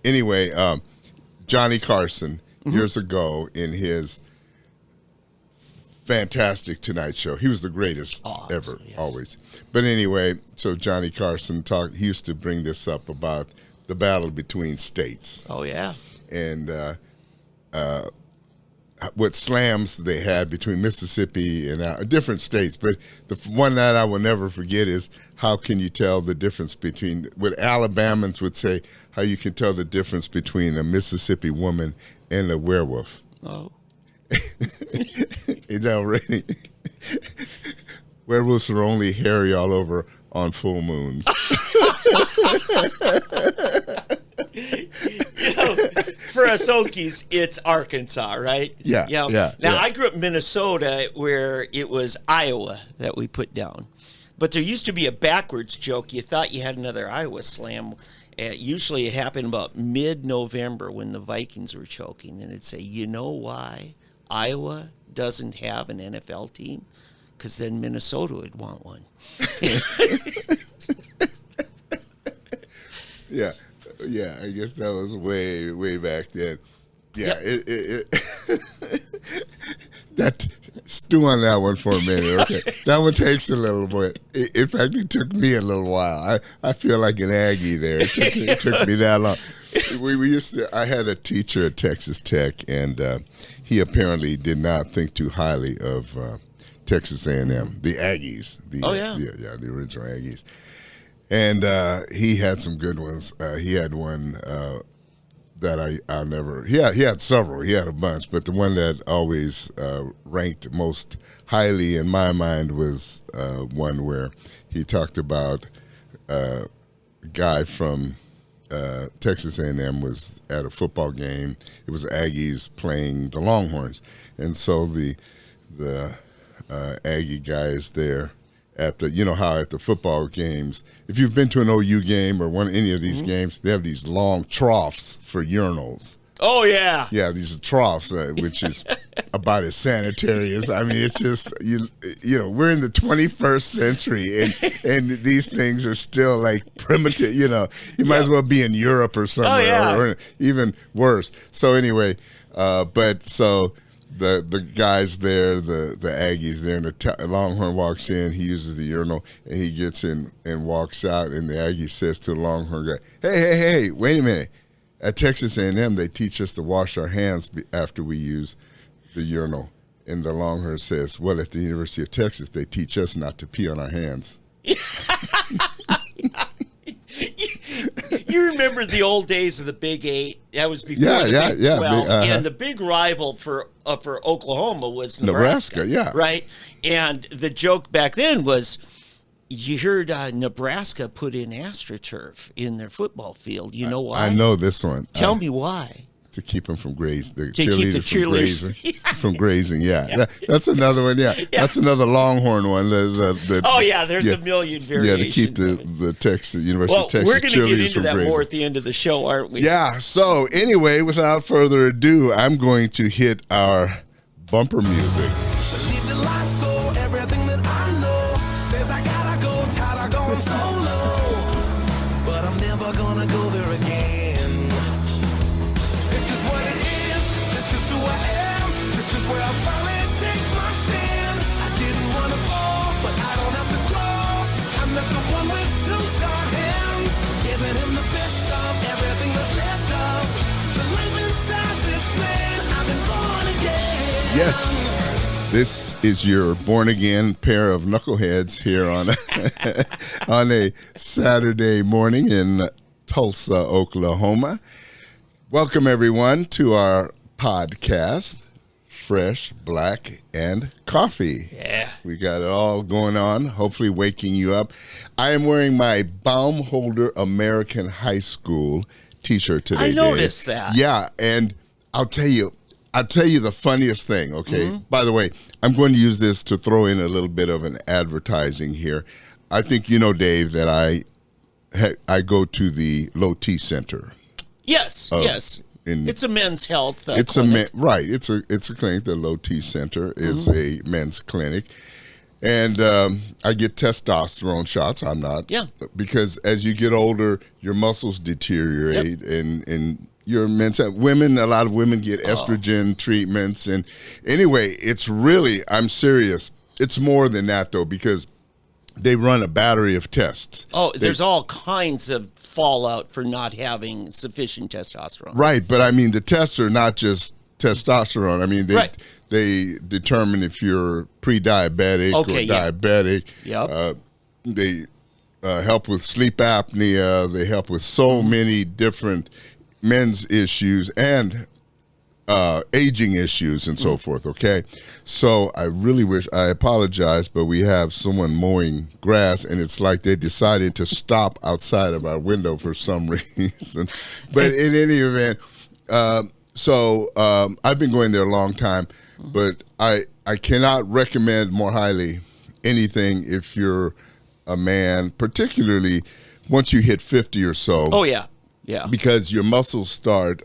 Anyway, Johnny Carson years ago in his fantastic Tonight Show. He was the greatest ever, always. But anyway, so Johnny Carson he used to bring this up about the battle between states. Oh, yeah. And what slams they had between Mississippi and different states. But the one that I will never forget is how can you tell the difference between, what Alabamans would say, how you can tell the difference between a Mississippi woman and a werewolf. Oh. Is that already? Werewolves are only hairy all over on full moons. For us Okies, it's Arkansas, right? Yeah. Now, I grew up in Minnesota where it was Iowa that we put down. But there used to be a backwards joke. You thought you had another Iowa slam. Usually it happened about mid-November when the Vikings were choking. And they'd say, you know why Iowa doesn't have an NFL team? Because then Minnesota would want one. Yeah, I guess that was way back then. Yeah, yep. That stew on that one for a minute, okay? That one takes a little bit. In fact, it took me a little while. I feel like an Aggie there. It took me that long. I had a teacher at Texas Tech, and he apparently did not think too highly of Texas A&M, the Aggies. The original Aggies. And he had some good ones. He had one that I'll never. He had several. He had a bunch, but the one that always ranked most highly in my mind was one where he talked about a guy from Texas A&M was at a football game. It was Aggies playing the Longhorns, and so the Aggie guys there. At the, how at the football games, if you've been to an OU game or any of these games, they have these long troughs for urinals. Oh, yeah. Yeah, these troughs, which is about as sanitary as, it's just, we're in the 21st century and these things are still like primitive, you might as well be in Europe or somewhere or even worse. So anyway, the guys there, the Aggies there, and the Longhorn walks in. He uses the urinal, and he gets in and walks out. And the Aggie says to the Longhorn guy, "Hey, wait a minute! At Texas A&M, they teach us to wash our hands after we use the urinal." And the Longhorn says, "Well, at the University of Texas, they teach us not to pee on our hands." You remember the old days of the Big 8? That was before the Big 12. And the big rival for Oklahoma was Nebraska. Right? And the joke back then was you heard Nebraska put in AstroTurf in their football field. You know why? I know this one. Tell me why. To keep them from grazing, the cheerleaders from grazing. Yeah. That's another one. Yeah, that's another Longhorn one. There's a million variations. Yeah, to keep the Texas University of Texas cheerleaders from grazing. We're going to get into that more at the end of the show, aren't we? Yeah. So anyway, without further ado, I'm going to hit our bumper music. Believe the lie, so everything that I know says I gotta go, tired of going solo, but I'm never gonna go there again. This is what it is, this is who I am, this is where I finally take my stand. I didn't want to fall, but I don't have to crawl. I'm not the one with two star hands, giving him the best of everything that's left of the life inside this man. I've been born again. Yes, this is your born-again pair of knuckleheads here on on a Saturday morning in Tulsa, Oklahoma. Welcome, everyone, to our podcast, Fresh, Black, and Coffee. Yeah. We got it all going on, hopefully waking you up. I am wearing my Baumholder American High School T-shirt today. I noticed that. Yeah, and I'll tell you the funniest thing, okay? Mm-hmm. By the way, I'm going to use this to throw in a little bit of an advertising here. I think you know, Dave, that I go to the Low T Center. Yes, yes. It's a men's health clinic. It's a clinic. The Low T Center is a men's clinic. And I get testosterone shots. I'm not. Yeah. Because as you get older, your muscles deteriorate, and your women. A lot of women get estrogen treatments, and anyway, it's really. I'm serious. It's more than that though, because they run a battery of tests. Oh, there's all kinds of fallout for not having sufficient testosterone. Right, but I mean, the tests are not just testosterone. I mean, they determine if you're pre-diabetic or diabetic. Yep. They help with sleep apnea. They help with so many different men's issues and aging issues and so forth, okay? So I really I apologize, but we have someone mowing grass, and it's like they decided to stop outside of our window for some reason. But in any event, I've been going there a long time, but I cannot recommend more highly anything if you're a man, particularly once you hit 50 or so. Oh, yeah. Yeah. Because your muscles start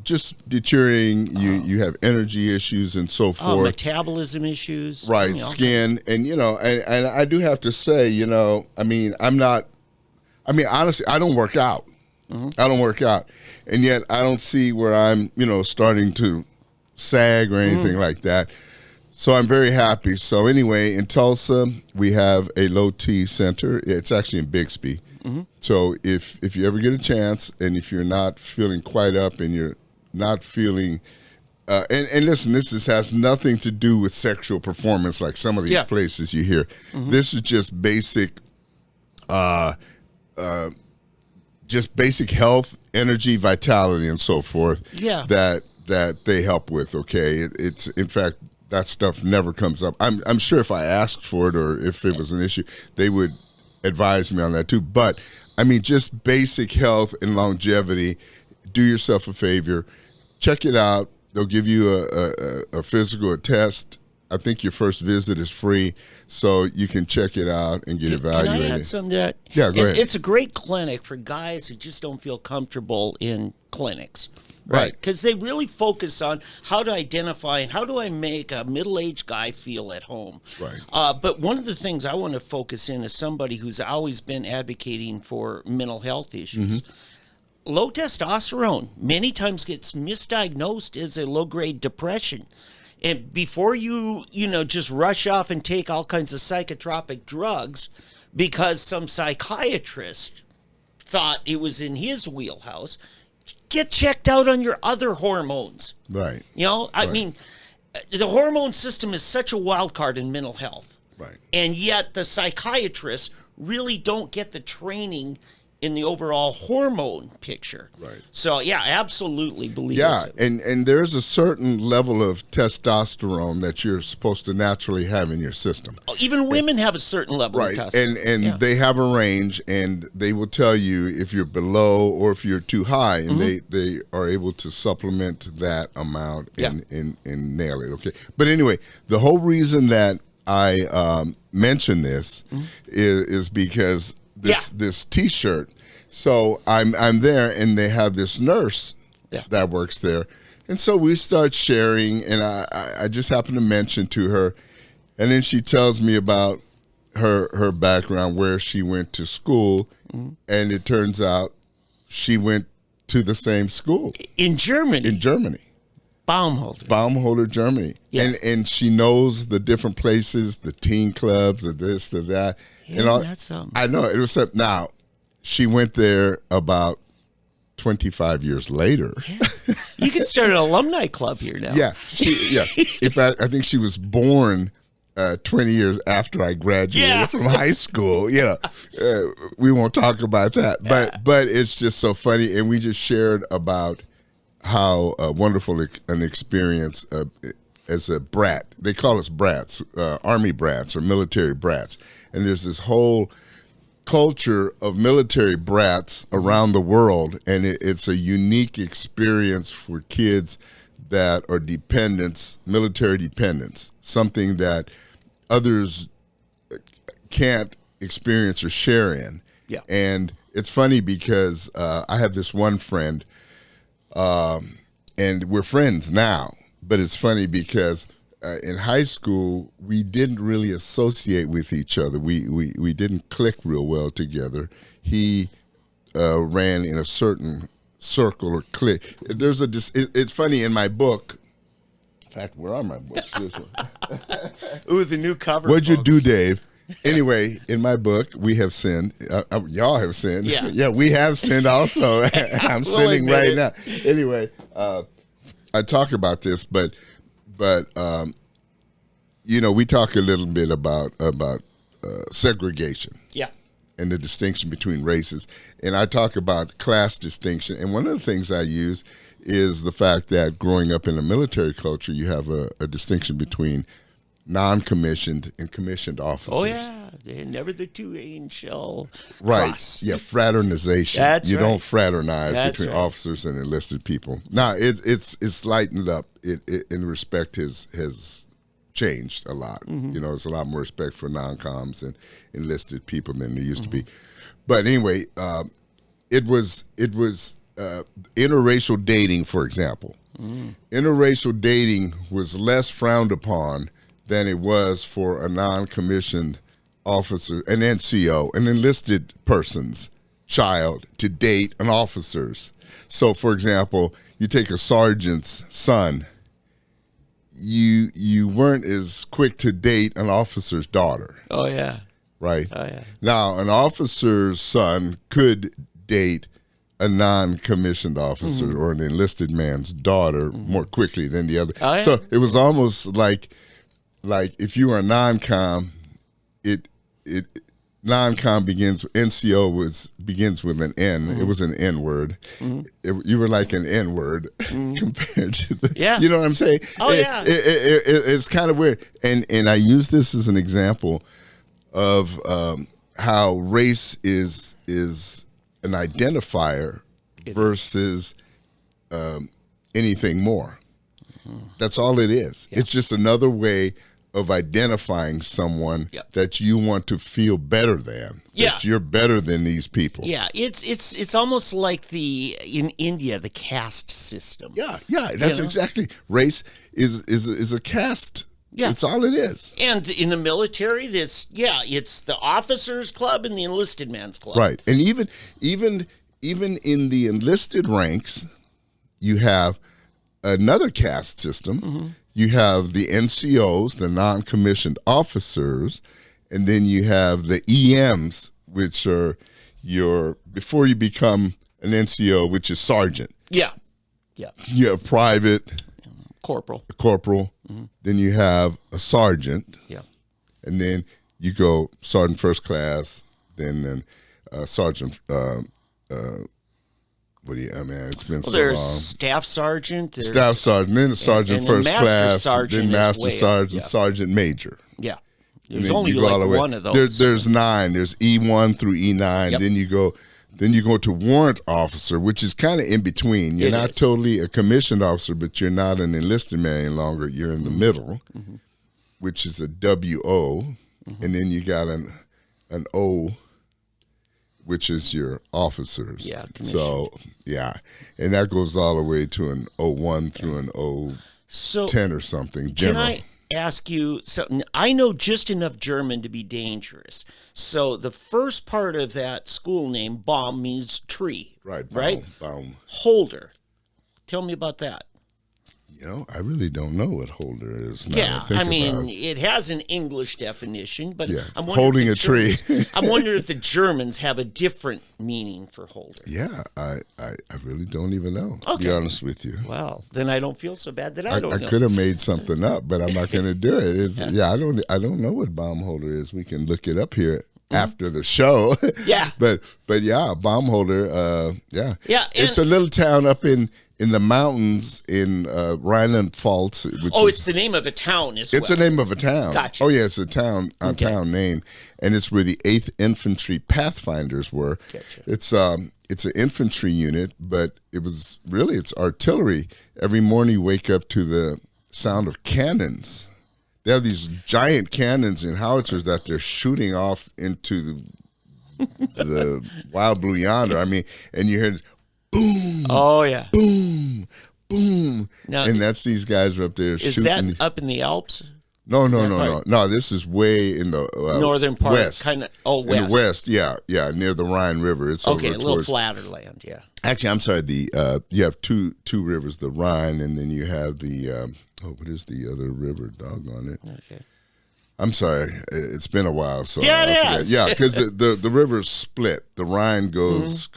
just deteriorating. You have energy issues and so forth. Metabolism issues. Right, skin. And, and I do have to say, honestly, I don't work out. I don't work out. And yet I don't see where I'm, starting to sag or anything like that. So I'm very happy. So anyway, in Tulsa, we have a low T center. It's actually in Bixby. So if you ever get a chance, and if you're not feeling quite up and you're not feeling, and listen, this has nothing to do with sexual performance like some of these places you hear. This is just basic, health, energy, vitality, and so forth. Yeah. That they help with. Okay, it's in fact that stuff never comes up. I'm sure if I asked for it or if it was an issue, they would advise me on that too. But I mean, just basic health and longevity. Do yourself a favor, check it out. They'll give you a physical, a test. I think your first visit is free, so you can check it out and get evaluated. Can I add something to that? Yeah, go ahead. It's a great clinic for guys who just don't feel comfortable in clinics. Right. Because they really focus on how to identify and how do I make a middle-aged guy feel at home. Right. But one of the things I want to focus in as somebody who's always been advocating for mental health issues. Low testosterone many times gets misdiagnosed as a low-grade depression. And before you just rush off and take all kinds of psychotropic drugs because some psychiatrist thought it was in his wheelhouse, get checked out on your other hormones. Right. I mean, the hormone system is such a wild card in mental health. Right. And yet the psychiatrists really don't get the training in the overall hormone picture. Right. So, yeah, absolutely believe it. And there's a certain level of testosterone that you're supposed to naturally have in your system. Even women have a certain level of testosterone. And they have a range, and they will tell you if you're below or if you're too high, and they are able to supplement that amount and nail it. Okay. But anyway, the whole reason that I mention this is because this T-shirt. So I'm there, and they have this nurse that works there, and so we start sharing, and I just happen to mention to her, and then she tells me about her background, where she went to school, and it turns out she went to the same school in Germany. Baumholder, Germany. Yeah. And she knows the different places, the teen clubs, the this, the that. Yeah, that's something. I know. It was something. Now, she went there about 25 years later. Yeah. You can start an alumni club here now. Yeah. In fact, I think she was born 20 years after I graduated from high school. We won't talk about that. But it's just so funny. And we just shared about how wonderful an experience as a brat. They call us brats, Army brats or military brats. And there's this whole culture of military brats around the world, and it's a unique experience for kids that are dependents, military dependents, something that others can't experience or share in. Yeah. And it's funny because I have this one friend, and we're friends now, but it's funny because in high school, we didn't really associate with each other. We didn't click real well together. He ran in a certain circle or clique. It's funny in my book. In fact, where are my books? This one. Ooh, the new cover. What'd you folks. do, Dave? Anyway, in my book, we have sinned. Y'all have sinned. Yeah. Yeah, we have sinned also. I'm We'll sinning admit right it. now. Anyway, I talk about this, but we talk a little bit about segregation Yeah. and the distinction between races. And I talk about class distinction. And one of the things I use is the fact that growing up in a military culture, you have a distinction between non-commissioned and commissioned officers. Oh yeah, they never the two shall Right. cross. Yeah, fraternization. That's you right. don't fraternize That's between right. officers and enlisted people. Now, it's lightened up. It in respect has changed a lot. Mm-hmm. There's a lot more respect for non-coms and enlisted people than there used to be. Mm-hmm. But anyway, it was interracial dating, for example. Interracial dating was less frowned upon than it was for a non-commissioned officer, an NCO, an enlisted person's child to date an officer's. So, for example, you take a sergeant's son, you weren't as quick to date an officer's daughter, Oh yeah. right? Oh yeah. Now, an officer's son could date a non-commissioned officer or an enlisted man's daughter more quickly than the other. Oh, yeah. So it was almost like if you were a non-com, non-com begins with an N. It was an N word. You were like an N word compared to the. Yeah. You know what I'm saying? Oh, yeah. It's kind of weird, and I use this as an example of how race is an identifier versus anything more. That's all it is. Yeah. It's just another way of identifying someone Yep. that you want to feel better than. Yeah. That you're better than these people. Yeah, it's almost like in India the caste system. Yeah, that's know? exactly. Race is a caste. Yeah. It's all it is. And in the military, it's the officers' club and the enlisted man's club. Right. And even in the enlisted ranks, you have another caste system. You have the NCOs, the non-commissioned officers, and then you have the EMs, which are before you become an NCO, which is sergeant. Yeah. You have private, Corporal. corporal, then you have a sergeant, Yeah. and then you go sergeant first class, then sergeant. It's been Well, so there's long. staff sergeant. There's, Staff sergeant, then the sergeant and then first master class, sergeant then is master way up, sergeant, yeah. sergeant major. Yeah. And There's then only you go all the like way- one of those. There's 9. There's E1 through E9. Yep. Then you go to warrant officer, which is kind of in between. You're It not is. totally a commissioned officer, but you're not an enlisted man any longer. You're in the middle, which is a WO, and then you got an O, which is your officers. Yeah, So and that goes all the way to an 01 through an 010 So or something. can General. I ask you something? I know just enough German to be dangerous. So the first part of that school name, Baum, means tree. Right. Right? Boom. Holder. Tell me about that. I really don't know what holder is. now that Yeah, think I mean, about it. it has an English definition, but Yeah, I'm wondering holding if a tree. I'm wondering if the Germans have a different meaning for holder. Yeah, I really don't even know, to be Okay. honest with you. Well, then I don't feel so bad that I I don't know. could have made something up, but I'm not going to do it. I don't know what bomb holder is. We can look it up here after the show. Yeah. but yeah, bomb holder. Yeah, Yeah, It's and- a little town up in the mountains in Rheinland-Pfalz. It's the name of a town as well. It's the name of a town. Gotcha. Oh yeah, it's a town name, and it's where the 8th Infantry Pathfinders were. Gotcha. It's an infantry unit, but it's artillery. Every morning you wake up to the sound of cannons. They have these giant cannons and howitzers that they're shooting off into the wild blue yonder. I mean, and you hear boom, Oh yeah. boom, boom, Now, and that's these guys are up there is shooting. that up in the Alps? No. This is way in the Northern part, west, kind of. in the west. Yeah, near the Rhine River. It's Okay, over a little towards, flatter land. Yeah. Actually, I'm sorry. You have two rivers, the Rhine, and then you have the what is the other river? Doggone it. Okay. I'm sorry. It's been a while, so Yeah, it I forget. has. Yeah, because the rivers split. The Rhine goes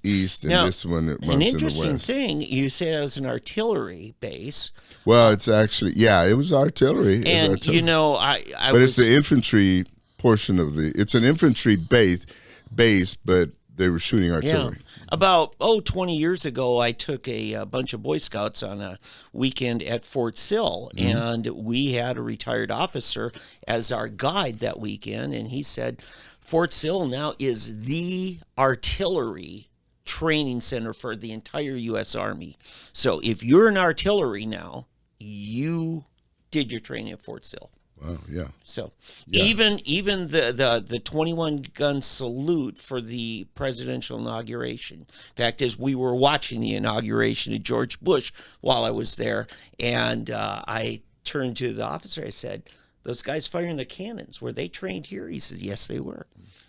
east, and Now, this one it An runs in the interesting west. thing, you say it was an artillery base, Well, it's actually it was artillery. It was and artillery. I but was it's the infantry portion of the. It's an infantry base, but they were shooting artillery. About 20 years ago, I took a bunch of Boy Scouts on a weekend at Fort Sill, and we had a retired officer as our guide that weekend, and he said Fort Sill now is the artillery training center for the entire U.S. Army. So if you're in artillery now, you did your training at Fort Sill. Wow, yeah. So even the 21 gun salute for the presidential inauguration. Fact is, we were watching the inauguration of George Bush while I was there, and I turned to the officer. I said, "Those guys firing the cannons, were they trained here?" He said, "Yes, they were."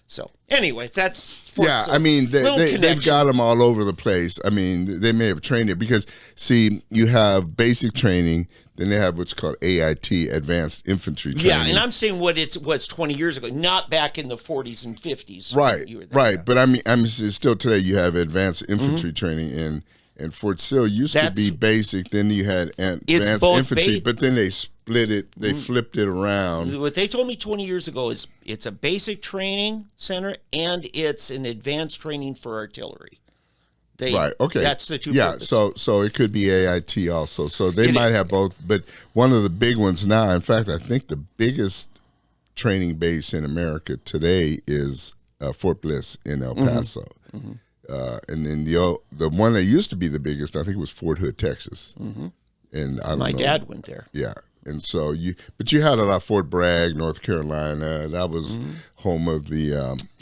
So anyway, that's Fort Sill. I mean, Little they've connection. got them all over the place. I mean, they may have trained it because, see, you have basic training, then they have what's called AIT, Advanced Infantry Training. Yeah, and I'm saying what it was 20 years ago, not back in the 40s and 50s. Right, You were there. right. But I mean, still today you have Advanced Infantry Training and Fort Sill used to That's- be basic. Then you had Advanced both Infantry, but then they split it. They flipped it around. What they told me 20 years ago is it's a basic training center and it's an advanced training for artillery. Right. Okay. That's the two. Yeah. purposes. So it could be AIT also. So they It might is. have both. But one of the big ones now, in fact, I think the biggest training base in America today is Fort Bliss in El Paso. And then the one that used to be the biggest, I think, was Fort Hood, Texas. And I don't My know. dad went there. Yeah. And so you had a lot. Fort Bragg, North Carolina. That was home of the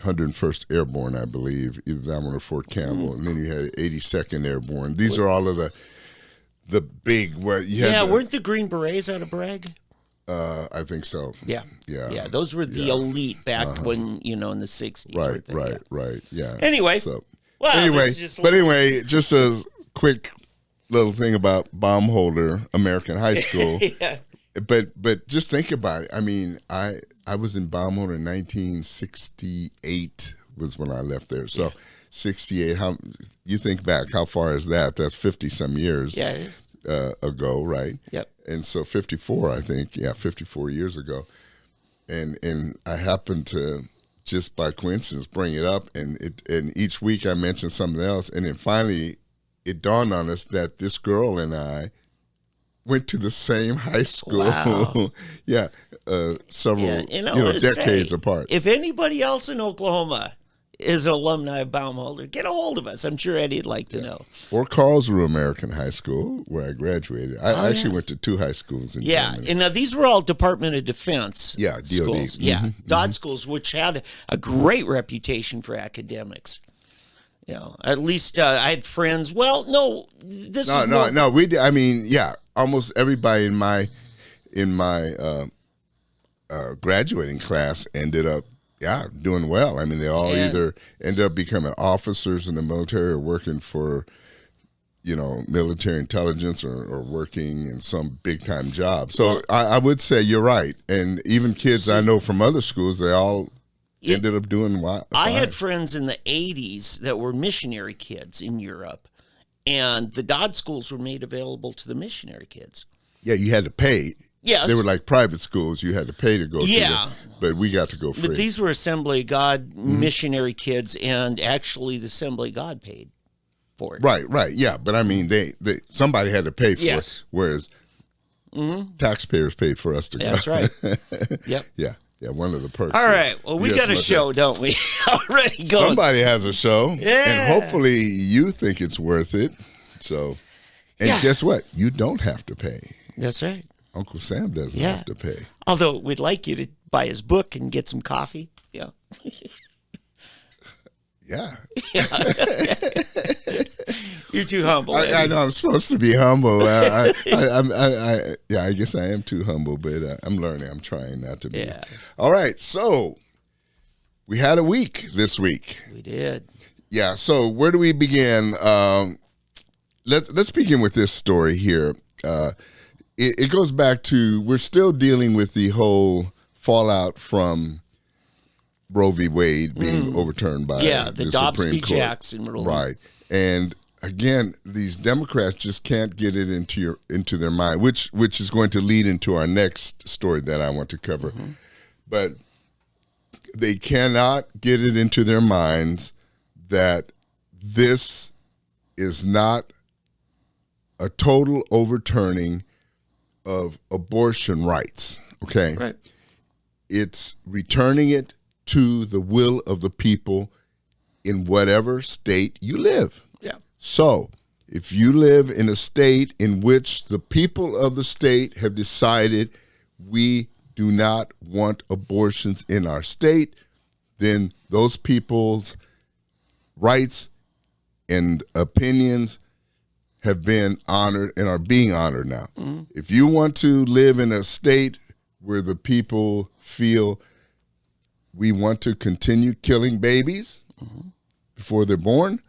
101st Airborne, I believe, either that one or Fort Campbell. And then you had 82nd Airborne. These are all of the big where you had. Weren't the Green Berets out of Bragg? I think so. Yeah. Yeah. Yeah, those were the elite back when, in the 60s. Right. Yeah. Anyway. So Well, anyway, that's just just a quick little thing about Baumholder American High School. Yeah. But just think about it. I mean, I was in Baumholder in 1968 was when I left there. So 68. How you think back? How far is that? That's 50 some years Yeah. it is. ago, right? Yep. And so 54, I think. Yeah, 54 years ago. And I happened to just by coincidence bring it up, and each week I mentioned something else, and then finally it dawned on us that this girl and I went to the same high school. Wow. Yeah, several And I wanna decades say, apart. If anybody else in Oklahoma is an alumni of Baumholder, get a hold of us. I'm sure Eddie'd like to know. Or Karlsruhe American High School, where I graduated. I actually went to two high schools in Germany. And now these were all Department of Defense DOD. schools. Yeah, DOD schools, which had a great reputation for academics. At least I had friends. Well, no, this is more, No. We did. I mean, yeah, almost everybody in my graduating class ended up, doing well. I mean, they all either ended up becoming officers in the military or working for, military intelligence or working in some big time job. So I would say you're right. And even kids I know from other schools, they all ended up doing well. I had friends in the 80s that were missionary kids in Europe, and the DOD schools were made available to the missionary kids. Yeah, you had to pay. Yes. They were like private schools. You had to pay to go to them, but we got to go free. But these were Assembly of God missionary kids, and actually the Assembly of God paid for it. Right, yeah. But I mean, they somebody had to pay for Yes. it, whereas taxpayers paid for us to go. That's right. Yep. Yeah, one of the perks. All right. Well, we Yes, got a my show, don't we? Already going. Somebody has a show, Yeah. and hopefully you think it's worth it. So, and guess what? You don't have to pay. That's right. Uncle Sam doesn't Yeah. have to pay. Although we'd like you to buy his book and get some coffee. Yeah. Yeah. You're too humble. I know I'm supposed to be humble. I guess I am too humble, but I'm learning. I'm trying not to be. Yeah. All right, so we had a week this week. We did. Yeah. So where do we begin? Let's begin with this story here. It goes back to, we're still dealing with the whole fallout from Roe v. Wade being overturned by the Dobbs Supreme v. Court. Jackson ruling. Right. And again, these Democrats just can't get it into their mind, which is going to lead into our next story that I want to cover. But they cannot get it into their minds that this is not a total overturning of abortion rights. Okay. Right. It's returning it to the will of the people in whatever state you live. Yeah. So, if you live in a state in which the people of the state have decided we do not want abortions in our state, then those people's rights and opinions have been honored and are being honored now. If you want to live in a state where the people feel we want to continue killing babies before they're born,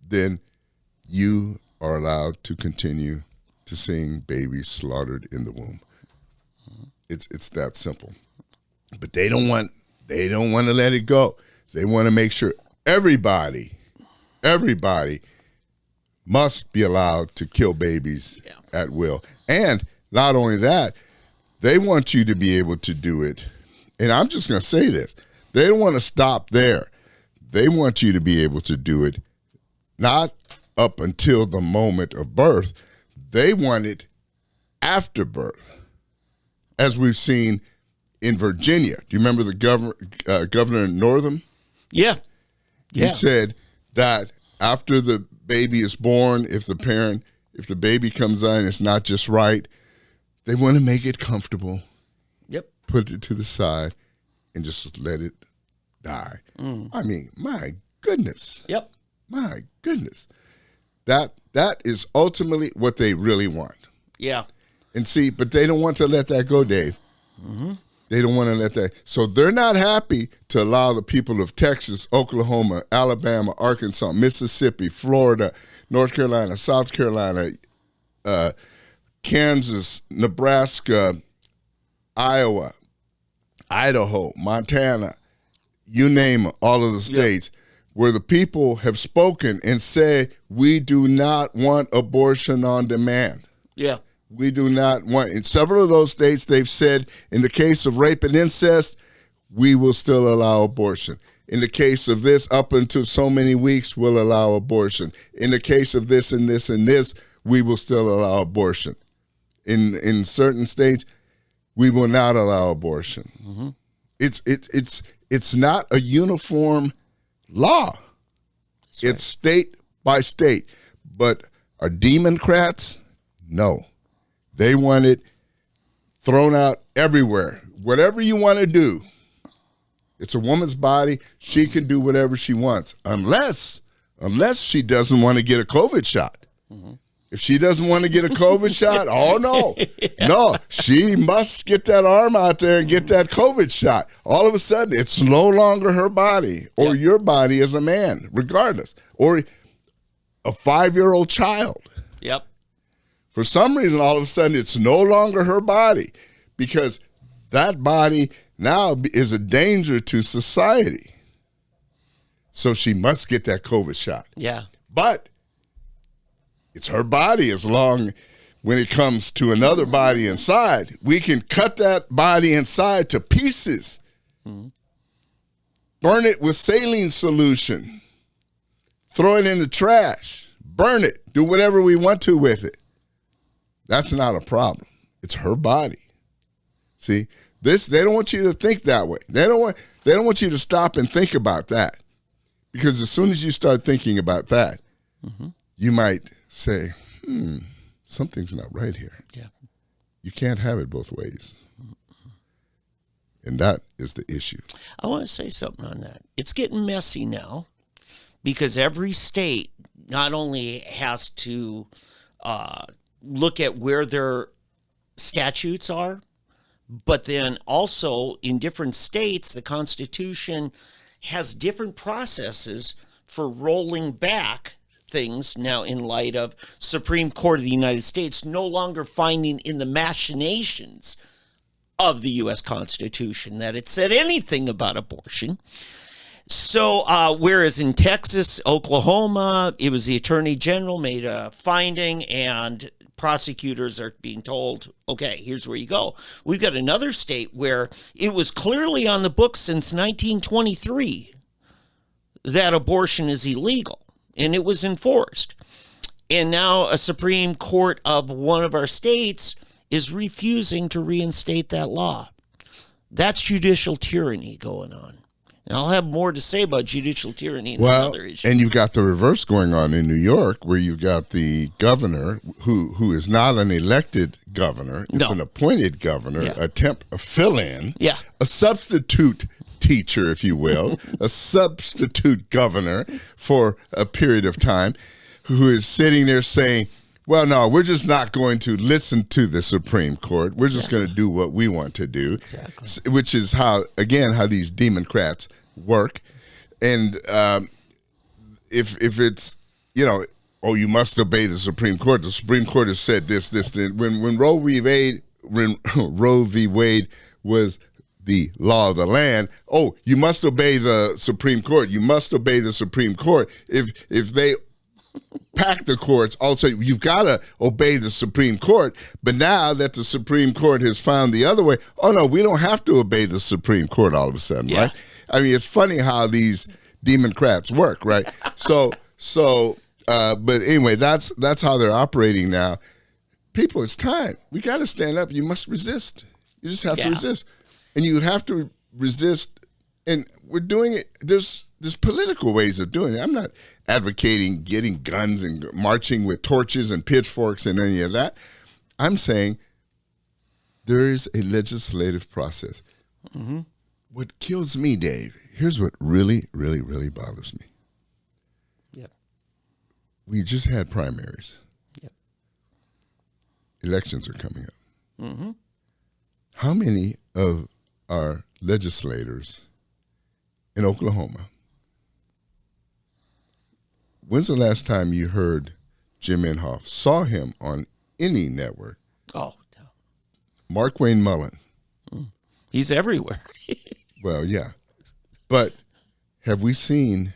then you are allowed to continue to seeing babies slaughtered in the womb. It's that simple. But they don't want to let it go. They want to make sure everybody must be allowed to kill babies at will. And not only that, they want you to be able to do it. And I'm just going to say this. They don't want to stop there. They want you to be able to do it not up until the moment of birth. They want it after birth, as we've seen in Virginia. Do you remember the Governor Northam? Yeah. He said that after the baby is born, if the baby comes out and it's not just right, they want to make it comfortable. Yep. Put it to the side and just let it die. I mean, my goodness. Yep. My goodness. That is ultimately what they really want. Yeah. And see, but they don't want to let that go, Dave. They don't want to let that. So they're not happy to allow the people of Texas, Oklahoma, Alabama, Arkansas, Mississippi, Florida, North Carolina, South Carolina, Kansas, Nebraska, Iowa, Idaho, Montana, you name it, all of the states where the people have spoken and said, we do not want abortion on demand. Yeah. We do not want, in several of those states, they've said, in the case of rape and incest, we will still allow abortion. In the case of this, up until so many weeks, we'll allow abortion. In the case of this and this and this, we will still allow abortion. In certain states, we will not allow abortion. It's not a uniform law. It's state by state. But are Democrats? No. They want it thrown out everywhere. Whatever you want to do, it's a woman's body. She can do whatever she wants, unless she doesn't want to get a COVID shot. If she doesn't want to get a COVID shot, oh no. No, she must get that arm out there and get that COVID shot. All of a sudden, it's no longer her body or your body as a man, regardless. Or a 5-year-old child. Yep. For some reason, all of a sudden, it's no longer her body because that body now is a danger to society. So she must get that COVID shot. Yeah. But it's her body as long when it comes to another body inside. We can cut that body inside to pieces. Burn it with saline solution. Throw it in the trash. Burn it. Do whatever we want to with it. That's not a problem. It's her body. See, they don't want you to think that way. They don't want you to stop and think about that. Because as soon as you start thinking about that, you might say, something's not right here. Yeah. You can't have it both ways. And that is the issue. I want to say something on that. It's getting messy now because every state not only has to look at where their statutes are, but then also in different states, the Constitution has different processes for rolling back things now in light of Supreme Court of the United States no longer finding in the machinations of the U.S. Constitution that it said anything about abortion. So whereas in Texas, Oklahoma, it was the Attorney General made a finding and prosecutors are being told, okay, here's where you go. We've got another state where it was clearly on the books since 1923 that abortion is illegal, and it was enforced. And now a Supreme Court of one of our states is refusing to reinstate that law. That's judicial tyranny going on. And I'll have more to say about judicial tyranny in another issue. And you've got the reverse going on in New York, where you've got the governor who is not an elected governor. It's an appointed governor, a fill-in, a substitute teacher, if you will, a substitute governor for a period of time, who is sitting there saying, well, no, we're just not going to listen to the Supreme Court. We're just going to do what we want to do, which is how these Democrats work. And if it's, you must obey the Supreme Court. The Supreme Court has said this. When Roe v. Wade was the law of the land, you must obey the Supreme Court. You must obey the Supreme Court. If they pack the courts, also you've got to obey the Supreme Court. But now that the Supreme Court has found the other way, no, we don't have to obey the Supreme Court all of a sudden, right? I mean, it's funny how these Democrats work, right? But anyway, that's how they're operating now. People, it's time. We got to stand up. You must resist. You just have to resist, and you have to resist. And we're doing it. There's political ways of doing it. I'm not advocating getting guns and marching with torches and pitchforks and any of that. I'm saying there is a legislative process. Mm-hmm. What kills me, Dave, here's what really, really, really bothers me. Yep. We just had primaries. Yep. Elections are coming up. Mm-hmm. How many of our legislators in Oklahoma, when's the last time you heard Jim Inhofe, saw him on any network? Oh, no. Markwayne Mullin. He's everywhere. Well, yeah. But have we seen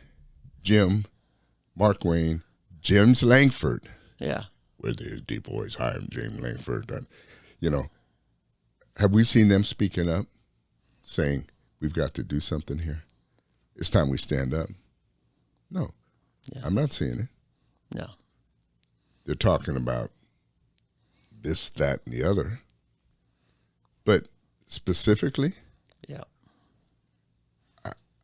Markwayne, James Langford? Yeah. With his deep voice, hi, I'm James Langford. Have we seen them speaking up, saying, we've got to do something here? It's time we stand up. No. Yeah. I'm not seeing it. No. They're talking about this, that, and the other. But specifically,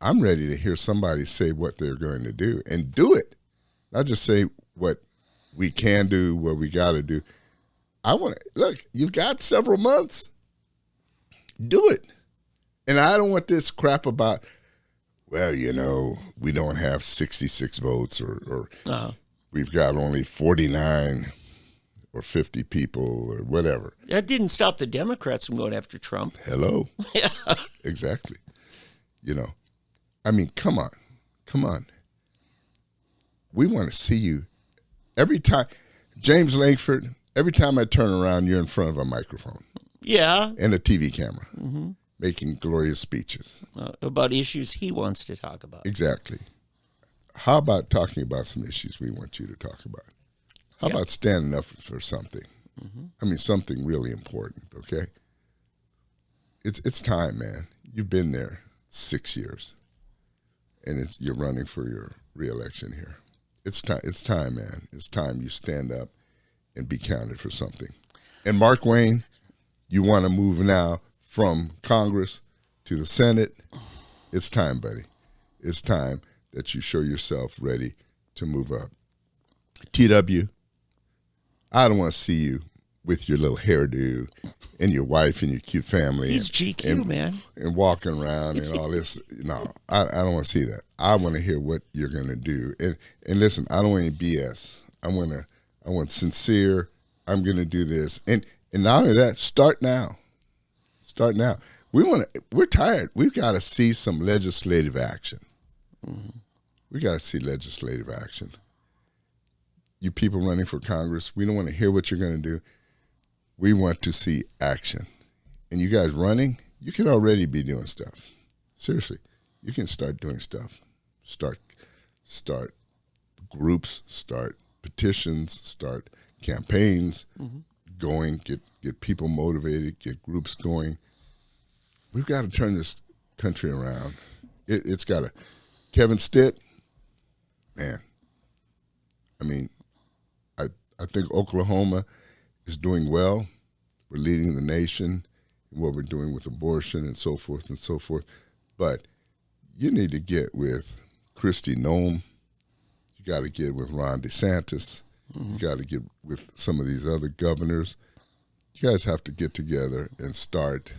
I'm ready to hear somebody say what they're going to do and do it. Not just say what we can do, what we got to do. Look, you've got several months. Do it. And I don't want this crap about, well, we don't have 66 votes or we've got only 49 or 50 people or whatever. That didn't stop the Democrats from going after Trump. Hello. Yeah. Exactly. I mean, come on. We want to see you every time. James Langford, every time I turn around, you're in front of a microphone. Yeah. And a TV camera. Mm-hmm. Making glorious speeches. About issues he wants to talk about. Exactly. How about talking about some issues we want you to talk about? How about standing up for something? Mm-hmm. I mean, something really important, okay? It's time, man. You've been there 6 years, and you're running for your re-election here. It's time, man. It's time you stand up and be counted for something. And Markwayne, you want to move now from Congress to the Senate. It's time, buddy. It's time that you show yourself ready to move up. TW, I don't want to see you with your little hairdo and your wife and your cute family. He's GQ, man. And walking around and all this. No, I don't want to see that. I want to hear what you're going to do. And listen, I don't want any BS. I want sincere. I'm going to do this. And not only that, start now. Start now. We're tired. We've got to see some legislative action. Mm-hmm. We got to see legislative action. You people running for Congress, we don't want to hear what you're going to do. We want to see action. And you guys running, you can already be doing stuff. Seriously, you can start doing stuff. Start groups, start petitions, start campaigns, going, get people motivated, get groups going. We've got to turn this country around. It's got to. Kevin Stitt, man, I mean, I think Oklahoma is doing well. We're leading the nation in what we're doing with abortion and so forth and so forth. But you need to get with Kristi Noem. You got to get with Ron DeSantis. You got to get with some of these other governors. You guys have to get together and start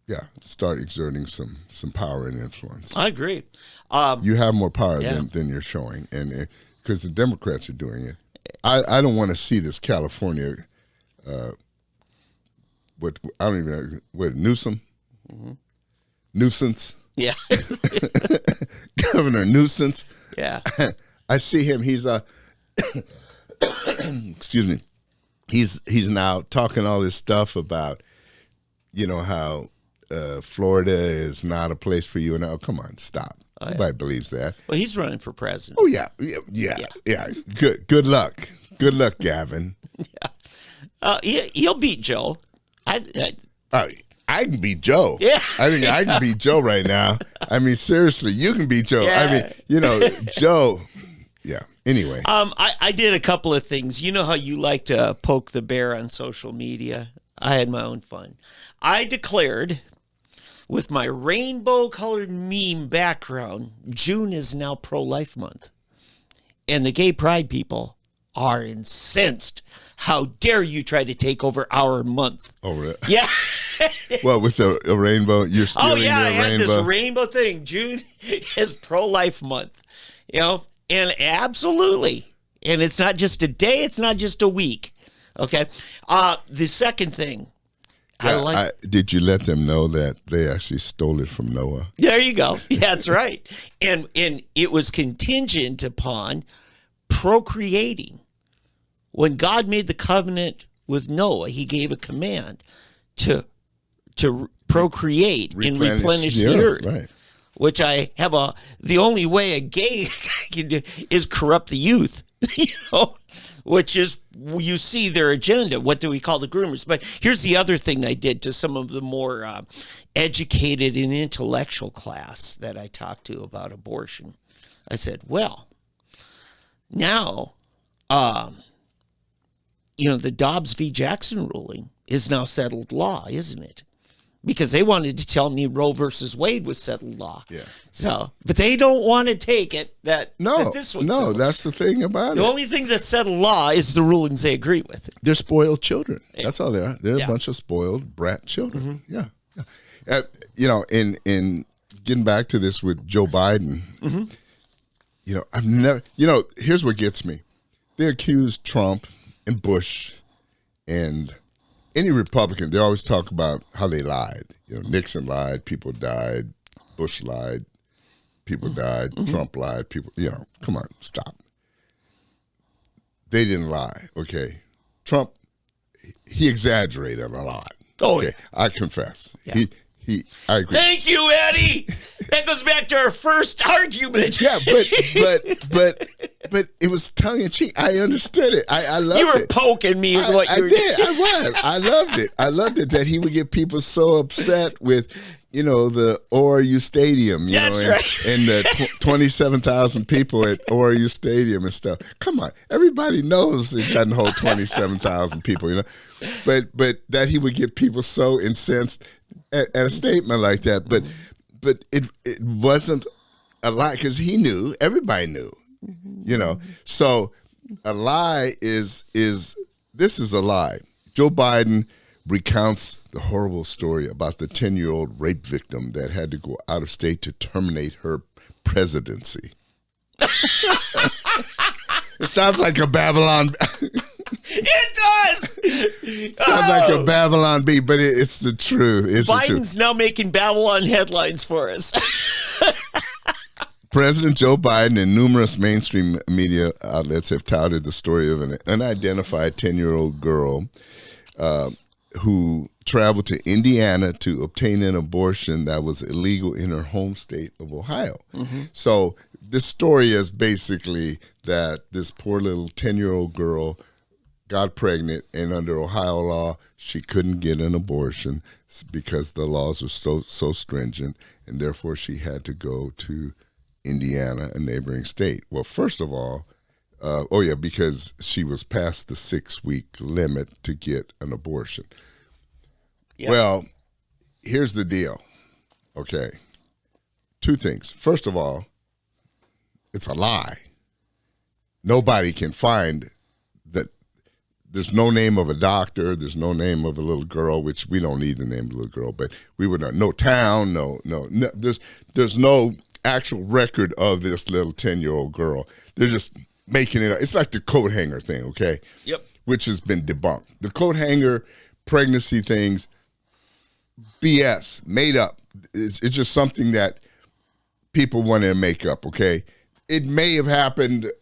exerting some power and influence. I agree. You have more power than you're showing, and because the Democrats are doing it. I don't want to see this California, Newsom? Nuisance? Yeah. Governor Nuisance? Yeah. I see him, he's excuse me, he's now talking all this stuff about, how Florida is not a place for you. And come on, stop. Nobody believes that. Well, he's running for president. Oh yeah. Good luck, Gavin. Yeah. He'll beat Joe. I can beat Joe. Yeah. I think I can beat Joe right now. I mean, seriously, you can beat Joe. Yeah. I mean, Joe. Yeah. Anyway. I did a couple of things. You know how you like to poke the bear on social media? I had my own fun. I declared, with my rainbow-colored meme background, June is now pro-life month. And the gay pride people are incensed. How dare you try to take over our month? Oh, really? Yeah. Well, with a rainbow, you're stealing your I rainbow. had this rainbow thing. June is pro-life month. And absolutely. And it's not just a day, it's not just a week. Okay. The second thing. Did you let them know that they actually stole it from Noah? There you go. Yeah, that's right. And it was contingent upon procreating. When God made the covenant with Noah, he gave a command to procreate and replenish the earth. Right. Which I have the only way a gay can do is corrupt the youth, which is, you see their agenda. What do we call the groomers? But here's the other thing I did to some of the more educated and intellectual class that I talked to about abortion. I said, well, now, the Dobbs v. Jackson ruling is now settled law, isn't it? Because they wanted to tell me Roe versus Wade was settled law. Yeah. So, but they don't want to take it that this one's settled. That's the thing about it. The only thing that's settled law is the rulings they agree with. They're spoiled children. That's all they are. They're a bunch of spoiled brat children. Mm-hmm. Yeah. In getting back to this with Joe Biden, I've never. Here's what gets me. They accuse Trump and Bush and any Republican, they always talk about how they lied. Nixon lied, people died. Bush lied, people died. Trump lied, people, come on, stop. They didn't lie, okay? Trump, he exaggerated a lot. Oh, okay, I confess. Yeah. I agree. Thank you, Eddie. That goes back to our first argument. Yeah, but it was tongue in cheek. I understood it. I loved it. You were poking me. I did. I was. I loved it. I loved it that he would get people so upset with, the ORU Stadium, That's right. and the 27,000 people at ORU Stadium and stuff. Come on, everybody knows it doesn't hold 27,000 people, but that he would get people so incensed at a statement like that, but it wasn't a lie because he knew, everybody knew, So a lie is this is a lie. Joe Biden recounts the horrible story about the 10-year-old rape victim that had to go out of state to terminate her presidency. It sounds like a Babylon. It does. Sounds like a Babylon Bee, but it's the truth. It's the truth. Biden's now making Babylon headlines for us. President Joe Biden and numerous mainstream media outlets have touted the story of an unidentified 10-year-old girl who traveled to Indiana to obtain an abortion that was illegal in her home state of Ohio. Mm-hmm. So this story is basically that this poor little 10-year-old girl got pregnant, and under Ohio law, she couldn't get an abortion because the laws are so stringent, and therefore she had to go to Indiana, a neighboring state. Well, first of all, because she was past the 6-week limit to get an abortion. Yep. Well, here's the deal. Okay. 2 things. First of all, it's a lie. Nobody can find that. There's no name of a doctor. There's no name of a little girl, which we don't need the name of the little girl, but we would not. No town, no. There's no actual record of this little 10-year-old girl. They're just making it up. It's like the coat hanger thing, okay? Yep. Which has been debunked. The coat hanger pregnancy things, BS, made up. It's just something that people want to make up, okay? It may have happened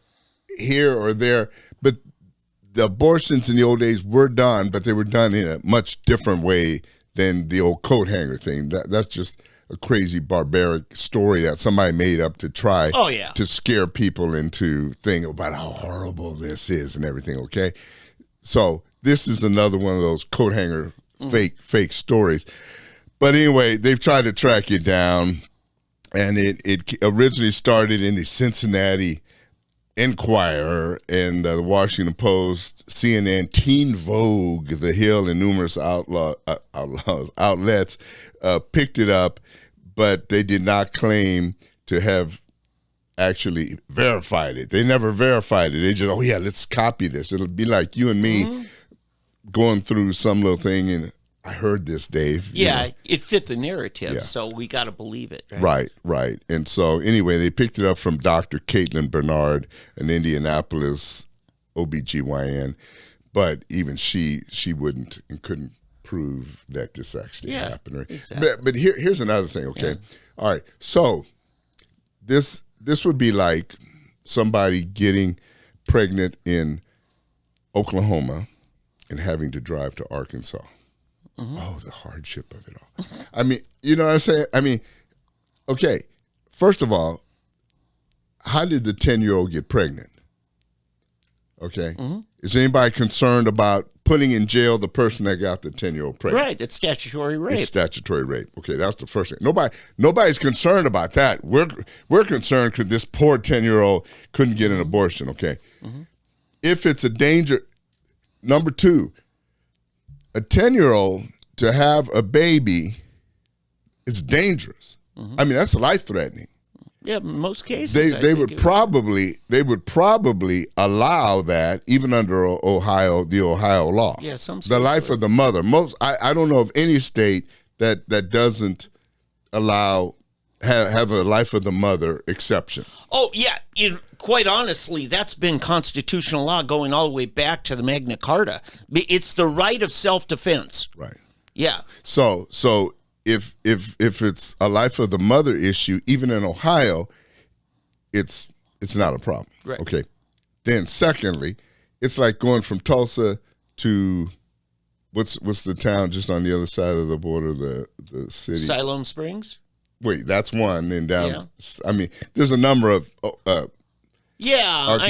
here or there, but the abortions in the old days were done, but they were done in a much different way than the old coat hanger thing. That's just a crazy, barbaric story that somebody made up to try to scare people into thinking about how horrible this is and everything, okay? So this is another one of those coat hanger fake stories. But anyway, they've tried to track it down, and it originally started in the Cincinnati Enquirer and the Washington Post, CNN, Teen Vogue, The Hill, and numerous outlets picked it up, but they did not claim to have actually verified it. They never verified it. They just, let's copy this. It'll be like you and me going through some little thing and I heard this, Dave. Yeah, it fit the narrative, so we got to believe it. Right. And so anyway, they picked it up from Dr. Caitlin Bernard, an Indianapolis OBGYN, but even she wouldn't and couldn't prove that this actually happened. Right? Exactly. But here's another thing, okay? Yeah. All right, so this would be like somebody getting pregnant in Oklahoma and having to drive to Arkansas. Mm-hmm. Oh, the hardship of it all. I mean, you know what I'm saying? I mean, okay, first of all, how did the 10-year-old get pregnant? Okay? Mm-hmm. Is anybody concerned about putting in jail the person that got the 10-year-old pregnant? Right, it's statutory rape. It's statutory rape. Okay, that's the first thing. Nobody's concerned about that. We're concerned because this poor 10-year-old couldn't get an abortion, okay? Mm-hmm. If it's a danger, number 2, a 10-year-old to have a baby is dangerous. Mm-hmm. I mean, that's life-threatening. Yeah, in most cases. They would probably allow that even under the Ohio law. Yeah, some the life of the mother. I don't know of any state that doesn't allow have a life of the mother exception. Oh yeah, quite honestly, that's been constitutional law going all the way back to the Magna Carta. It's the right of self-defense. Right. Yeah. So if it's a life of the mother issue, even in Ohio, it's not a problem. Right. Okay. Then secondly, it's like going from Tulsa to what's the town just on the other side of the border, the city? Siloam Springs. Wait, that's one. Then down. Yeah. I mean, there's a number of. I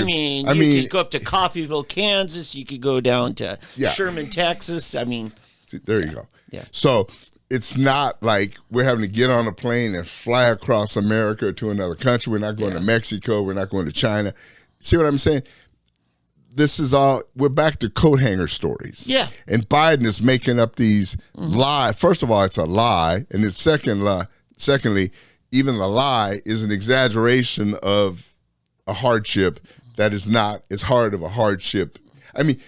mean, you could go up to Coffeyville, Kansas. You could go down to Sherman, Texas. I mean, see, there you go. Yeah. So it's not like we're having to get on a plane and fly across America to another country. We're not going to Mexico. We're not going to China. See what I'm saying? This is all. We're back to coat hanger stories. Yeah. And Biden is making up these lies. First of all, it's a lie, and it's secondly, even the lie is an exaggeration of a hardship that is not as hard of a hardship. I mean,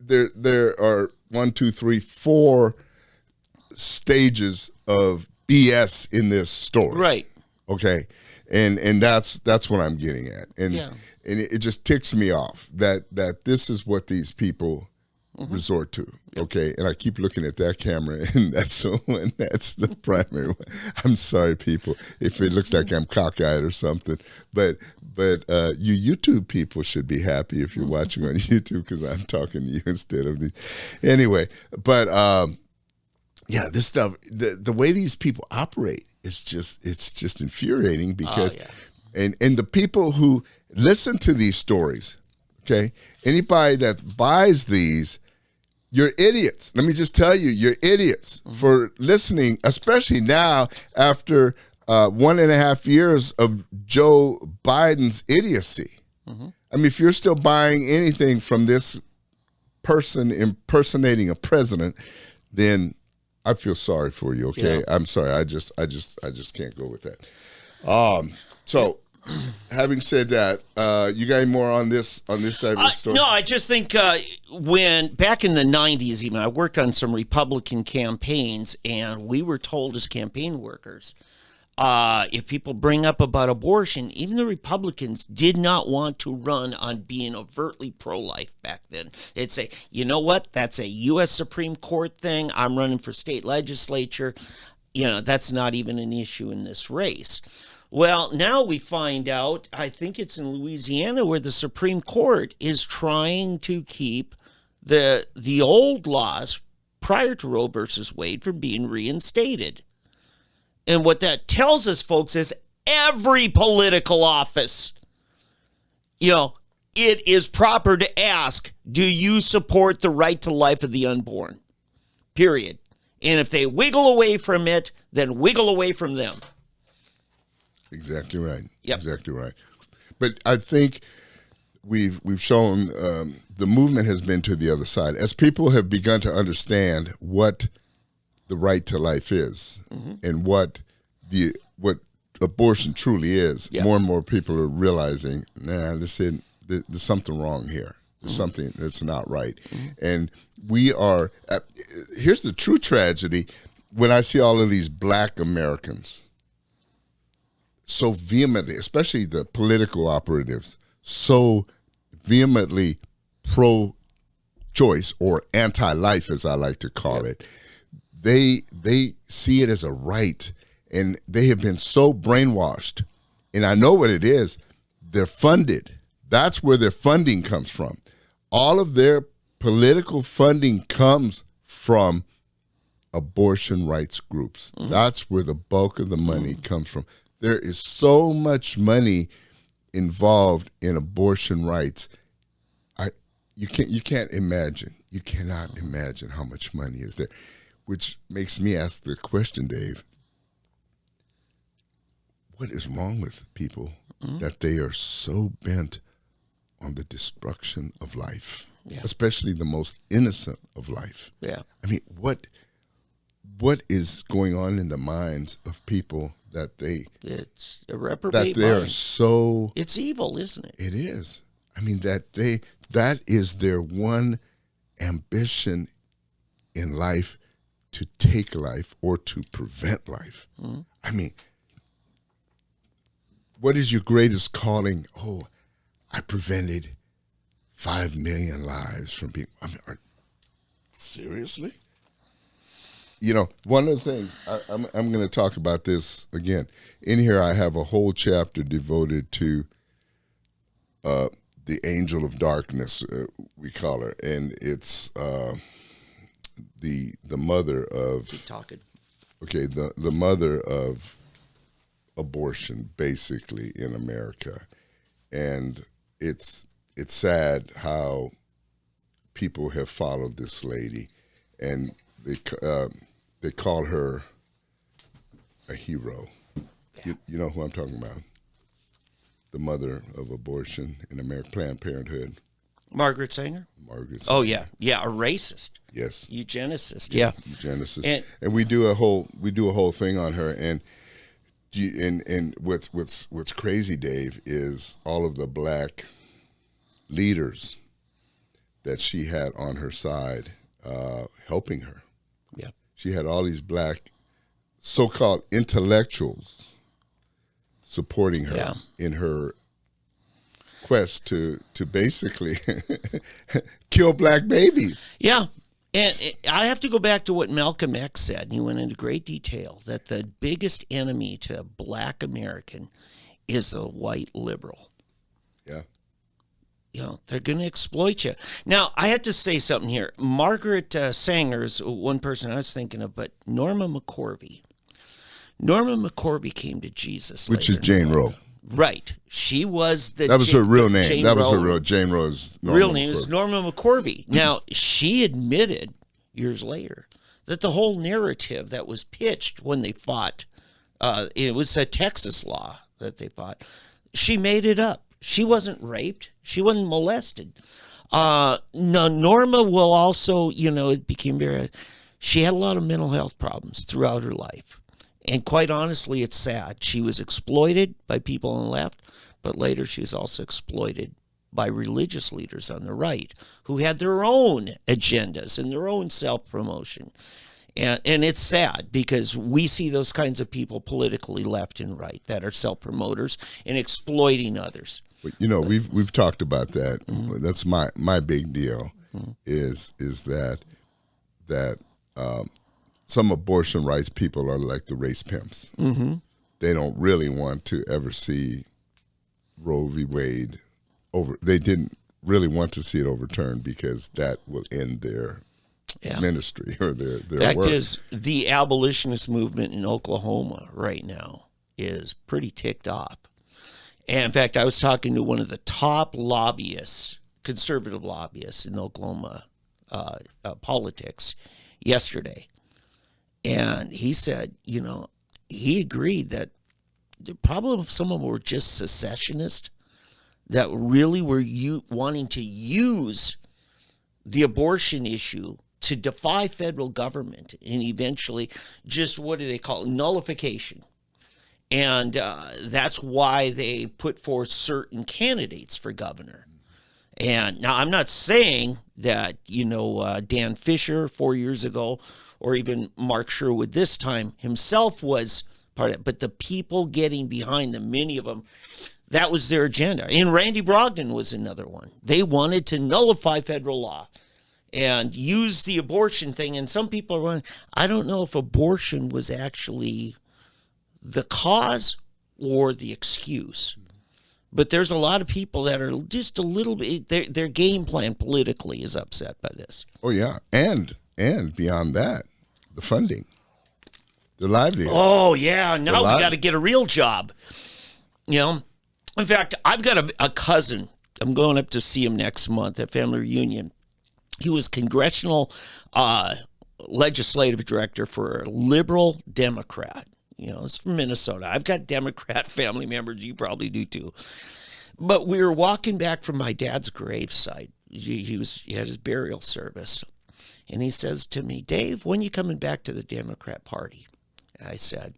there are 1, 2, 3, 4 stages of BS in this story. Right. Okay. And that's what I'm getting at. And it just ticks me off that this is what these people resort to. Okay. And I keep looking at that camera, and that's the one, that's the primary one. I'm sorry, people, if it looks like I'm cockeyed or something, but you YouTube people should be happy if you're watching on YouTube, because I'm talking to you instead of the. Anyway, but yeah, this stuff, the way these people operate is just infuriating, because and the people who listen to these stories, okay, anybody that buys these, you're idiots. Let me just tell you, you're idiots for listening, especially now after 1.5 years of Joe Biden's idiocy. I mean, if you're still buying anything from this person impersonating a president, then I feel sorry for you. Okay, I'm sorry. I just can't go with that. So, having said that, you got any more on this type of story? No, I just think when back in the 90s, even I worked on some Republican campaigns, and we were told as campaign workers, if people bring up about abortion, even the Republicans did not want to run on being overtly pro-life back then. They'd say, you know what, that's a U.S. Supreme Court thing. I'm running for state legislature. You know, that's not even an issue in this race. Well, now we find out, I think it's in Louisiana, where the Supreme Court is trying to keep the old laws prior to Roe versus Wade from being reinstated. And what that tells us, folks, is every political office, you know, it is proper to ask, do you support the right to life of the unborn? Period. And if they wiggle away from it, then wiggle away from them. Exactly right. Yep. Exactly right. But I think we've shown the movement has been to the other side. As people have begun to understand what the right to life is and what abortion truly is, more and more people are realizing, there's something wrong here. There's something that's not right. And we are, here's the true tragedy, when I see all of these black Americans so vehemently, especially the political operatives, so vehemently pro-choice or anti-life, as I like to call it, they see it as a right, and they have been so brainwashed. And I know what it is. They're funded. That's where their funding comes from. All of their political funding comes from abortion rights groups. That's where the bulk of the money comes from. There is so much money involved in abortion rights. You can't imagine. You cannot imagine how much money is there, which makes me ask the question, Dave, what is wrong with people that they are so bent on the destruction of life, especially the most innocent of life? Yeah. I mean, what is going on in the minds of people that it's a reprobate that they are mind. so, It's evil, isn't it? it is. I mean, that is their one ambition in life, to take life or to prevent life. I mean, what is your greatest calling? Oh, I prevented 5 million lives from being, I mean, seriously? You know, one of the things, I'm going to talk about this again. In here, I have a whole chapter devoted to the angel of darkness, we call her, and it's the mother of. Keep talking. Okay, the mother of abortion, basically, in America, and it's sad how people have followed this lady, and they call her a hero. You know who I'm talking about? The mother of abortion in America, Planned Parenthood. Margaret Sanger? Margaret Sanger. Oh, yeah. Yeah, a racist. Yes. Eugenicist. Yeah. Eugenicist. And we do a whole thing on her. And what's crazy, Dave, is all of the black leaders that she had on her side helping her. Yeah. She had all these black so-called intellectuals supporting her Yeah. in her quest to basically kill black babies. Yeah. And I have to go back to what Malcolm X said, and he went into great detail that the biggest enemy to black American is the white liberal. Yeah. You know, they're going to exploit you. Now, I have to say something here. Margaret Sanger is one person I was thinking of, but Norma McCorvey. Norma McCorvey came to Jesus Which later is in Jane life. Roe. Right. She was the... That was her real name. Jane That was her Roe. real. Jane Roe's Real name is Norma McCorvey. Now, she admitted years later that the whole narrative that was pitched when they fought, it was a Texas law that they fought, she made it up. She wasn't raped. She wasn't molested. Now, Norma will also, it became very, she had a lot of mental health problems throughout her life. And quite honestly, it's sad. She was exploited by people on the left, but later she was also exploited by religious leaders on the right who had their own agendas and their own self-promotion. And it's sad because we see those kinds of people politically left and right that are self-promoters and exploiting others. But, we've talked about that. Mm-hmm. That's my big deal. Mm-hmm. is that some abortion rights people are like the race pimps. Mm-hmm. They don't really want to ever see Roe v. Wade over. They didn't really want to see it overturned because that will end their ministry or their Fact work. is, the abolitionist movement in Oklahoma right now is pretty ticked off. And in fact, I was talking to one of the top lobbyists, conservative lobbyists in Oklahoma politics yesterday. And he said, he agreed that the problem of some of them were just secessionists that really were wanting to use the abortion issue to defy federal government and eventually just, what do they call it, nullification. And that's why they put forth certain candidates for governor. And now I'm not saying that, Dan Fisher 4 years ago or even Mark Sherwood this time himself was part of it, but the people getting behind them, many of them, that was their agenda. And Randy Brogdon was another one. They wanted to nullify federal law and use the abortion thing. And some people are going, I don't know if abortion was actually the cause or the excuse. But there's a lot of people that are just a little bit, their game plan politically is upset by this. Oh, yeah. And beyond that, the funding, their livelihood. Oh, yeah. Now we got to get a real job. In fact, I've got a cousin. I'm going up to see him next month at family reunion. He was congressional legislative director for a liberal Democrat. It's from Minnesota. I've got Democrat family members. You probably do too. But we were walking back from my dad's gravesite. He had his burial service. And he says to me, Dave, when are you coming back to the Democrat Party? And I said,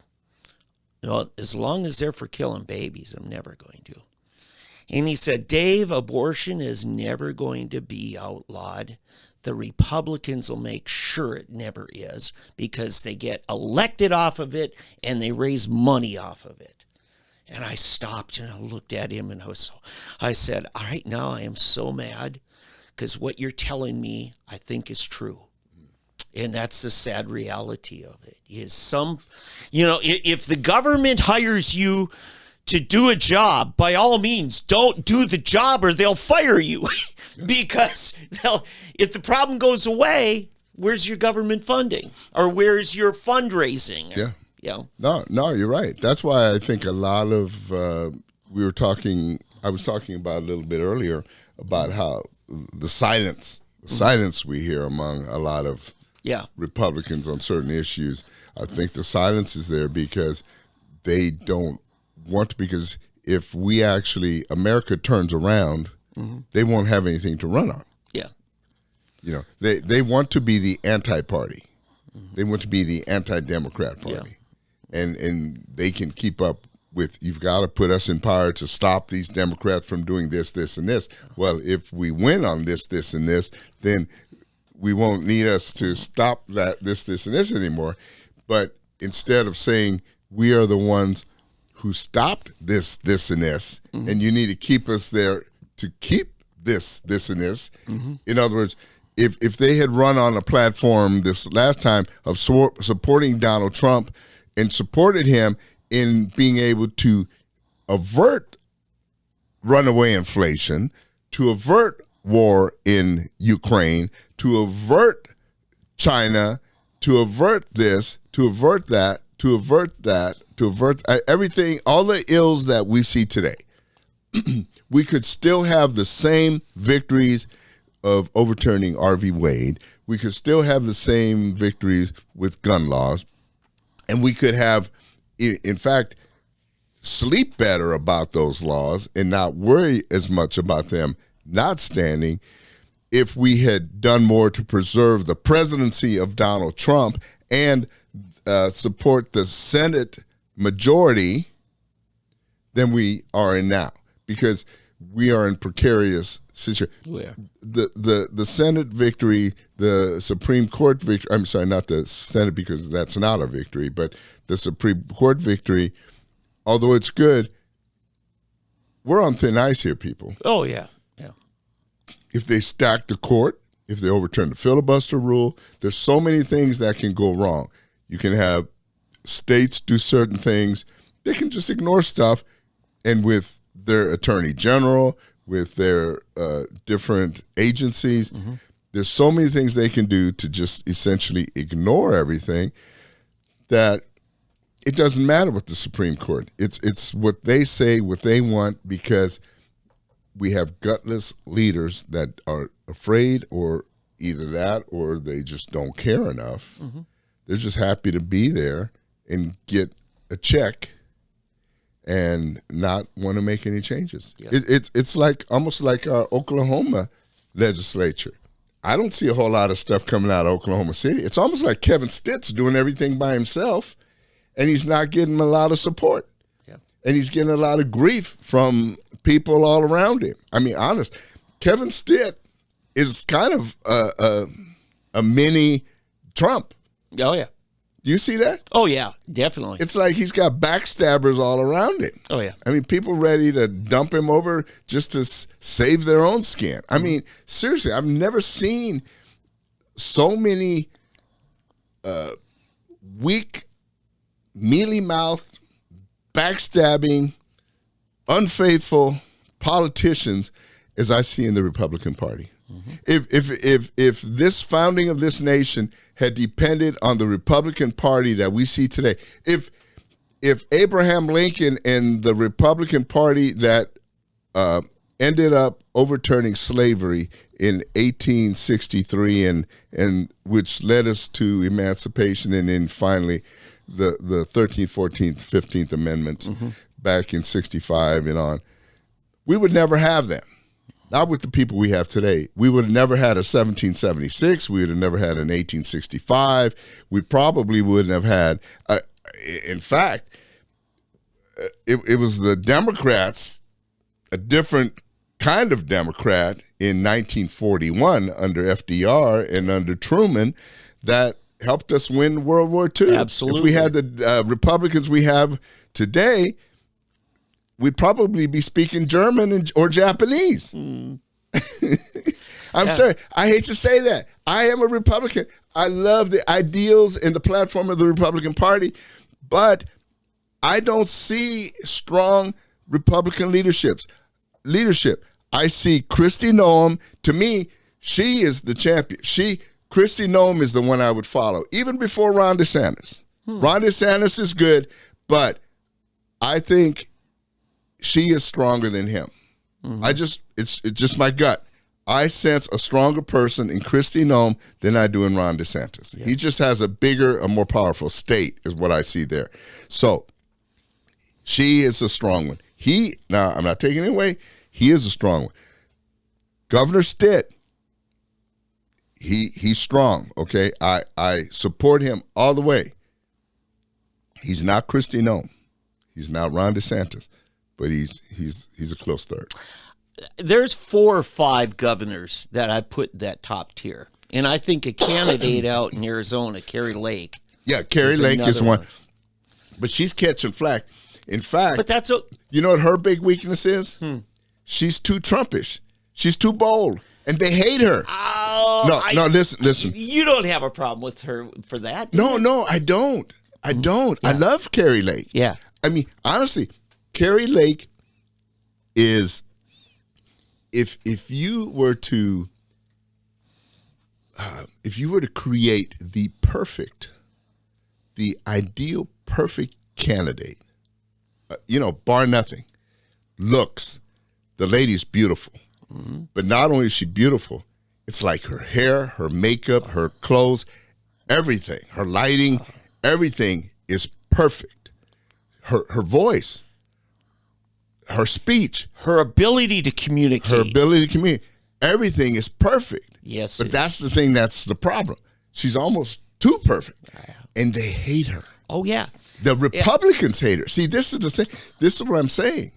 as long as they're for killing babies, I'm never going to. And he said, Dave, abortion is never going to be outlawed. The Republicans will make sure it never is because they get elected off of it and they raise money off of it. And I stopped and I looked at him and I said, all right, now I am so mad because what you're telling me I think is true. And that's the sad reality of it is if the government hires you to do a job, by all means, don't do the job or they'll fire you because if the problem goes away, where's your government funding or where's your fundraising? Yeah. No, you're right. That's why I think a lot of, I was talking about a little bit earlier about how the silence we hear among a lot of Republicans on certain issues. I think the silence is there because they don't want to, because if America turns around, they won't have anything to run on. Yeah. They want to be the anti-party. They want to be the anti-Democrat party. Yeah. And they can keep up with you've got to put us in power to stop these Democrats from doing this, this, and this. Well, if we win on this, this, and this, then we won't need us to stop that this, and this anymore. But instead of saying we are the ones who stopped this, and this, and you need to keep us there to keep this, and this. In other words, if they had run on a platform this last time of supporting Donald Trump and supported him in being able to avert runaway inflation, to avert war in Ukraine, to avert China, to avert this, to avert that, to avert that, to avert everything, all the ills that we see today, we could still have the same victories of overturning R. V. Wade. We could still have the same victories with gun laws. And we could have, in fact, sleep better about those laws and not worry as much about them not standing if we had done more to preserve the presidency of Donald Trump and support the Senate majority than we are in now, because we are in precarious situation. Where? The Senate victory, the Supreme Court victory, I'm sorry, not the Senate because that's not a victory, but the Supreme Court victory, although it's good, we're on thin ice here, people. Oh, yeah. Yeah. If they stack the court, if they overturn the filibuster rule, there's so many things that can go wrong. You can have states do certain things. They can just ignore stuff, and with their attorney general, with their different agencies, there's so many things they can do to just essentially ignore everything that it doesn't matter what the Supreme Court. It's what they say, what they want, because we have gutless leaders that are afraid, or either that or they just don't care enough. They're just happy to be there and get a check and not want to make any changes. Yeah. It's like almost like our Oklahoma legislature. I don't see a whole lot of stuff coming out of Oklahoma City. It's almost like Kevin Stitt's doing everything by himself, and he's not getting a lot of support. Yeah. And he's getting a lot of grief from people all around him. I mean, honest, Kevin Stitt is kind of a mini Trump. Oh, yeah. Do you see that? Oh, yeah, definitely. It's like he's got backstabbers all around him. Oh, yeah. I mean, people ready to dump him over just to save their own skin. I mean, seriously, I've never seen so many weak, mealy-mouthed, backstabbing, unfaithful politicians as I see in the Republican Party. If this founding of this nation had depended on the Republican Party that we see today, if Abraham Lincoln and the Republican Party that ended up overturning slavery in 1863 and which led us to emancipation, and then finally the 13th, 14th, 15th Amendments back in 65 and on, we would never have them. Not with the people we have today. We would have never had a 1776. We would have never had an 1865. We probably wouldn't have had, in fact, it was the Democrats, a different kind of Democrat in 1941 under FDR and under Truman, that helped us win World War II. Absolutely. If we had the Republicans we have today, we'd probably be speaking German or Japanese. I'm sorry. I hate to say that. I am a Republican. I love the ideals and the platform of the Republican Party, but I don't see strong Republican leadership. I see Kristi Noem. To me, she is the champion. Kristi Noem is the one I would follow, even before Ron DeSantis. Ron DeSantis is good, but I think she is stronger than him. It's just my gut. I sense a stronger person in Kristi Noem than I do in Ron DeSantis. Yeah. He just has a bigger, a more powerful state is what I see there. So she is a strong one. Now I'm not taking it away. He is a strong one. Governor Stitt, he's strong, okay? I support him all the way. He's not Kristi Noem. He's not Ron DeSantis, but he's a close third. There's 4 or 5 governors that I put that top tier. And I think a candidate out in Arizona, Carrie Lake. Yeah, Carrie Lake is another one. But she's catching flack. In fact, But that's you know what her big weakness is? She's too Trumpish. She's too bold. And they hate her. No, listen. You don't have a problem with her for that. No, I don't. I don't. I love Carrie Lake. Yeah. I mean, honestly, Carrie Lake is, if you were to create the ideal perfect candidate, bar nothing, looks, the lady's beautiful. But not only is she beautiful, it's like her hair, her makeup, her clothes, everything, her lighting, everything is perfect. Her voice, her speech, Her ability to communicate. everything is perfect. Yes, But it that's the thing, that's the problem. She's almost too perfect. And they hate her. Oh, yeah. The Republicans hate her. See, this is the thing. This is what I'm saying.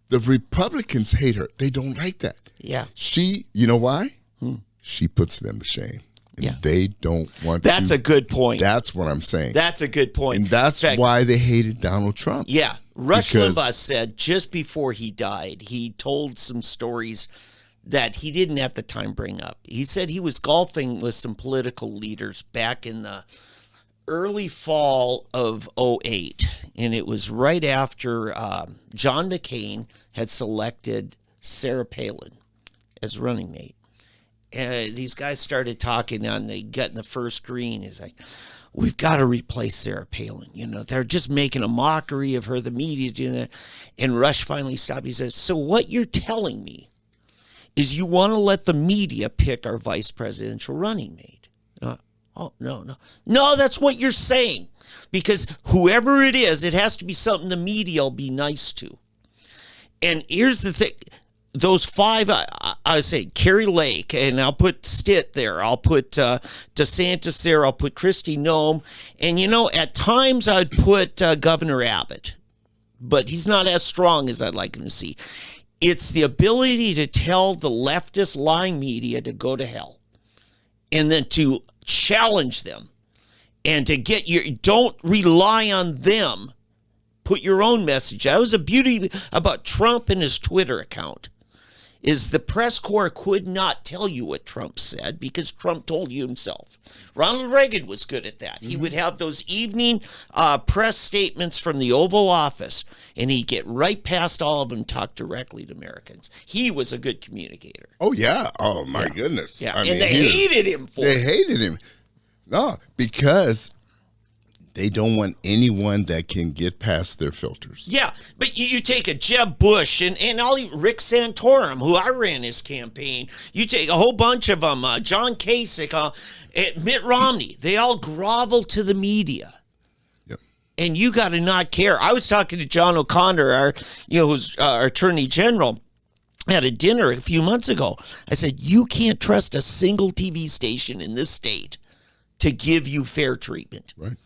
The Republicans hate her. They don't like that. Yeah. You know why? She puts them to shame. And Yeah. they don't want That's a good point. That's what I'm saying. That's a good point. And that's In fact, why they hated Donald Trump. Yeah. Rush Because- Limbaugh said just before he died, he told some stories that he didn't at the time bring up. He said he was golfing with some political leaders back in the early fall of 2008, and it was right after John McCain had selected Sarah Palin as running mate. And these guys started talking, and they got in the first green. He's like, we've got to replace Sarah Palin. They're just making a mockery of her, the media doing it. And Rush finally stopped. He says, so what you're telling me is you want to let the media pick our vice presidential running mate? Oh, no, that's what you're saying. Because whoever it is, it has to be something the media will be nice to. And here's the thing. Those 5, I say Carrie Lake, and I'll put Stitt there. I'll put DeSantis there. I'll put Kristi Noem. And, at times I'd put Governor Abbott. But he's not as strong as I'd like him to see. It's the ability to tell the leftist lying media to go to hell. And then to challenge them. And to don't rely on them. Put your own message. That was the beauty about Trump and his Twitter account. Is the press corps could not tell you what Trump said because Trump told you himself. Ronald Reagan was good at that. He would have those evening press statements from the Oval Office, and he'd get right past all of them and talk directly to Americans. He was a good communicator. Oh, yeah. Oh, my goodness. Yeah, I and mean, they hated him for They it. hated him. No, because they don't want anyone that can get past their filters. Yeah, but you take a Jeb Bush and Rick Santorum, who I ran his campaign. You take a whole bunch of them, John Kasich, Mitt Romney. They all grovel to the media. Yep. And you got to not care. I was talking to John O'Connor, who's our Attorney General, at a dinner a few months ago. I said, you can't trust a single TV station in this state to give you fair treatment. Right.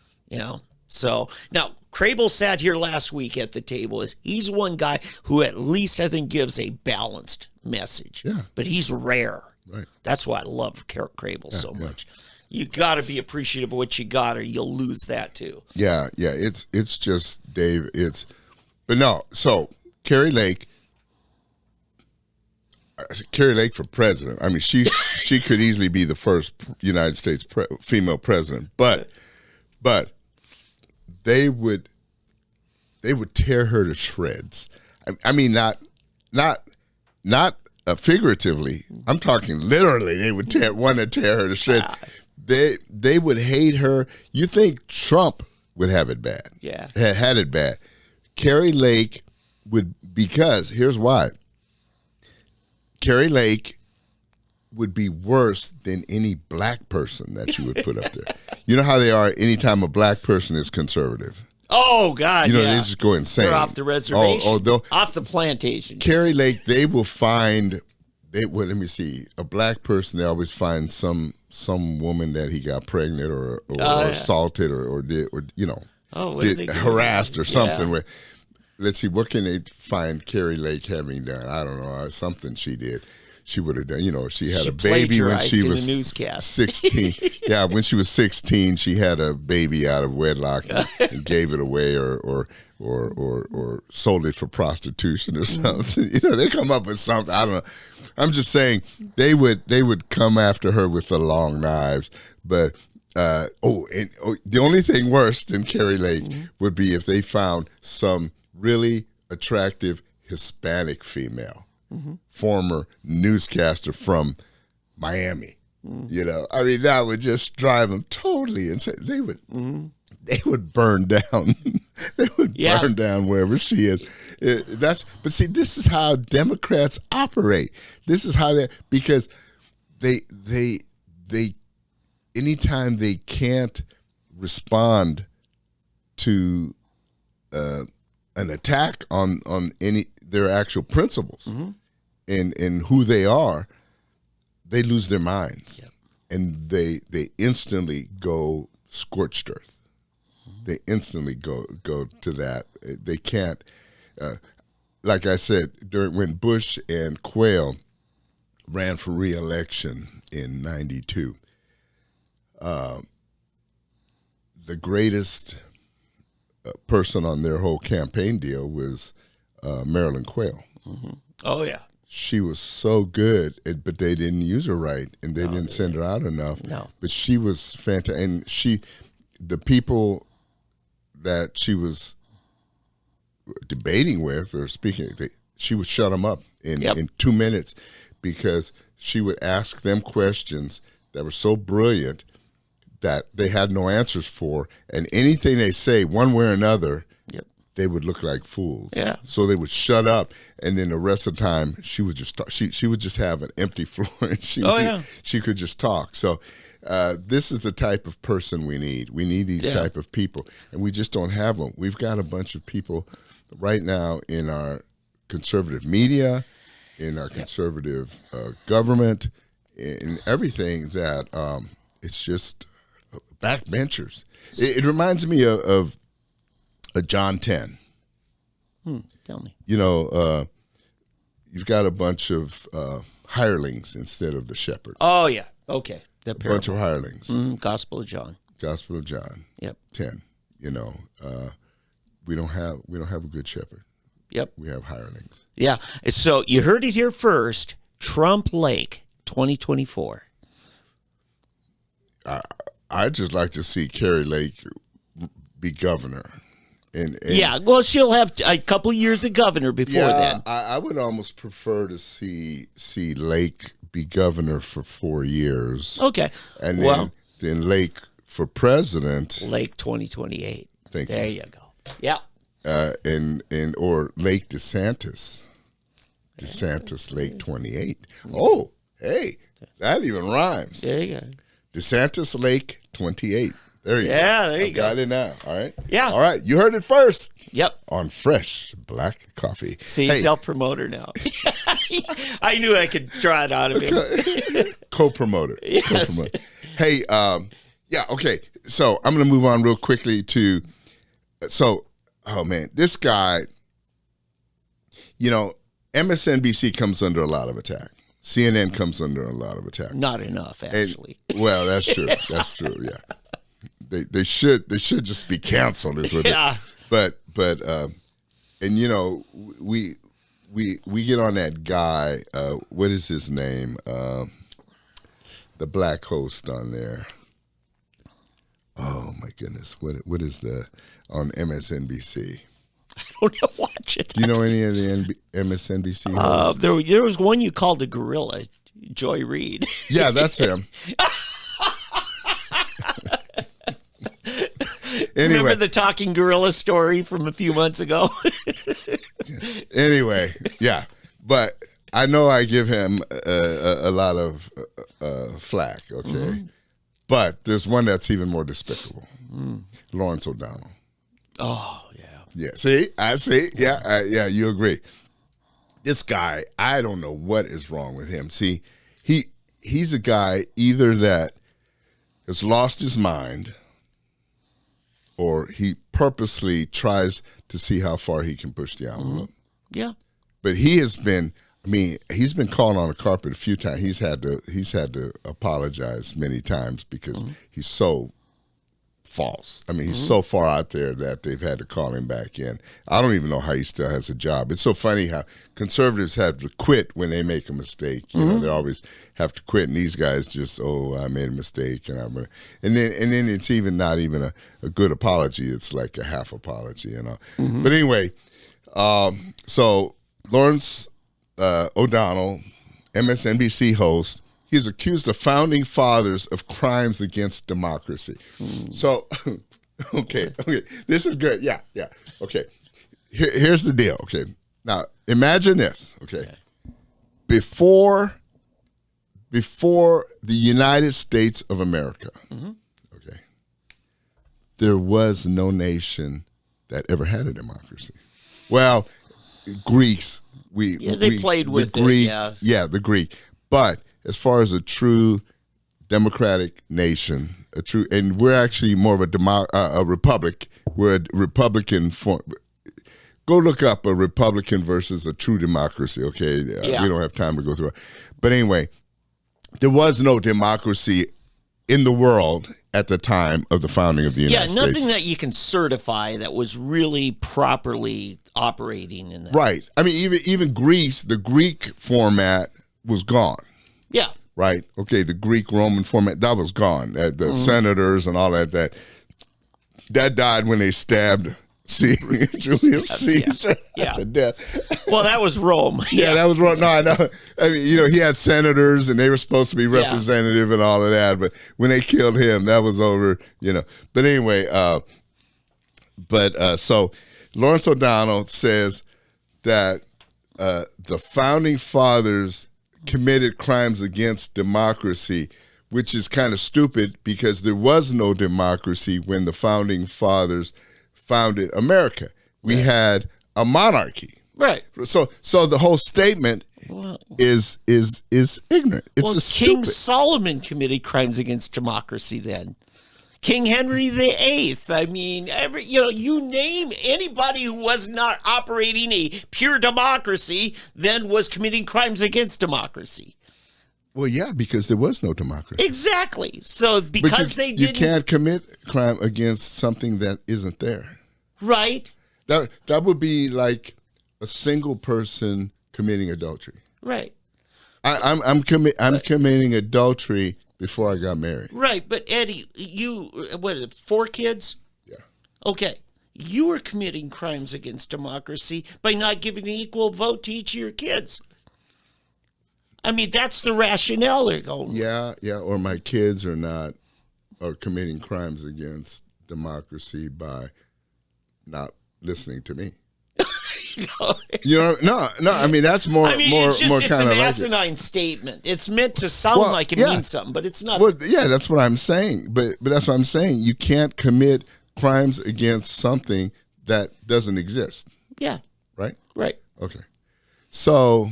So now Crable sat here last week at the table. He's one guy who at least I think gives a balanced message. Yeah. But he's rare. Right. That's why I love Crable so much. You got to be appreciative of what you got, or you'll lose that too. Yeah. It's just, Dave. But no. So Carrie Lake for president. I mean, she could easily be the first United States female president, but they would tear her to shreds. I mean, not figuratively. I'm talking literally. They would want to tear her to shreds. They would hate her. You think Trump would have it bad? Yeah, had it bad. Carrie Lake would, because here's why. Carrie Lake would be worse than any black person that you would put up there. You know how they are anytime a black person is conservative. Oh, God, they just go insane. They're off the reservation. Oh, off the plantation. Carrie Lake, they will find, let me see, a black person, they always find some woman that he got pregnant or assaulted or harassed or something with. let's see, what can they find Carrie Lake having done? I don't know, something she did. She would have done, she had a baby when she was in the newscast. 16. Yeah, when she was 16, she had a baby out of wedlock and gave it away or sold it for prostitution or something. They come up with something. I don't know. I'm just saying they would come after her with the long knives. But the only thing worse than Carrie Lake would be if they found some really attractive Hispanic female. Former newscaster from Miami. That would just drive them totally insane. They would burn down. They would burn down wherever she is. But see, this is how Democrats operate. This is how because they anytime they can't respond to an attack on their actual principles and who they are, they lose their minds. Yep. And they instantly go scorched earth. They instantly go to that. They can't, like I said, when Bush and Quayle ran for re-election in 92, the greatest person on their whole campaign deal was Marilyn Quayle. Oh, yeah. She was so good, but they didn't use her right, and they didn't send her out enough. No. But she was fantastic. And the people that she was debating with or speaking, she would shut them up in 2 minutes because she would ask them questions that were so brilliant that they had no answers for, and anything they say, one way or another, they would look like fools. Yeah. So they would shut up, and then the rest of the time she would just talk. She would just have an empty floor, and she could just talk. So this is the type of person we need. We need these type of people, and we just don't have them. We've got a bunch of people right now in our conservative media, in our conservative government, in everything that it's just backbenchers. It reminds me of John 10. Tell me. You've got a bunch of hirelings instead of the shepherd. Oh, yeah. Okay. A bunch of hirelings. Gospel of John. Gospel of John. Yep. 10. We don't have a good shepherd. Yep. We have hirelings. Yeah. So you heard it here first. Trump Lake 2024. I'd just like to see Carrie Lake be governor. And well, she'll have a couple years of governor before then. I would almost prefer to see Lake be governor for 4 years. Okay. And then Lake for president. Lake 2028. There you go. Yeah. Or Lake DeSantis. DeSantis Lake 28. Oh, hey, that even rhymes. There you go. DeSantis Lake 28. There you go. Yeah, there you go. Got it now. All right. Yeah. All right. You heard it first. Yep. On Fresh Black Coffee. See, self-promoter now. I knew I could draw it out of him. Co-promoter. Yes. Co-promoter. Hey, okay. So I'm going to move on real quickly to, oh man, this guy, MSNBC comes under a lot of attack. CNN comes under a lot of attack. Not enough, actually. Well, that's true. That's true. Yeah. They should just be canceled. Is what but we get on that guy. What is his name? The black host on there. Oh my goodness! What is on MSNBC? I don't watch it. Do you know any of the MSNBC hosts? There was one you called a gorilla, Joy Reid. Yeah, that's him. Anyway. Remember the talking gorilla story from a few months ago? Anyway, yeah. But I know I give him a lot of flack, okay? Mm-hmm. But there's one that's even more despicable. Lawrence O'Donnell. Oh, yeah. Yeah, see? I see. Yeah, you agree. This guy, I don't know what is wrong with him. See, he's a guy either that has lost his mind or he purposely tries to see how far he can push the envelope. Yeah. But he has been. I mean, he's been caught on the carpet a few times. He's had to apologize many times because he's so false. I mean, he's so far out there that they've had to call him back in. I don't even know how he still has a job. It's so funny how conservatives have to quit when they make a mistake. You know, they always have to quit, and these guys just, I made a mistake, and then it's even not even a good apology. It's like a half apology, you know. But anyway, so Lawrence O'Donnell, MSNBC host, he's accused the founding fathers of crimes against democracy. So, okay, this is good. Yeah. Okay, here's the deal. Okay, now imagine this. Okay, before the United States of America, okay, there was no nation that ever had a democracy. Well, Greeks. They played with the Greek, it. Yeah, the Greek. But as far as a true democratic nation, and we're actually more of a republic. We're a Republican form. Go look up a Republican versus a true democracy. Okay, we don't have time to go through it. But anyway, there was no democracy in the world at the time of the founding of the United States. Yeah, nothing that you can certify that was really properly operating in that. Right. I mean, even Greece, the Greek format was gone. Yeah. Right. Okay. The Greek-Roman format, that was gone. The senators and all that died when they stabbed Julius Caesar to death. Well, that was Rome. Yeah, that was Rome. No, I know. I mean, he had senators and they were supposed to be representative and all of that. But when they killed him, that was over, But anyway, so Lawrence O'Donnell says that the founding fathers committed crimes against democracy, which is kind of stupid because there was no democracy when the founding fathers founded America. We had a monarchy. Right. So the whole statement is ignorant. It's King Solomon committed crimes against democracy then. King Henry VIII. I mean, you name anybody who was not operating a pure democracy then was committing crimes against democracy. Well, yeah, because there was no democracy. Exactly. So because they didn't... You can't commit crime against something that isn't there. Right. That would be like a single person committing adultery. Right. I'm committing adultery before I got married. Right, but Eddie, you, 4 kids? Yeah. Okay. You were committing crimes against democracy by not giving an equal vote to each of your kids. I mean, that's the rationale they're going. Yeah, or my kids are committing crimes against democracy by not listening to me. No. I mean, that's more. It's an asinine statement. It's meant to sound like it means something, but it's not. Well, yeah, that's what I'm saying. But that's what I'm saying. You can't commit crimes against something that doesn't exist. Yeah. Right. Right. Okay. So,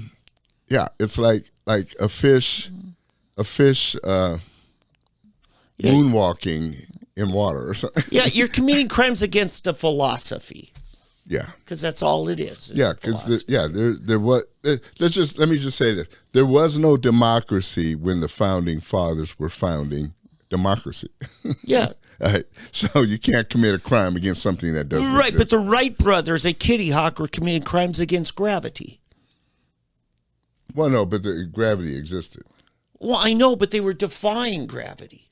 yeah, it's like a fish moonwalking in water or something. Yeah, you're committing crimes against a philosophy. Yeah, because that's all it is. Yeah, because there was. Let me just say this: there was no democracy when the founding fathers were founding democracy. Yeah. All right. So you can't commit a crime against something that doesn't exist. Right, but the Wright brothers at Kitty Hawk were committing crimes against gravity. Well, no, but the gravity existed. Well, I know, but they were defying gravity.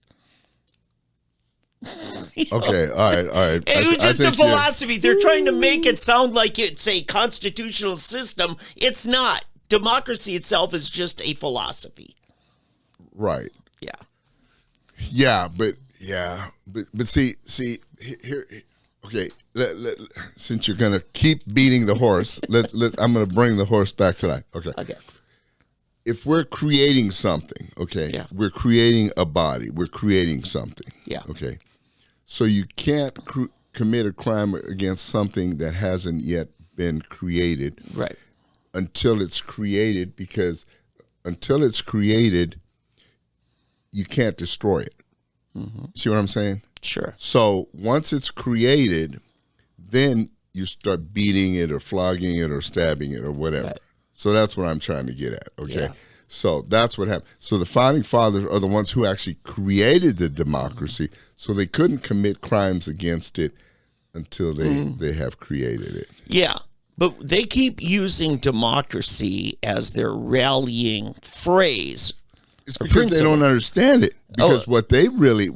Okay, all right. It was just a philosophy. They're trying to make it sound like it's a constitutional system. It's not. Democracy itself is just a philosophy. Right. Yeah. Yeah, but see here. Okay, since you're gonna keep beating the horse, I'm gonna bring the horse back to life. Okay. If we're creating something, we're creating a body. We're creating something. Yeah. Okay. So you can't commit a crime against something that hasn't yet been created. Right. Until it's created, because until it's created, you can't destroy it. See what I'm saying? Sure. So once it's created, then you start beating it or flogging it or stabbing it or whatever. Right. So that's what I'm trying to get at. Okay. Yeah. So that's what happened. So the founding fathers are the ones who actually created the democracy. So they couldn't commit crimes against it until they have created it. Yeah. But they keep using democracy as their rallying phrase. It's because they don't understand it. Because what they really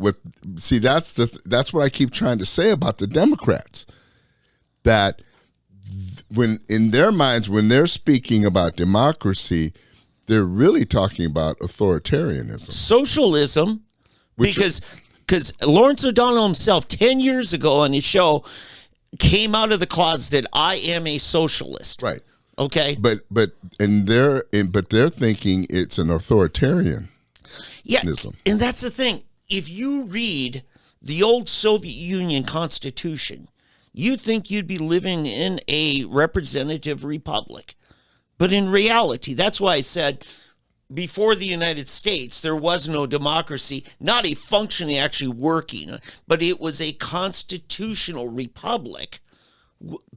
that's what I keep trying to say about the Democrats. That when in their minds, when they're speaking about democracy, they're really talking about authoritarianism. Socialism, because Lawrence O'Donnell himself 10 years ago on his show came out of the closet, I am a socialist. Right. Okay. But they're thinking it's an authoritarian. Yeah. And that's the thing. If you read the old Soviet Union Constitution, you'd think you'd be living in a representative republic. But in reality, that's why I said before the United States, there was no democracy, not a functioning, actually working, but it was a constitutional republic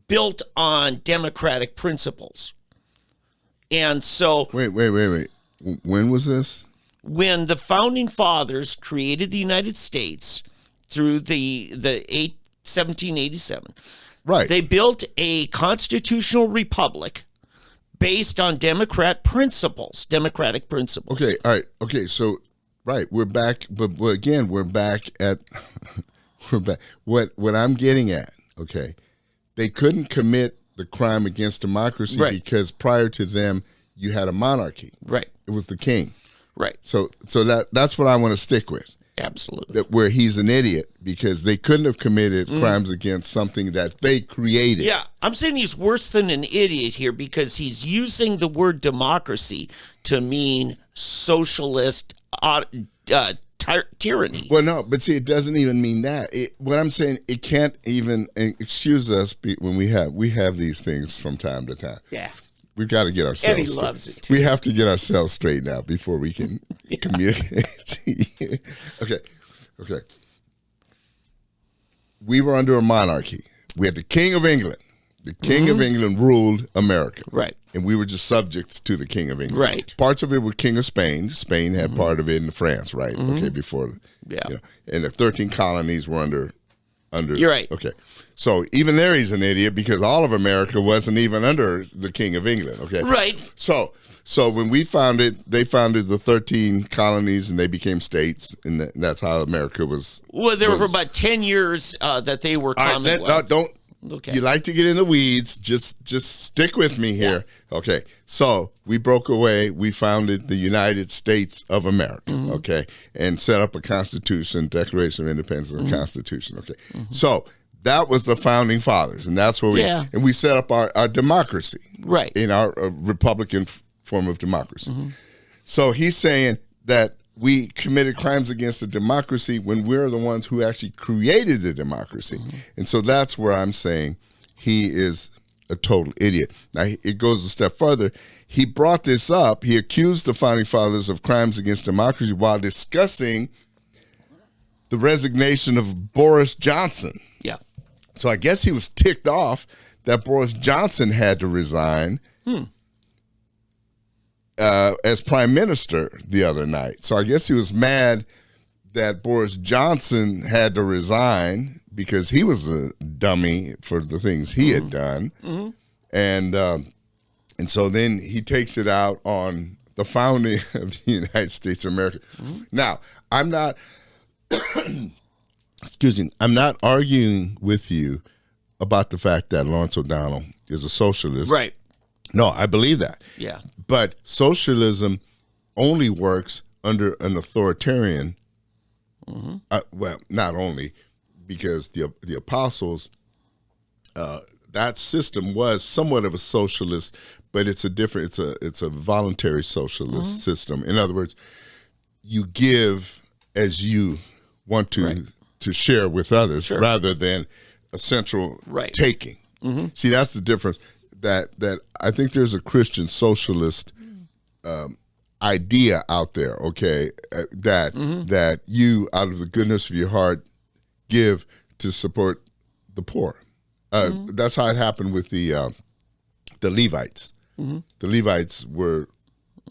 built on democratic principles. And so... Wait. When was this? When the founding fathers created the United States through the 1787, Right. they built a constitutional republic based on democratic principles. Okay, all right. Okay, so right, we're back, but again, we're back. What I'm getting at, okay, they couldn't commit the crime against democracy because prior to them, you had a monarchy. Right. It was the king. Right. So that's what I want to stick with. Absolutely. That where he's an idiot because they couldn't have committed crimes against something that they created. Yeah, I'm saying he's worse than an idiot here because he's using the word democracy to mean socialist tyranny. Well, no, but see, it doesn't even mean that. What I'm saying, it can't even excuse us when we have these things from time to time. Yeah. We've got to get ourselves Eddie straight. loves it, too. We have to get ourselves straight now before we can communicate. Okay. We were under a monarchy. We had the King of England. The King of England ruled America. Right. And we were just subjects to the King of England. Right. Parts of it were King of Spain. Spain had part of it in France, right? Okay, before. Yeah. You know, and the 13 colonies were under. You're right. Okay. So even there he's an idiot because all of America wasn't even under the King of England. Okay. Right. So when we founded, they founded the 13 colonies and they became states, and that's how America was. Well, there were for about 10 years that they were Commonwealth. Don't. Okay. You like to get in the weeds. Just stick with me here. Yeah. Okay. So we broke away. We founded the United States of America. Okay. And set up a constitution, Declaration of Independence and Constitution. Okay. So that was the founding fathers. And that's where and we set up our democracy. Right. In our Republican form of democracy. So he's saying that we committed crimes against the democracy when we're the ones who actually created the democracy. And so that's where I'm saying he is a total idiot. Now, it goes a step further. He brought this up. He accused the founding fathers of crimes against democracy while discussing the resignation of Boris Johnson. Yeah. So I guess he was ticked off that Boris Johnson had to resign as prime minister the other night. So I guess he was mad that Boris Johnson had to resign because he was a dummy for the things he had done. And so then he takes it out on the founding of the United States of America. Now, I'm not I'm not arguing with you about the fact that Lawrence O'Donnell is a socialist. Right. No, I believe that. Yeah. But socialism only works under an authoritarian. Well, not only because the apostles, that system was somewhat of a socialist, but it's a different. It's a voluntary socialist system. In other words, you give as you want to share with others, rather than a central taking. See, that's the difference. That I think there's a Christian socialist idea out there, okay, that you, out of the goodness of your heart, give to support the poor. That's how it happened with the Levites. The Levites were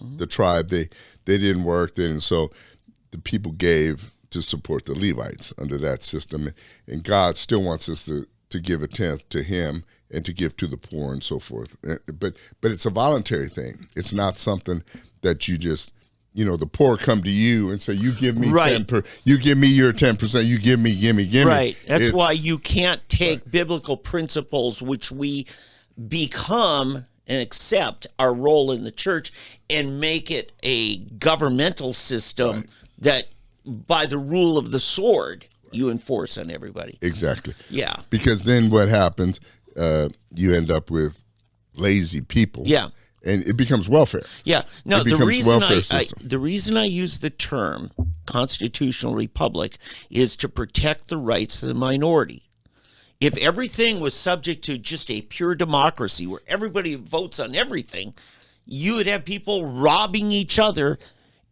the tribe. They didn't work, so the people gave to support the Levites under that system. And God still wants us to give a tenth to Him and to give to the poor and so forth. But it's a voluntary thing. It's not something that you just, the poor come to you and say, you give me Right. you give me your 10%, you give me. Right. That's It's- why you can't take biblical principles, which we become and accept our role in the church, and make it a governmental system that, by the rule of the sword, you enforce on everybody. Exactly. Yeah. Because then what happens, you end up with lazy people. Yeah. And it becomes welfare. Yeah. No, It the becomes reason welfare system. the reason I use the term constitutional republic is to protect the rights of the minority. If everything was subject to just a pure democracy where everybody votes on everything, you would have people robbing each other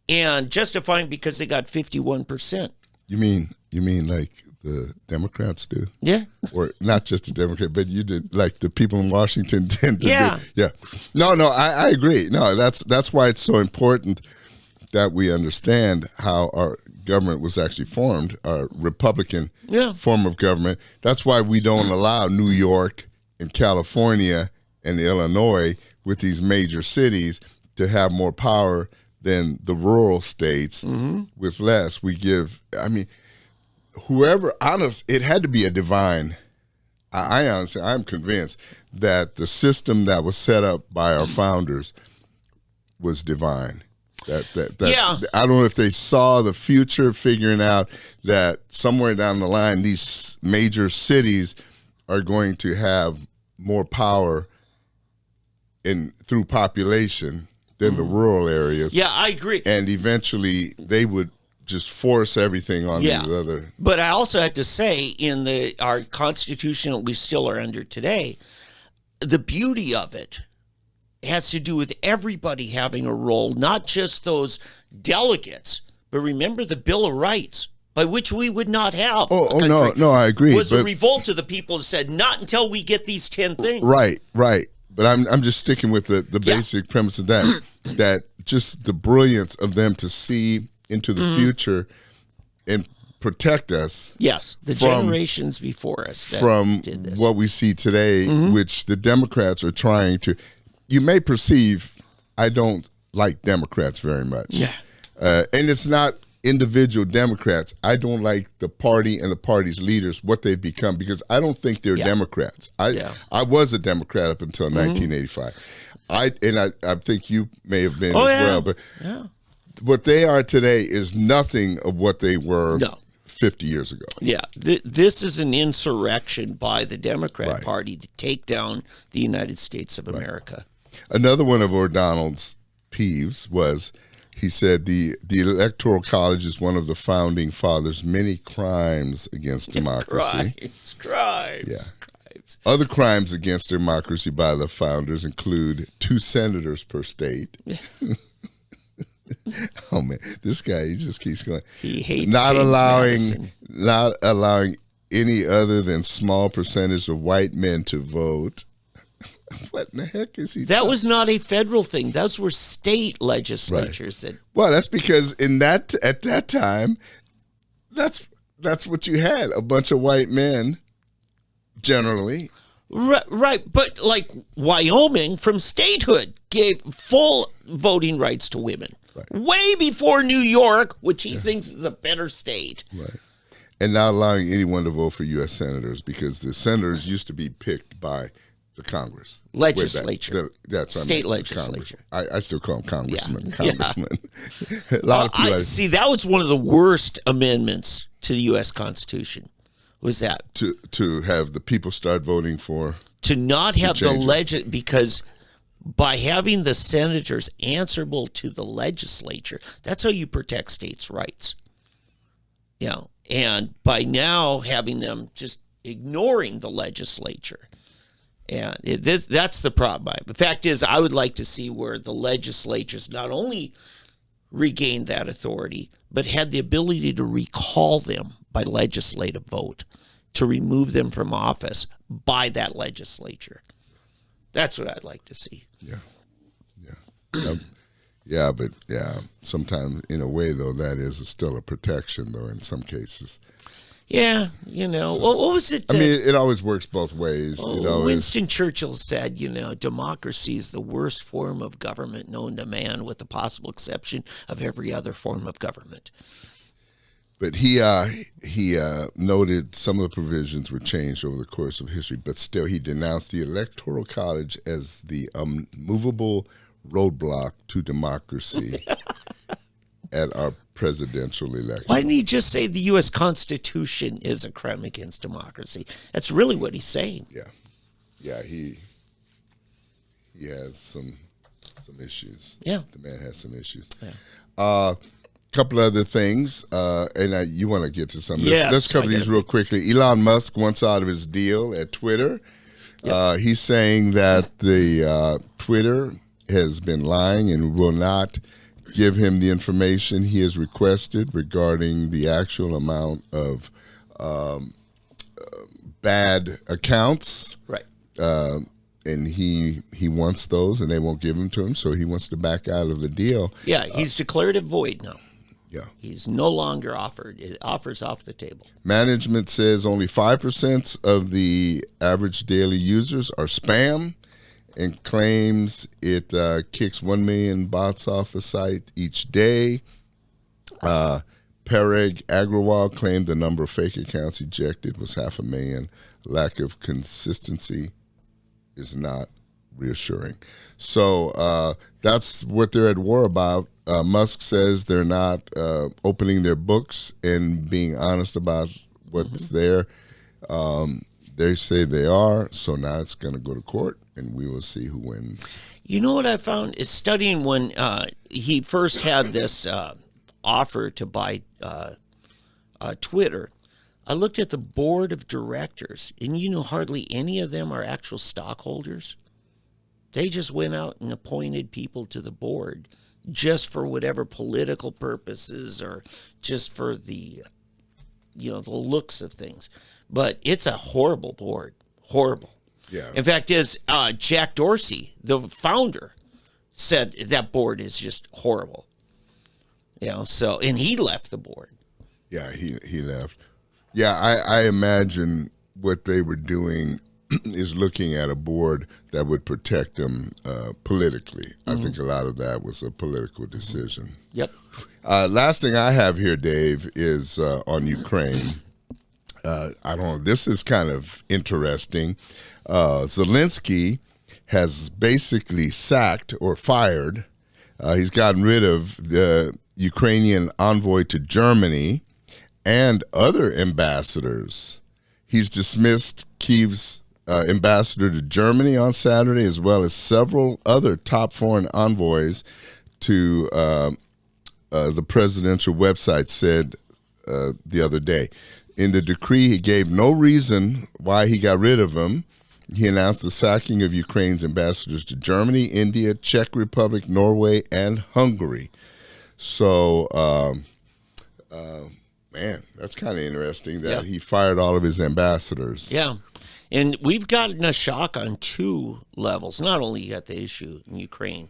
and justifying because they got 51%. You mean like the Democrats do? Yeah. Or not just the Democrat, but you did, like the people in Washington tend to Yeah. do. Yeah. No, I agree. No, that's why it's so important that we understand how our government was actually formed, our Republican form of government. That's why we don't allow New York and California and Illinois with these major cities to have more power than the rural states with less. We give, whoever, it had to be a divine. I honestly, I'm convinced that the system that was set up by our founders was divine. Yeah. I don't know if they saw the future, figuring out that somewhere down the line, these major cities are going to have more power through population than the rural areas. Yeah, I agree. And eventually they would just force everything on these other. But I also have to say, in our Constitution that we still are under today, the beauty of it has to do with everybody having a role, not just those delegates. But remember the Bill of Rights, by which we would not have. No, I agree. Was a revolt of the people that said, not until we get these 10 things. Right. But I'm just sticking with the basic premise of that, that just the brilliance of them to see into the future and protect us. Yes, the generations before us that from did this. what we see today, which the Democrats are trying to. You may perceive I don't like Democrats very much. Yeah. And it's not individual Democrats. I don't like the party and the party's leaders, what they've become, because I don't think they're Democrats. I was a Democrat up until 1985. I think you may have been as well. But what they are today is nothing of what they were 50 years ago. Yeah, this is an insurrection by the Democrat Party to take down the United States of America. Another one of O'Donnell's peeves was, he said, the Electoral College is one of the founding fathers' many crimes against democracy. Crimes. Other crimes against democracy by the founders include 2 senators per state. Oh man, this guy, he just keeps going. He hates not James allowing Madison. any other than small percentage of white men to vote. What in the heck is he? That was not a federal thing. Those were state legislatures that. Well, that's because at that time, that's what you had, a bunch of white men, generally. Right, but like Wyoming, from statehood, gave full voting rights to women. Way before New York, which he thinks is a better state. Right. And not allowing anyone to vote for U.S. senators, because the senators used to be picked by the Congress. Legislature. That's what State I mean, legislature. I still call them congressmen. Yeah. Congressmen. A lot of people. See, that was one of the worst amendments to the U.S. Constitution, was that. To have the people start voting for. To not have the because by having the senators answerable to the legislature, that's how you protect states' rights. Yeah. And by now having them just ignoring the legislature. And that's the problem. The fact is, I would like to see where the legislatures not only regained that authority, but had the ability to recall them by legislative vote, to remove them from office by that legislature. That's what I'd like to see. Yeah, but sometimes in a way, though, that is still a protection, though, in some cases. Yeah, what was it? I mean, it always works both ways. Winston Churchill said, democracy is the worst form of government known to man, with the possible exception of every other form of government. But he noted some of the provisions were changed over the course of history, but still he denounced the Electoral College as the unmovable roadblock to democracy at our presidential election. Why didn't he just say the U.S. Constitution is a crime against democracy? That's really what he's saying. Yeah, he has some issues. Yeah. The man has some issues. Yeah. Couple other things, and you want to get to some of this. Yes, Let's cover these real quickly. Elon Musk wants out of his deal at Twitter. Yep. He's saying that the Twitter has been lying and will not give him the information he has requested regarding the actual amount of bad accounts. Right. And he wants those, and they won't give them to him, so he wants to back out of the deal. Yeah, he's declared it void now. Yeah. He's no longer offered. It offers off the table. Management says only 5% of the average daily users are spam, and claims it kicks 1 million bots off the site each day. Parag Agrawal claimed the number of fake accounts ejected was 500,000. Lack of consistency is not reassuring. So that's what they're at war about. Musk says they're not opening their books and being honest about what's there. They say they are, so now it's going to go to court, and we will see who wins. You know what I found is studying when he first had this offer to buy Twitter. I looked at the board of directors, and hardly any of them are actual stockholders. They just went out and appointed people to the board just for whatever political purposes or just for the the looks of things. But it's a horrible board. Horrible. Yeah. In fact, Jack Dorsey, the founder, said that board is just horrible. And he left the board. Yeah, he left. Yeah, I imagine what they were doing is looking at a board that would protect them politically. I think a lot of that was a political decision. Yep. Last thing I have here, Dave, is on Ukraine. I don't know. This is kind of interesting. Zelensky has basically sacked or fired. He's gotten rid of the Ukrainian envoy to Germany and other ambassadors. He's dismissed Kyiv's ambassador to Germany on Saturday, as well as several other top foreign envoys to the presidential website said the other day. In the decree, he gave no reason why he got rid of them. He announced the sacking of Ukraine's ambassadors to Germany, India, Czech Republic, Norway, and Hungary. So, man, that's kind of interesting that he fired all of his ambassadors. Yeah. And we've gotten a shock on two levels. Not only you got the issue in Ukraine,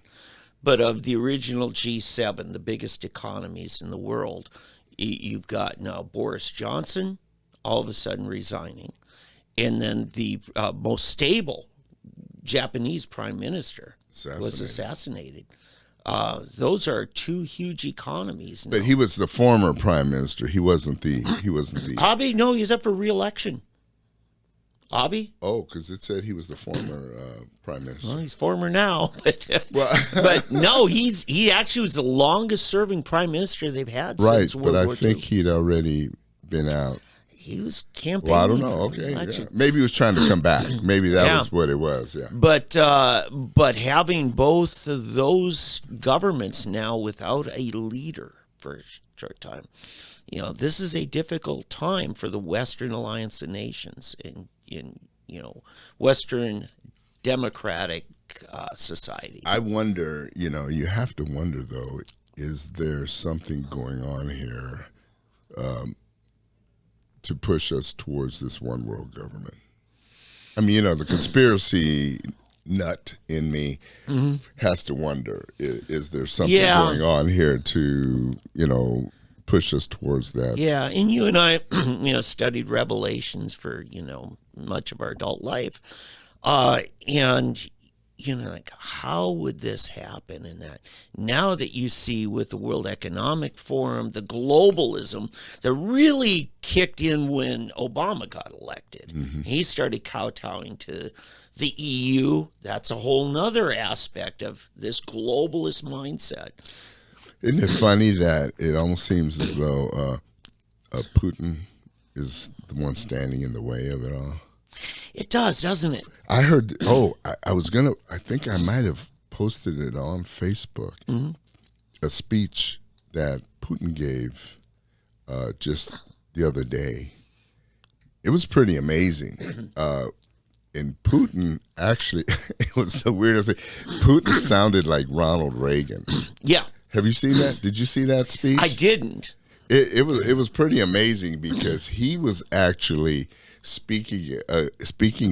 but of the original G7, the biggest economies in the world. You've got now Boris Johnson all of a sudden resigning. And then the most stable Japanese prime minister was assassinated. Those are two huge economies now. But he was the former prime minister. He wasn't the Abe, no, he's up for re-election. Abe? Oh, because it said he was the former prime minister. Well, he's former now, but no, he actually was the longest serving prime minister they've had since World War II. But I think he'd already been out. He was campaigning. Well, I don't know. Okay, yeah. Maybe he was trying to come back. Maybe that was what it was. Yeah. But having both of those governments now without a leader for a short time, this is a difficult time for the Western Alliance of Nations in Western democratic society. I wonder. You have to wonder though. is there something going on here to push us towards this one world government? I mean, the conspiracy nut in me has to wonder, is there something going on here to, push us towards that? Yeah, and you and I, studied Revelations for, much of our adult life. And, like, how would this happen in that? Now that you see with the World Economic Forum, the globalism that really kicked in when Obama got elected. He started kowtowing to the EU. That's a whole nother aspect of this globalist mindset. Isn't it funny that it almost seems as though Putin is the one standing in the way of it all? It does, doesn't it? I heard, I think I might have posted it on Facebook, a speech that Putin gave just the other day. It was pretty amazing. And Putin actually, it was so weird. Putin sounded like Ronald Reagan. Yeah. Have you seen that? Did you see that speech? I didn't. It was pretty amazing because he was actually speaking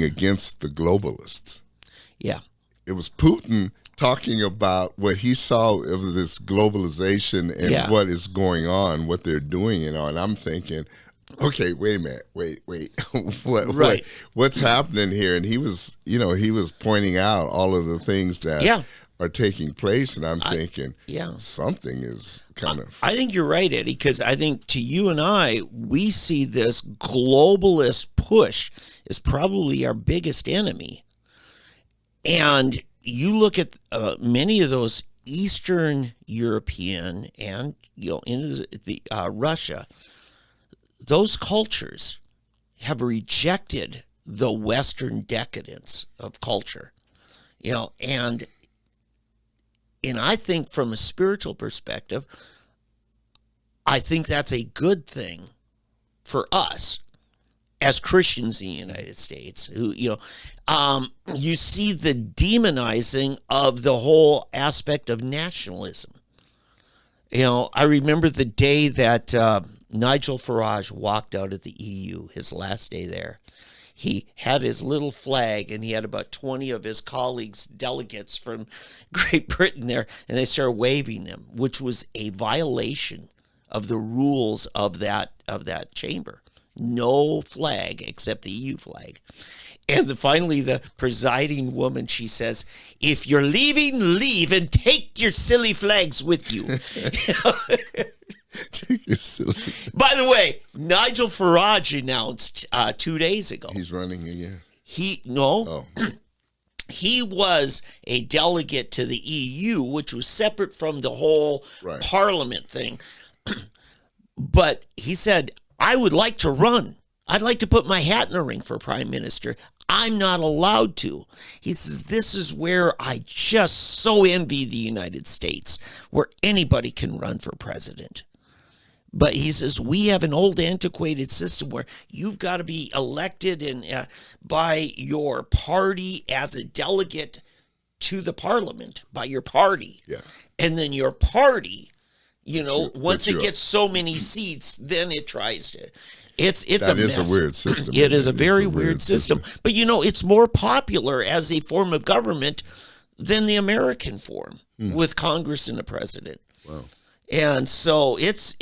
against the globalists. Yeah. It was Putin talking about what he saw of this globalization and what is going on, what they're doing, and I'm thinking, okay, wait a minute, wait, what's happening here? And he was pointing out all of the things that are taking place, and I'm thinking, something is kind of... I think you're right, Eddie, because I think to you and I, we see this globalist push as probably our biggest enemy. And you look at many of those Eastern European and, into the Russia, those cultures have rejected the Western decadence of culture, and I think from a spiritual perspective, I think that's a good thing for us as Christians in the United States. Who, you see the demonizing of the whole aspect of nationalism. I remember the day that Nigel Farage walked out of the EU, his last day there. He had his little flag, and he had about 20 of his colleagues, delegates from Great Britain there, and they started waving them, which was a violation of the rules of that chamber. No flag except the EU flag. And finally, the presiding woman, she says, "If you're leaving, leave and take your silly flags with you." By the way, Nigel Farage announced 2 days ago. He's running again. He was a delegate to the EU, which was separate from the whole parliament thing. But he said, I would like to run. I'd like to put my hat in the ring for prime minister. I'm not allowed to. He says, this is where I just so envy the United States, where anybody can run for president. But he says, we have an old antiquated system where you've got to be elected by your party as a delegate to the parliament, by your party. Yeah. And then your party, once it gets so many seats, then it tries to... It's a mess. That is a weird system. It is a very weird system. But, it's more popular as a form of government than the American form with Congress and the president. Wow. And so it's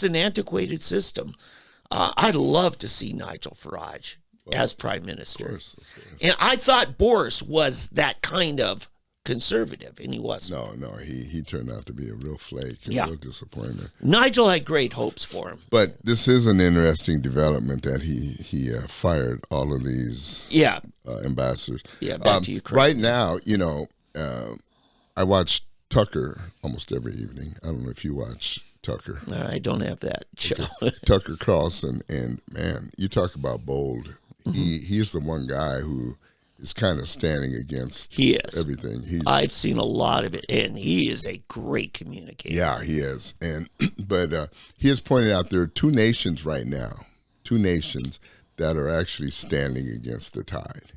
an antiquated system. I'd love to see Nigel Farage as prime minister. Of course. And I thought Boris was that kind of conservative, and he wasn't. No, he turned out to be a real flake, a real disappointment. Nigel had great hopes for him. But this is an interesting development that he fired all of these ambassadors. Yeah, back to Ukraine. Right now, I watch Tucker almost every evening. I don't know if you watch Tucker. I don't have that show. Okay. Tucker Carlson, and man, you talk about bold. He's the one guy who is kind of standing against everything. I've seen a lot of it, and he is a great communicator. Yeah, he is. But he has pointed out there are two nations right now, that are actually standing against the tide.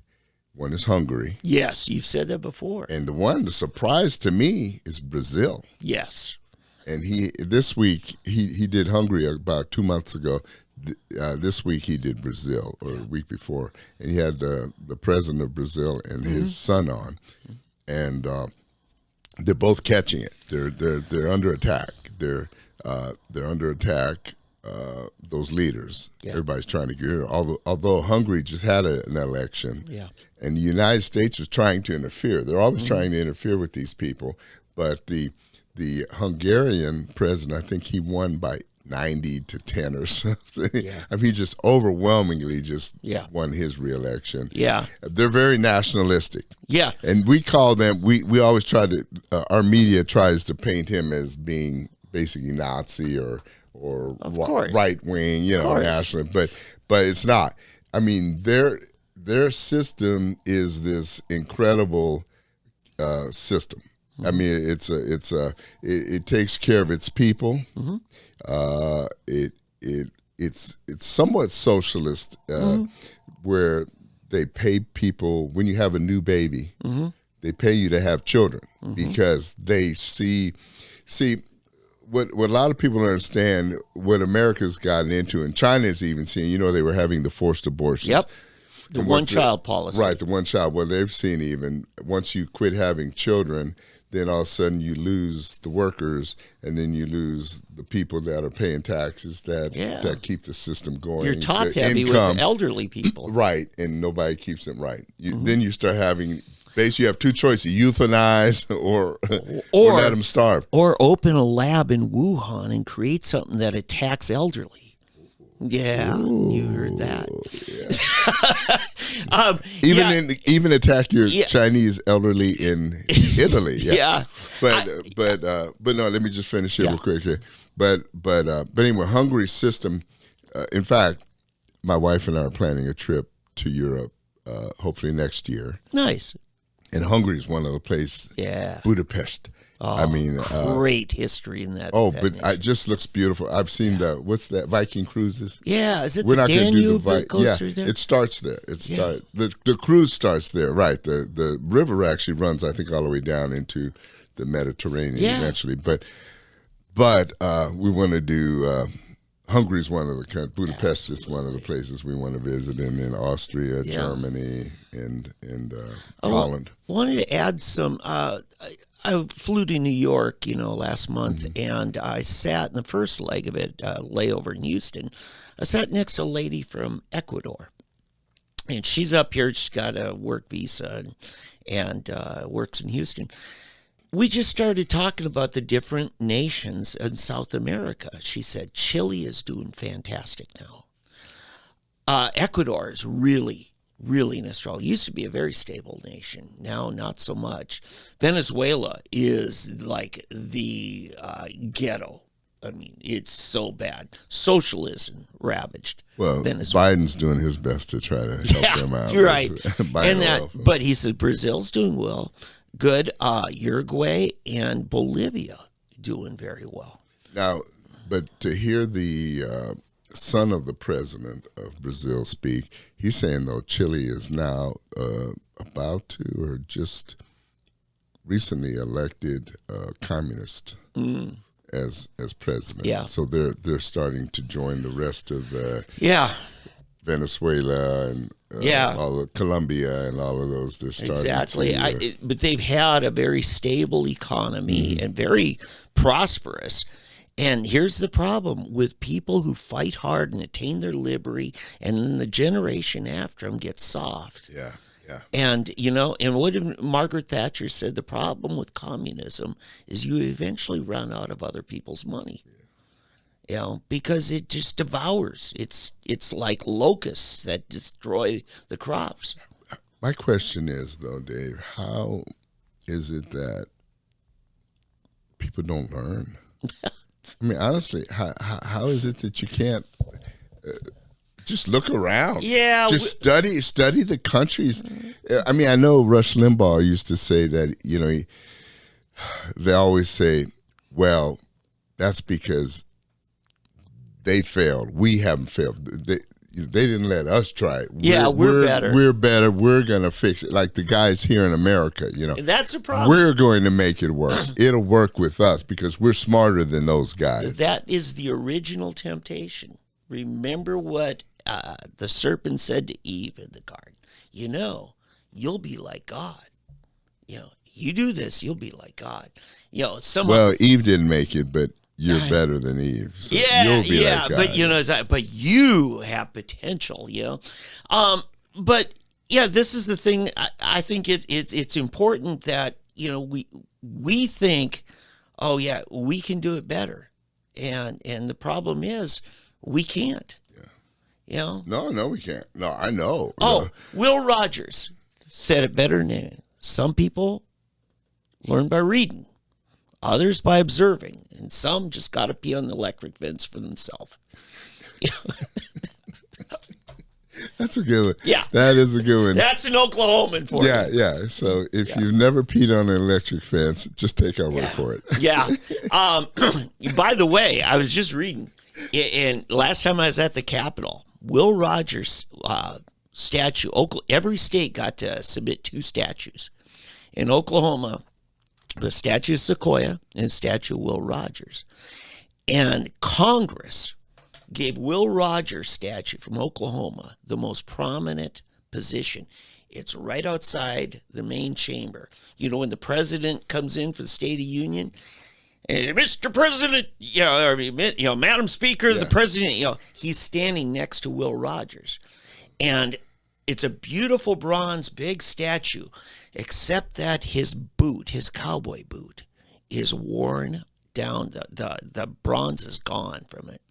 One is Hungary. Yes, you've said that before. And the surprise to me is Brazil. Yes. And this week he did Hungary about 2 months ago. This week he did Brazil, or the week before, and he had the president of Brazil and his son on, and they're both catching it. They're under attack. They're under attack. Those leaders, everybody's trying to get rid of. Although Hungary just had an election, and the United States is trying to interfere. They're always trying to interfere with these people, but the Hungarian president, I think he won by 90-10 or something. I mean, he just overwhelmingly won his reelection. They're very nationalistic. And we call them. We always try to. Our media tries to paint him as being basically Nazi or right wing, national. But it's not. I mean, their system is this incredible system. I mean, it takes care of its people. It's somewhat socialist, where they pay people when you have a new baby. They pay you to have children because they see what a lot of people don't understand. What America's gotten into, and China's even seen. They were having the forced abortions. The one-child policy. Right, the one child. Well, they've seen even once you quit having children, then all of a sudden you lose the workers, and then you lose the people that are paying taxes that keep the system going. You're top-heavy with elderly people. Right, and nobody keeps them right. Then you start having, basically you have two choices: euthanize or let them starve. Or open a lab in Wuhan and create something that attacks elderly. Yeah, you heard that. Even attack your Chinese elderly in Italy. But no. Let me just finish it real quick here. But anyway, Hungary's system. In fact, my wife and I are planning a trip to Europe, hopefully next year. Nice. And Hungary is one of the places. Budapest. I mean, great history in that. But it just looks beautiful. I've seen what's that? Viking cruises. Is it We're the not going to do Danube that goes through there? It starts there. The cruise starts there. Right. The river actually runs, I think, all the way down into the Mediterranean eventually. But we want to do. Hungary is one of the Budapest is one of the places we want to visit, and then Austria, Germany, and Holland. I wanted to add some. I flew to New York, last month, and I sat in the first leg of it, layover in Houston. I sat next to a lady from Ecuador, and she's up here. She's got a work visa and works in Houston. We just started talking about the different nations in South America. She said Chile is doing fantastic now. Ecuador is really in Australia. It used to be a very stable nation. Now, not so much. Venezuela is like the ghetto. I mean, it's so bad. Socialism ravaged. Well, Venezuela. Biden's doing his best to try to help them out. Right. But he said Brazil's doing well. Good. Uruguay and Bolivia doing very well. Now, but to hear the son of the president of Brazil speak, he's saying, though, Chile is now about to or just recently elected communist as president. So they're starting to join the rest of Venezuela and all of Colombia and all of those. They're starting but they've had a very stable economy and very prosperous. And here's the problem with people who fight hard and attain their liberty, and then the generation after them gets soft. And, and what Margaret Thatcher said, the problem with communism is you eventually run out of other people's money. Because it just devours. It's like locusts that destroy the crops. My question is, though, Dave, how is it that people don't learn? I mean, honestly, how is it that you can't just look around? Just study the countries. I mean, I know Rush Limbaugh used to say that, they always say, well, that's because they failed. We haven't failed. they didn't let us try it. Yeah, we're better. We're better. We're going to fix it. Like the guys here in America, And that's a problem. We're going to make it work. It'll work with us because we're smarter than those guys. That is the original temptation. Remember what the serpent said to Eve in the garden. You'll be like God. You do this, you'll be like God. Well, Eve didn't make it, but you're better than Eve. So you'll be like God. But you have potential, But yeah, this is the thing. I think it's important that we think, oh yeah, we can do it better, and the problem is we can't. Yeah. No, we can't. No, I know. Oh, No. Will Rogers said it better than some people learn by reading, others by observing, and some just got to pee on the electric fence for themselves. That's a good one. Yeah. That is a good one. That's an Oklahoman for you. Yeah. So if you've never peed on an electric fence, just take our word for it. Yeah. By the way, I was just reading, and last time I was at the Capitol, Will Rogers statue. Every state got to submit 2 statues. In Oklahoma, the statue of Sequoia and the statue of Will Rogers. And Congress gave Will Rogers' statue from Oklahoma the most prominent position. It's right outside the main chamber. When the president comes in for the State of the Union, Mr. President, Madam Speaker, the president, he's standing next to Will Rogers. And it's a beautiful bronze, big statue, except that his boot, his cowboy boot, is worn down. The bronze is gone from it.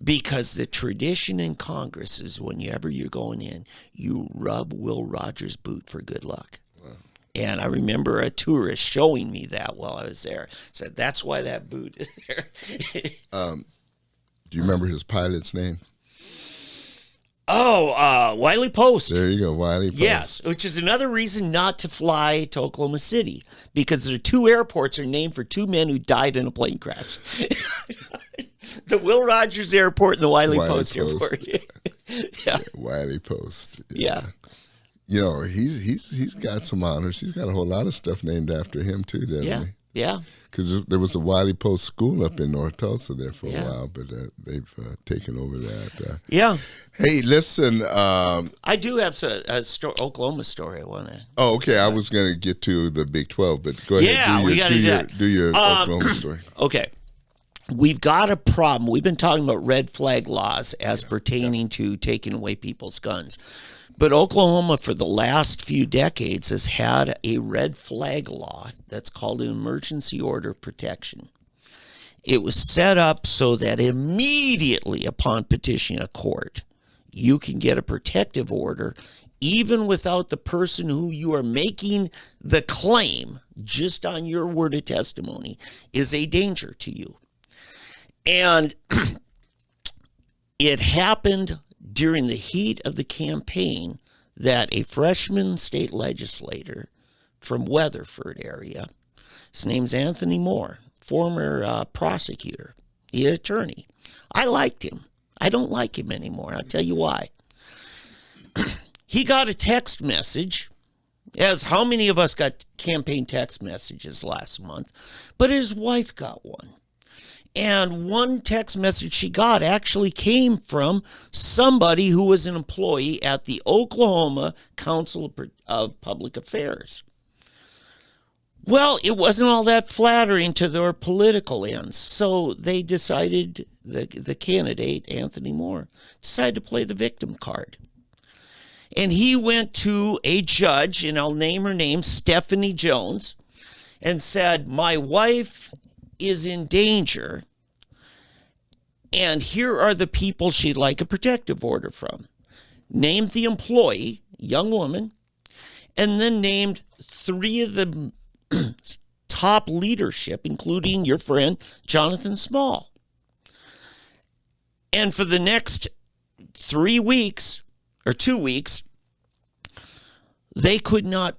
Because the tradition in Congress is whenever you're going in, you rub Will Rogers' boot for good luck. Wow. And I remember a tourist showing me that while I was there. Said, that's why that boot is there. Do you remember his pilot's name? Oh, Wiley Post. There you go, Wiley Post. Yes, which is another reason not to fly to Oklahoma City, because the 2 airports are named for 2 men who died in a plane crash. The Will Rogers Airport and the Wiley Post Airport. Yeah. Wiley Post. Yeah. He's got some honors. He's got a whole lot of stuff named after him too, doesn't he? Yeah. Because there was a Wiley Post school up in North Tulsa there for a while, but they've taken over that. Yeah. Hey, listen. I do have a Oklahoma story I want to. Oh, okay. I was going to get to the Big 12, but go ahead. Yeah, we got to do that. Do your Oklahoma story. Okay. We've got a problem. We've been talking about red flag laws as pertaining to taking away people's guns. But Oklahoma, for the last few decades, has had a red flag law that's called an emergency order of protection. It was set up so that immediately upon petitioning a court, you can get a protective order, even without the person who you are making the claim, just on your word of testimony, is a danger to you. And it happened during the heat of the campaign that a freshman state legislator from Weatherford area, his name's Anthony Moore, former prosecutor, the attorney. I liked him. I don't like him anymore. I'll tell you why. He got a text message, as how many of us got campaign text messages last month, but his wife got one. And one text message she got actually came from somebody who was an employee at the Oklahoma Council of Public Affairs. Well, it wasn't all that flattering to their political ends, so they decided, the candidate, Anthony Moore, decided to play the victim card. And he went to a judge, and I'll name her name, Stephanie Jones, and said, my wife is in danger, and here are the people she'd like a protective order from. Named the employee, young woman, and then named 3 of the top leadership, including your friend Jonathan Small. And for the next 3 weeks, or 2 weeks, they could not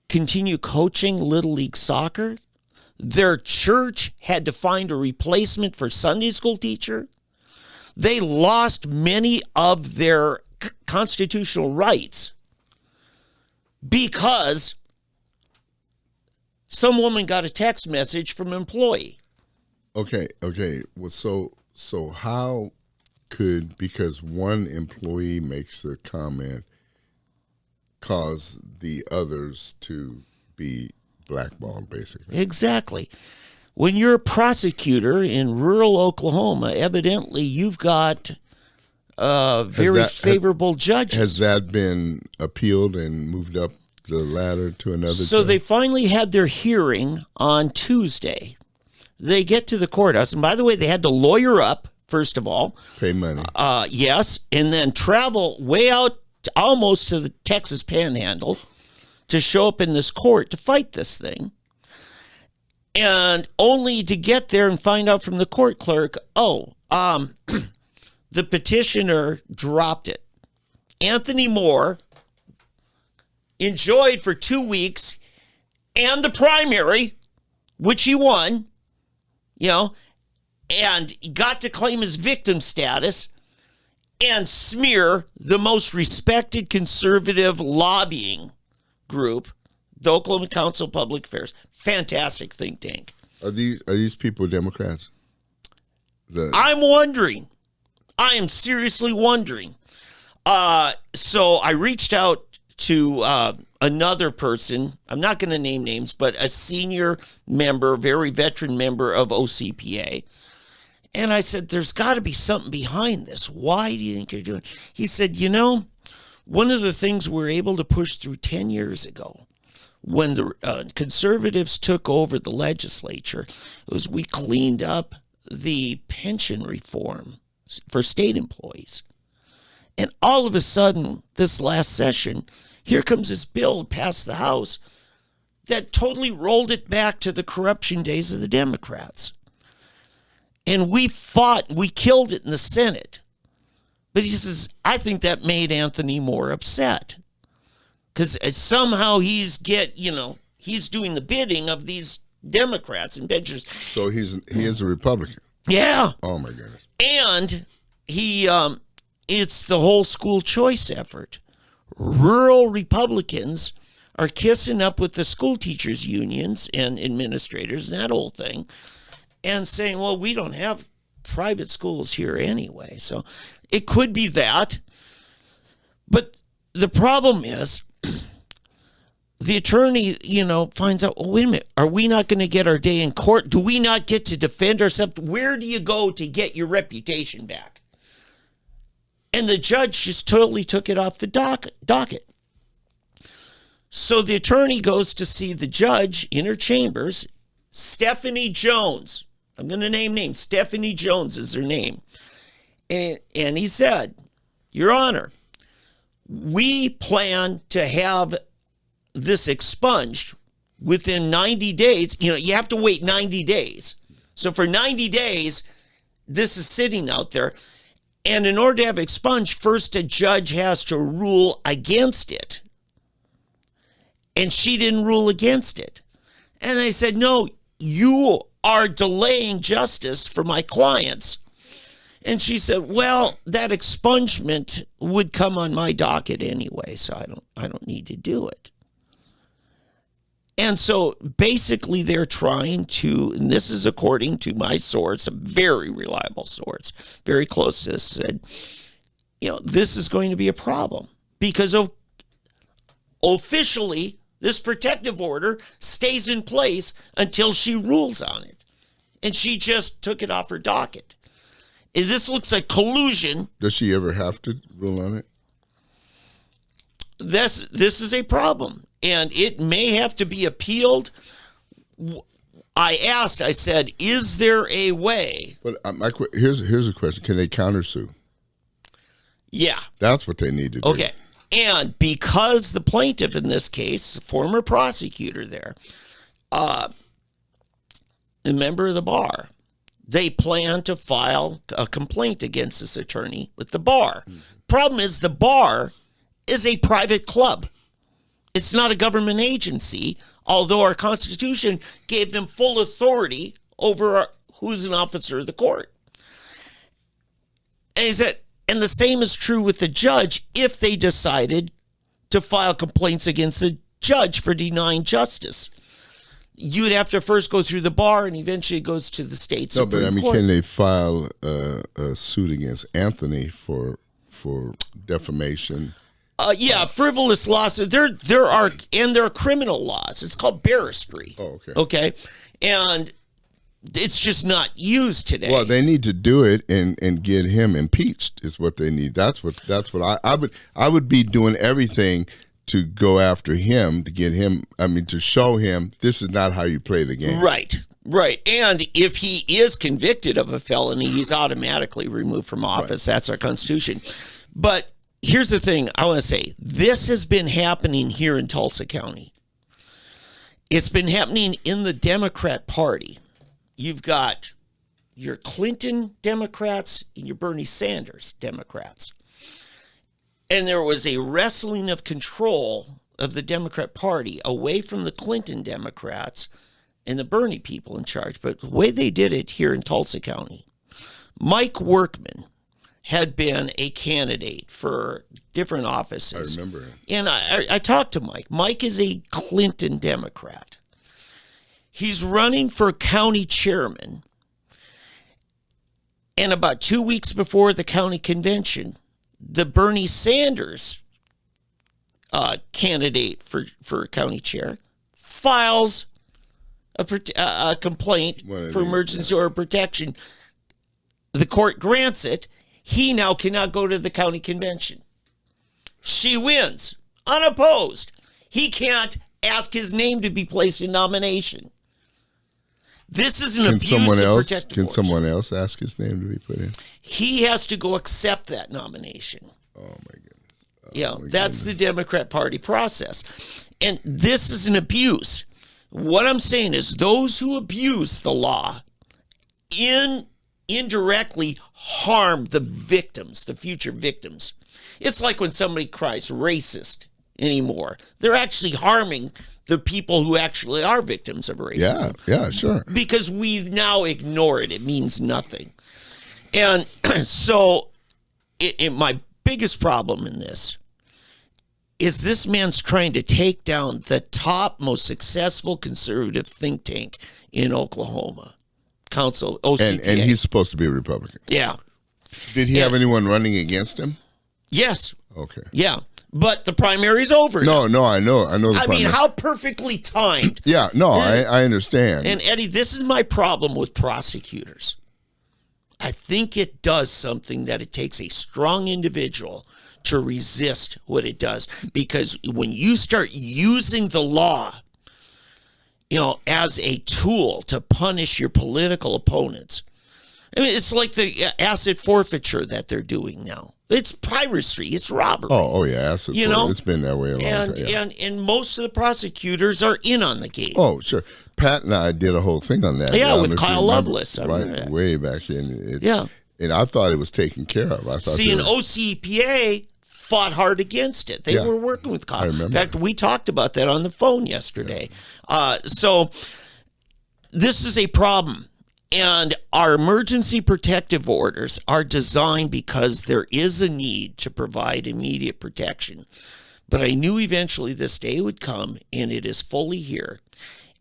continue coaching Little League soccer. Their church had to find a replacement for Sunday school teacher. They lost many of their constitutional rights because some woman got a text message from an employee. Okay. Well, so how could, because one employee makes a comment, cause the others to be blackballed, basically? Exactly. When you're a prosecutor in rural Oklahoma, evidently you've got very favorable judges. Has that been appealed and moved up the ladder to another So judge? they finally had their hearing on Tuesday. They get to the courthouse, and by the way, they had to lawyer up, first of all. Pay money. Yes, and then travel way out almost to the Texas Panhandle to show up in this court to fight this thing. And only to get there and find out from the court clerk, the petitioner dropped it. Anthony Moore enjoyed for 2 weeks and the primary, which he won, and got to claim his victim status and smear the most respected conservative lobbying group, the Oklahoma Council of Public Affairs. Fantastic think tank. Are these people Democrats? I'm wondering. I am seriously wondering. So I reached out to another person. I'm not going to name names, but a senior member, very veteran member of OCPA. And I said, there's got to be something behind this. Why do you think you're doing it? He said, one of the things we were able to push through 10 years ago when the conservatives took over the legislature was we cleaned up the pension reform for state employees. And all of a sudden, this last session, here comes this bill past the House that totally rolled it back to the corruption days of the Democrats. And we killed it in the Senate. But he says, I think that made Anthony Moore upset. Because somehow he's doing the bidding of these Democrats and benchers. So he is a Republican. Yeah. Oh my goodness. And it's the whole school choice effort. Rural Republicans are kissing up with the school teachers unions and administrators and that whole thing and saying, well, we don't have private schools here anyway. So it could be that. But the problem is the attorney, finds out, wait a minute, are we not going to get our day in court? Do we not get to defend ourselves? Where do you go to get your reputation back? And the judge just totally took it off the docket. So the attorney goes to see the judge in her chambers, Stephanie Jones. I'm going to name names. Stephanie Jones is her name. And he said, Your Honor, we plan to have this expunged within 90 days. You have to wait 90 days. So for 90 days, this is sitting out there. And in order to have expunged, first a judge has to rule against it. And she didn't rule against it. And they said, no, you are delaying justice for my clients. And she said, well, that expungement would come on my docket anyway, so I don't need to do it. And so basically they're trying to, and this is according to my source, a very reliable source, very close to this, said, this is going to be a problem because officially this protective order stays in place until she rules on it. And she just took it off her docket. This looks like collusion. Does she ever have to rule on it? This is a problem, and it may have to be appealed. I said, is there a way? But here's a question. Can they countersue? Yeah. That's what they need to do. Okay. And because the plaintiff in this case, the former prosecutor there, a member of the bar, they plan to file a complaint against this attorney with the bar. Problem is the bar is a private club. It's not a government agency, although our Constitution gave them full authority over who's an officer of the court. And he said, and the same is true with the judge if they decided to file complaints against the judge for denying justice. You'd have to first go through the bar, and eventually it goes to the state Supreme No, but I mean, Court. can they file a suit against Anthony for defamation? Yeah, frivolous lawsuits. There are criminal laws. It's called barristry. Oh, okay. Okay, and it's just not used today. Well, they need to do it and get him impeached. Is what they need. That's what I would be doing everything to go after him, to get him. I mean, to show him this is not how you play the game. Right. And if he is convicted of a felony, he's automatically removed from office. That's our Constitution. But here's the thing I want to say. This has been happening here in Tulsa County. It's been happening in the Democrat Party. You've got your Clinton Democrats and your Bernie Sanders Democrats. And there was a wrestling of control of the Democrat Party away from the Clinton Democrats and the Bernie people in charge. But the way they did it here in Tulsa County, Mike Workman had been a candidate for different offices. I remember him. And I talked to Mike. Mike is a Clinton Democrat. He's running for county chairman. And about 2 weeks before the county convention, the Bernie Sanders candidate for county chair files a complaint for emergency order protection. The court grants it. He now cannot go to the county convention. She wins, unopposed. He can't ask his name to be placed in nomination. This is an abuse of protective Can orders. someone else ask his name to be put in? He has to go accept that nomination. Oh my goodness! That's the Democrat Party process. And this is an abuse. What I'm saying is those who abuse the law indirectly harm the victims, the future victims. It's like when somebody cries racist anymore. They're actually harming the people who actually are victims of racism. Yeah, sure. Because we now ignore it. It means nothing. And so my biggest problem in this is this man's trying to take down the top, most successful conservative think tank in Oklahoma, Council, OCPA. And he's supposed to be a Republican. Yeah. Did he have anyone running against him? Yes. Okay. Yeah. But the primary's over now. No, I know. I mean, how perfectly timed. Yeah, no, I understand. And Eddie, this is my problem with prosecutors. I think it does something that it takes a strong individual to resist what it does. Because when you start using the law, as a tool to punish your political opponents, I mean, it's like the asset forfeiture that they're doing now. It's piracy. It's robbery. Oh yeah, asset forfeiture. It's been that way a long time. Yeah. And most of the prosecutors are in on the game. Oh, sure. Pat and I did a whole thing on that. Yeah, I don't with know if you Kyle remember, Lovelace. I remember that. Way back in. Yeah. And I thought it was taken care of. I thought See, and OCPA fought hard against it. They were working with Kyle. I remember. In fact, we talked about that on the phone yesterday. So this is a problem. And our emergency protective orders are designed because there is a need to provide immediate protection. But I knew eventually this day would come, and it is fully here.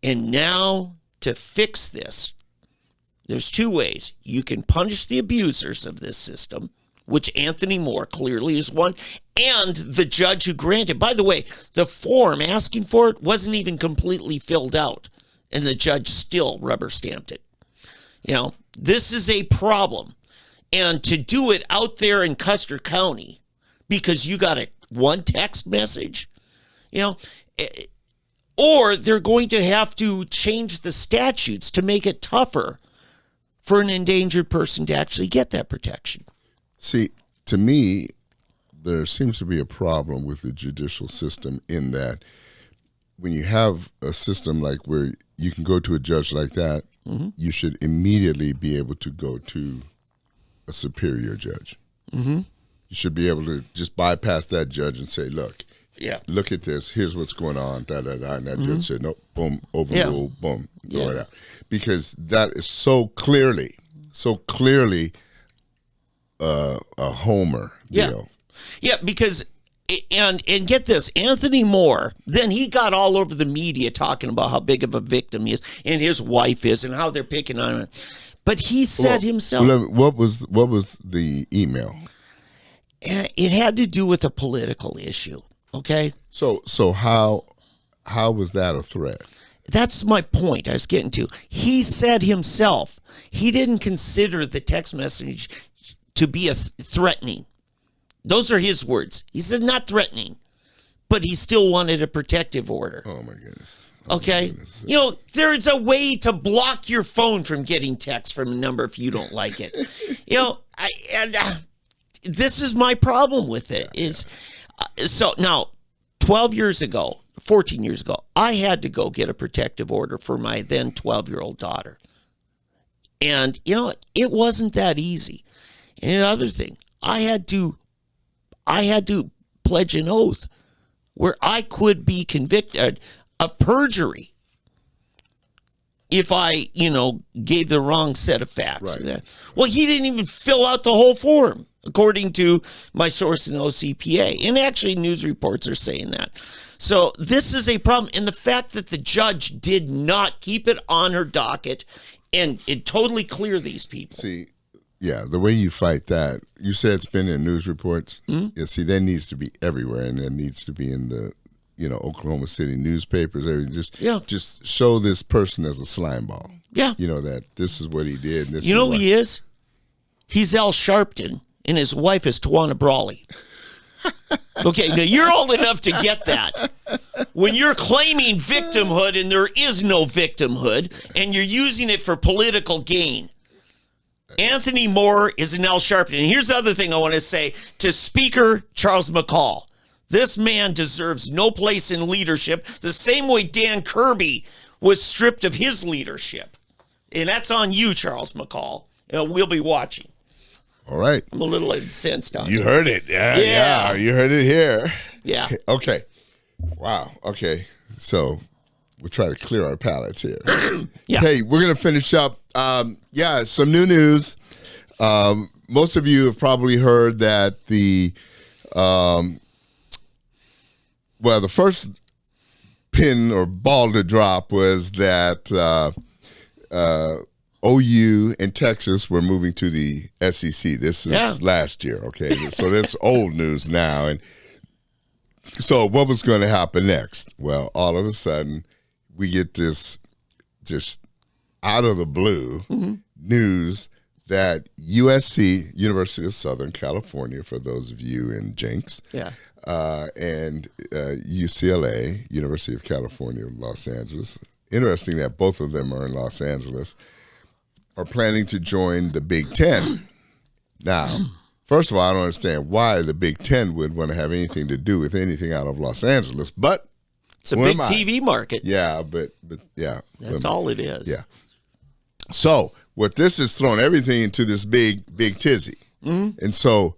And now to fix this, there's two ways. You can punish the abusers of this system, which Anthony Moore clearly is one, and the judge who granted. By the way, the form asking for it wasn't even completely filled out, and the judge still rubber stamped it. This is a problem. And to do it out there in Custer County because you got one text message, or they're going to have to change the statutes to make it tougher for an endangered person to actually get that protection. See, to me, there seems to be a problem with the judicial system in that when you have a system like where you can go to a judge like that, you should immediately be able to go to a superior judge. Mm-hmm. You should be able to just bypass that judge and say, look, look at this. Here's what's going on. And that judge said, no, boom, overruled, boom, go out. Because that is so clearly a homer deal. Yeah, because and get this, Anthony Moore, then he got all over the media talking about how big of a victim he is and his wife is and how they're picking on him. But he said himself, what was the email? It had to do with a political issue. Okay, So how was that a threat? that's my point I was getting to. He said himself he didn't consider the text message to be threatening. Those are his words. He said not threatening, but he still wanted a protective order. Oh my goodness. Okay, you know, there's a way to block your phone from getting text from a number if you don't like it. You know, this is my problem with it. So now, 14 years ago, I had to go get a protective order for my then 12-year-old daughter, and you know, it wasn't that easy. And another thing, I had to pledge an oath where I could be convicted of perjury if I, gave the wrong set of facts. Right. Well, he didn't even fill out the whole form, according to my source in OCPA. And actually, news reports are saying that. So this is a problem. And the fact that the judge did not keep it on her docket and totally clear these people. See, yeah, the way you fight that, you said it's been in news reports. Mm-hmm. Yeah, see, that needs to be everywhere, and it needs to be in the, Oklahoma City newspapers. Everything. Just show this person as a slime ball. Yeah. That this is what he did. And this who he is? He's Al Sharpton, and his wife is Tawana Brawley. Okay, now you're old enough to get that. When you're claiming victimhood and there is no victimhood, and you're using it for political gain. Anthony Moore is an Al Sharpton. And here's the other thing I want to say to Speaker Charles McCall. This man deserves no place in leadership the same way Dan Kirby was stripped of his leadership. And that's on you, Charles McCall. We'll be watching. All right. I'm a little incensed on you. Heard it. Yeah. You heard it here. Yeah. Okay. Wow. Okay. So we'll try to clear our palates here. Yeah. Hey, we're going to finish up. Some new news. Most of you have probably heard that the first pin or ball to drop was that OU and Texas were moving to the SEC. This is last year, okay? So that's old news now. And so what was going to happen next? Well, all of a sudden, we get this just out of the blue news that USC, University of Southern California, for those of you in Jenks, and UCLA, University of California, Los Angeles. Interesting that both of them are in Los Angeles, are planning to join the Big Ten. Now, first of all, I don't understand why the Big Ten would want to have anything to do with anything out of Los Angeles, but it's a big TV market. Yeah, but yeah. That's all it is. Yeah. So what this has thrown everything into this big tizzy. Mm-hmm. And so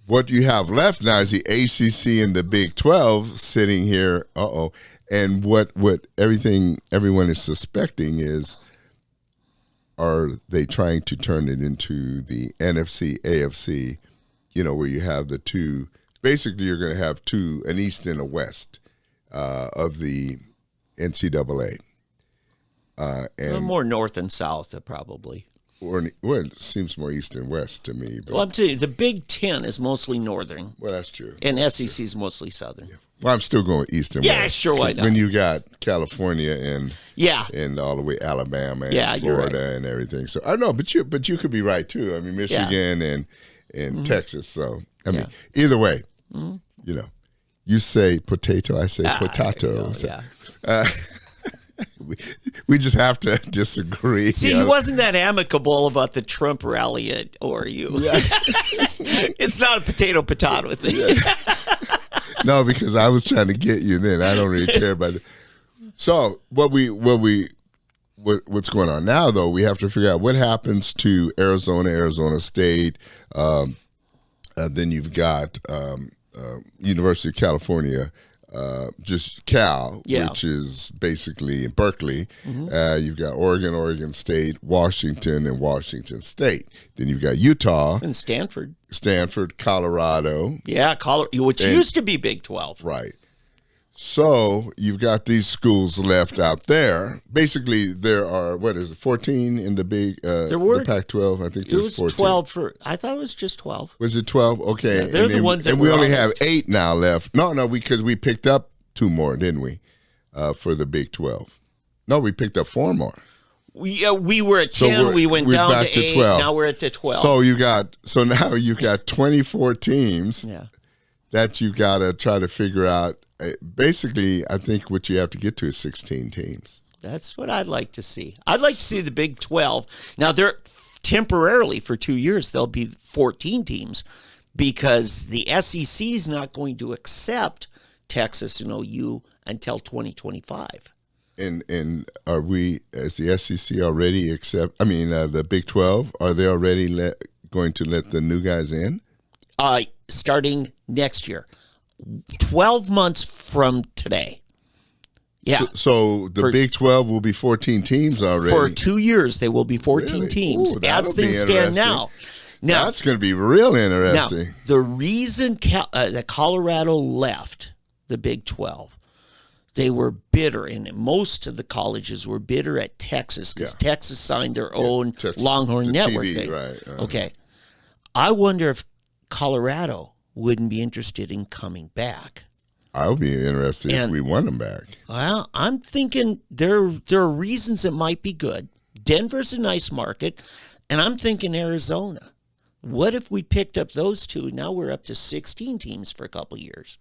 what you have left now is the ACC and the Big 12 sitting here. And what everyone is suspecting is, are they trying to turn it into the NFC, AFC, where you have the two, basically you're going to have two, an East and a West of the NCAA. And more north and south, probably. It seems more east and west to me. But, well, I'm telling you, the Big Ten is mostly northern. Well, that's true. And SEC is mostly southern. Yeah. Well, I'm still going east and west. Yeah, sure, why not? When you got California and all the way Alabama and Florida and everything. So I know, but you could be right too. I mean, Michigan and Texas. So I mean, either way, you say potato, I say potato. We just have to disagree. See, he wasn't that amicable about the Trump rally at ORU. Yeah. It's not a potato thing. Yeah. No, because I was trying to get you then. I don't really care about it. So what's going on now, though, we have to figure out what happens to Arizona State. Then you've got University of California, just Cal, Yeah. which is basically in Berkeley. You've got Oregon, Oregon State, Washington, and Washington State. Then you've got Utah, And Stanford. Stanford, Colorado. Yeah, which used to be Big 12. Right. So you've got these schools left out there. Basically, there are, 14 in the big the Pac-12? I think It there's was 14. 12 I thought it was just 12. Was it 12? Okay. Yeah, they're the ones that and we were only have honest. 8 now left. No, because we picked up 2 more, didn't we, for the Big 12? No, we picked up 4 more. We were at 10, we went we're down back to 8, 12. now we're at the 12. So now you've got 24 teams yeah. that you got to try to figure out. Basically, I think what you have to get to is 16 teams. That's what I'd like to see. I'd like to see the Big 12. Now, they're temporarily for 2 years, there'll be 14 teams because the SEC is not going to accept Texas and OU until 2025. And are we, as the SEC, already the Big 12, are they already going to let the new guys in? Starting next year, 12 months from today. Yeah. So the Big 12 will be 14 teams already. For 2 years, there will be 14 Really? teams Ooh, as that'll be things stand interesting. now. Now, That's going to be real now, interesting. the reason that Colorado left the Big 12, they were bitter, and most of the colleges were bitter at Texas because Texas signed their own Texas, Longhorn the Network TV, thing. right, Okay. I wonder if Colorado wouldn't be interested in coming back. I would be interested if we won them back. Well, I'm thinking there are reasons it might be good. Denver's a nice market, and I'm thinking Arizona. What if we picked up those two? Now we're up to 16 teams for a couple of years.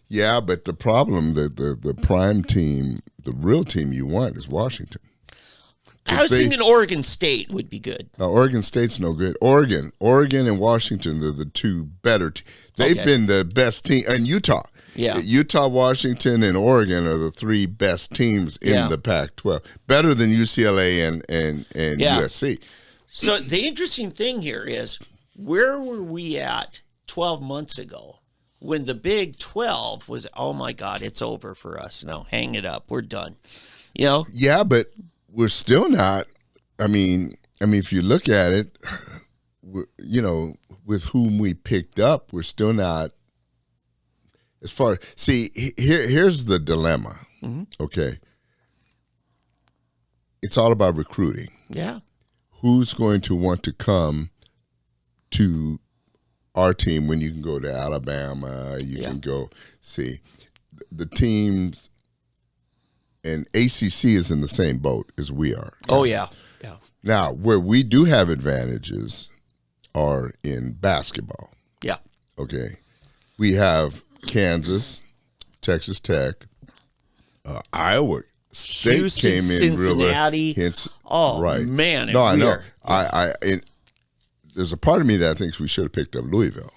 Yeah, but the problem, the prime team, the real team you want is Washington. I was thinking Oregon State would be good. Oregon State's no good. Oregon and Washington are the two better They've been the best team. And Utah. Yeah. Utah, Washington, and Oregon are the 3 best teams in the Pac-12. Better than UCLA and USC. So the interesting thing here is, where were we at 12 months ago when the Big 12 was, oh my God, it's over for us. No, hang it up. We're done. You know? Yeah, but we're still not. I mean, if you look at it, with whom we picked up, we're still not. Here's the dilemma. Mm-hmm. Okay, it's all about recruiting. Yeah. Who's going to want to come to our team when you can go to Alabama? You can go see the teams. And ACC is in the same boat as we are. Oh, yeah. Yeah. Now, where we do have advantages are in basketball. Yeah. Okay. We have Kansas, Texas Tech, Iowa State Houston, came in Cincinnati. real Oh, man. No, I know. we're- There's a part of me that thinks we should have picked up Louisville.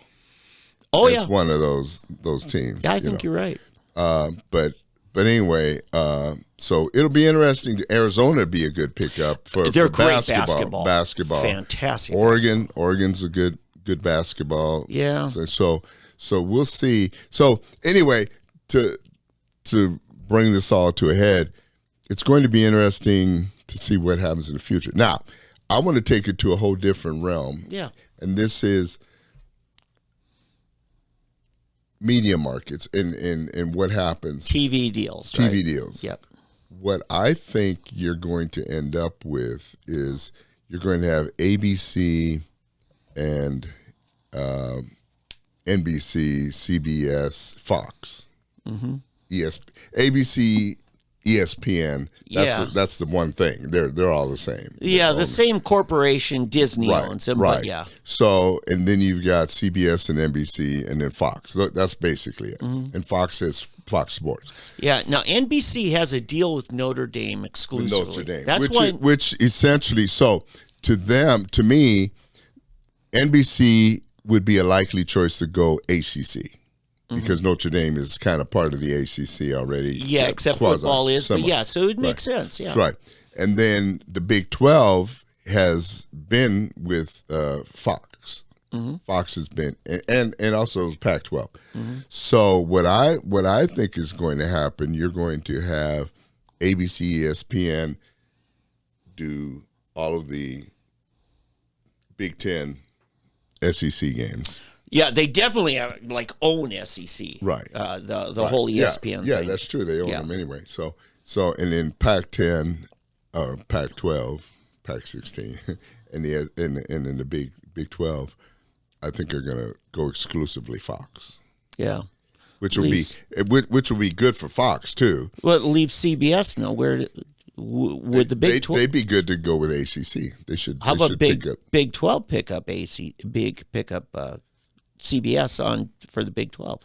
Oh, As yeah. one of those teams. Yeah, I think you're right. But anyway, so it'll be interesting. Arizona would be a good pickup for They're for great basketball. Fantastic. Oregon's a good basketball. Yeah. So we'll see. So anyway, to bring this all to a head, it's going to be interesting to see what happens in the future. Now, I want to take it to a whole different realm. Yeah. And this is media markets and what happens. TV deals. TV right? deals. Yep. What I think you're going to end up with is you're going to have ABC and NBC, CBS, Fox, ABC, ESPN. That's the one thing. They're all the same. Yeah, the same corporation Disney owns them. Right. But yeah. So, and then you've got CBS and NBC, and then Fox. That's basically it. And Fox has Fox Sports. Yeah. Now NBC has a deal with Notre Dame exclusively. Notre Dame. That's why. Which essentially, so to me, NBC would be a likely choice to go ACC. Because Notre Dame is kind of part of the ACC already. Yeah, except quasi, football is. somewhat. But yeah, so it makes sense. Yeah. Right. And then the Big 12 has been with Fox. Fox has been, and also Pac-12. So what I think is going to happen, you're going to have ABC, ESPN do all of the Big Ten, SEC games. Yeah, they definitely have, own SEC. Right. The Right. whole ESPN Yeah, thing. that's true. They own Yeah. them anyway. So and then Pac-10, or Pac-12, Pac-16, and then the Big 12, I think are going to go exclusively Fox, Yeah. which will be good for Fox too. Well, it leaves CBS now. Where would the Big 12? They'd be good to go with ACC. They should. How they about should pick up, Big 12 pick up CBS on for the Big 12?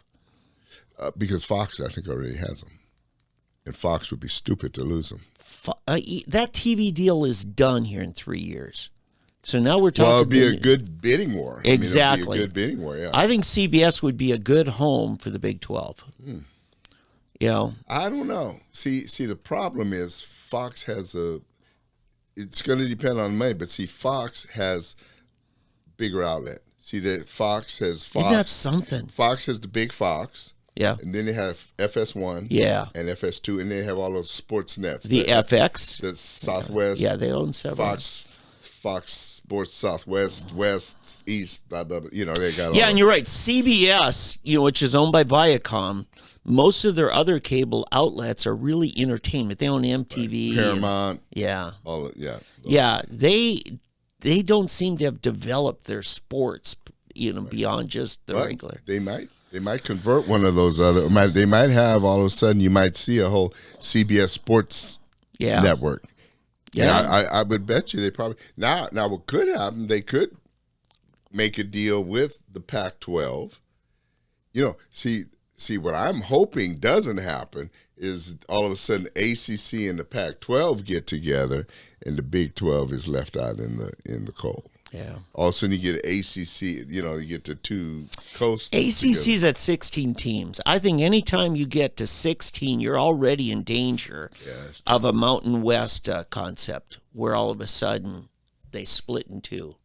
because Fox, I think, already has them, and Fox would be stupid to lose them. That TV deal is done here in 3 years. So now we're talking. Well, it'd be a good bidding war. Exactly. I mean, it'd be a good bidding war. Yeah. I think CBS would be a good home for the Big 12. You know, I don't know. See, the problem is Fox has it's going to depend on money, but see, Fox has bigger outlet. See, that Fox has Fox. isn't that something? Fox has the big Fox, Yeah. and then they have FS1, Yeah. and FS2, and they have all those sports nets. The FX. the Southwest, Yeah, they own several. Fox Sports Southwest, West, East. Blah, blah, blah. You know, they got all Yeah, and that. you're right. CBS, which is owned by Viacom, most of their other cable outlets are really entertainment. They own MTV, Paramount. yeah, All yeah. yeah. They don't seem to have developed their sports, beyond just the But regular. They might convert one of those other. They might have all of a sudden. You might see a whole CBS Sports Yeah, network. yeah. And I would bet you they probably now what could happen. They could make a deal with the Pac-12. See what I'm hoping doesn't happen is all of a sudden ACC and the Pac-12 get together and the Big 12 is left out in the cold. Yeah. All of a sudden you get ACC, you get the two coasts. ACC's at 16 teams. I think anytime you get to 16, you're already in danger of a Mountain West concept where all of a sudden they split in two.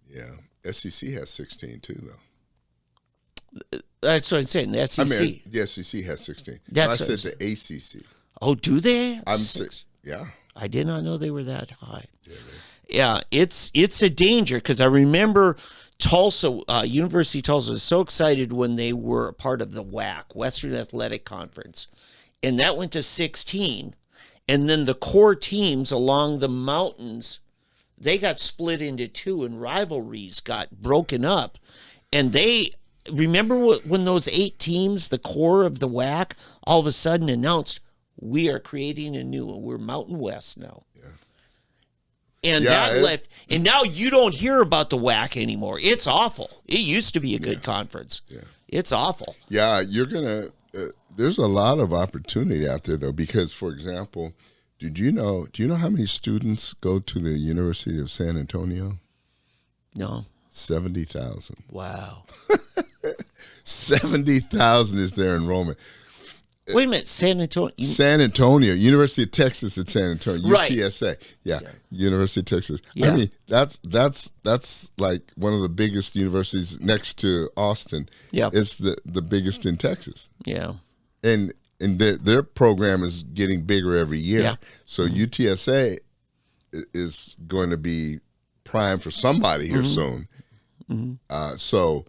Yeah, SEC has 16 too, though. That's what I'm saying. The SEC. I mean, the SEC has 16. That's I what said the ACC. Oh, do they? I'm 6. Yeah. I did not know they were that high. Yeah, it's a danger because I remember Tulsa, University of Tulsa was so excited when they were a part of the WAC, Western Athletic Conference, and that went to 16. And then the core teams along the mountains, they got split into two, and rivalries got broken up. And they remember when those 8 teams, the core of the WAC, all of a sudden announced, we are creating a new one. We're Mountain West now. And and now you don't hear about the WAC anymore. It's awful. It used to be a good conference. Yeah. It's awful. Yeah, you're going to there's a lot of opportunity out there though because for example, do you know how many students go to the University of San Antonio? No. 70,000. Wow. 70,000 is their enrollment. Wait a minute, San Antonio. San Antonio, University of Texas at San Antonio, Right. UTSA. Yeah, University of Texas. Yeah. I mean, that's like one of the biggest universities next to Austin. Yeah. It's the biggest in Texas. Yeah. And their program is getting bigger every year. Yeah. So UTSA is going to be prime for somebody here soon. So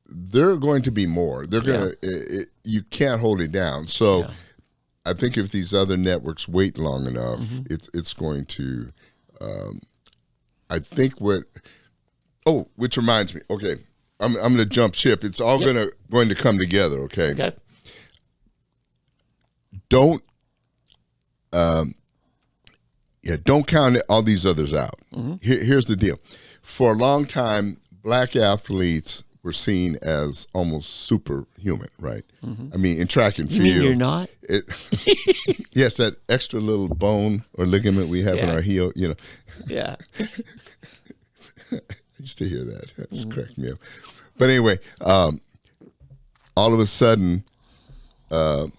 they're going to be more. They're going to. You can't hold it down. So I think if these other networks wait long enough, it's going to. I think what. Oh, which reminds me. Okay, I'm going to jump ship. It's all going to come together. Okay. Okay. Don't don't count all these others out. Here's the deal. For a long time, black athletes were seen as almost superhuman, right? I mean, in track and You field. mean you're not? Yes, that extra little bone or ligament we have in Yeah. our heel, Yeah. I used to hear that. That just cracked me up. But anyway, all of a sudden, the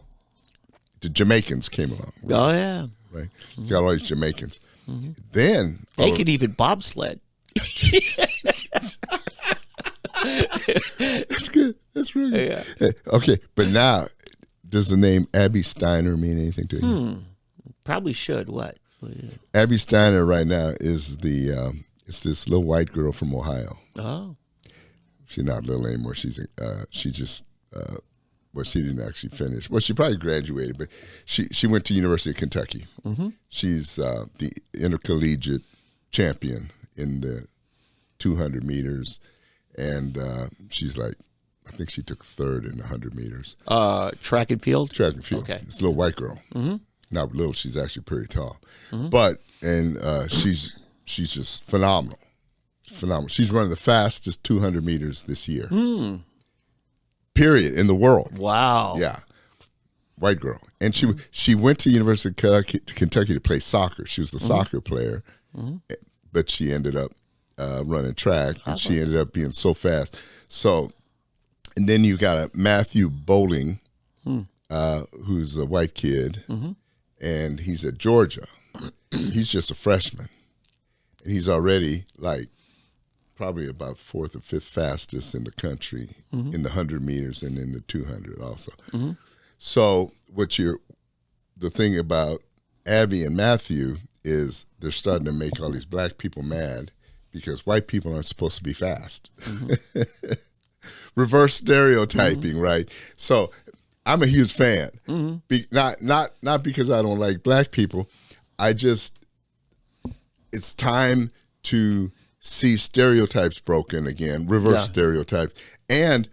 Jamaicans came along, Oh, yeah. right? You got all these Jamaicans. Then They could even bobsled. That's good. That's really good. Yeah. Okay, but now, does the name Abby Steiner mean anything to you? Probably should. What? Abby Steiner right now is it's this little white girl from Ohio. Oh. She's not little anymore. She just well, she didn't actually finish. Well, she probably graduated, but she went to University of Kentucky. Mm-hmm. She's the intercollegiate champion in the 200 meters, and she's like, I think she took third in the 100 meters. Track and field? Track and field. Okay. It's a little white girl. Mm-hmm. Not little, she's actually pretty tall. Mm-hmm. But, she's just phenomenal. Phenomenal. She's running the fastest 200 meters this year. Period, in the world. Wow. Yeah. White girl. And she went to University of Kentucky to play soccer. She was a soccer player, but she ended up running track, and she ended up being so fast. So, and then you got a Matthew Bowling, who's a white kid, and he's at Georgia. He's just a freshman. And he's already like probably about fourth or fifth fastest in the country in the 100 meters and in the 200 also. So the thing about Abby and Matthew is they're starting to make all these black people mad because white people aren't supposed to be fast. Reverse stereotyping, right? So I'm a huge fan. Not because I don't like black people. It's time to see stereotypes broken again, reverse stereotypes. And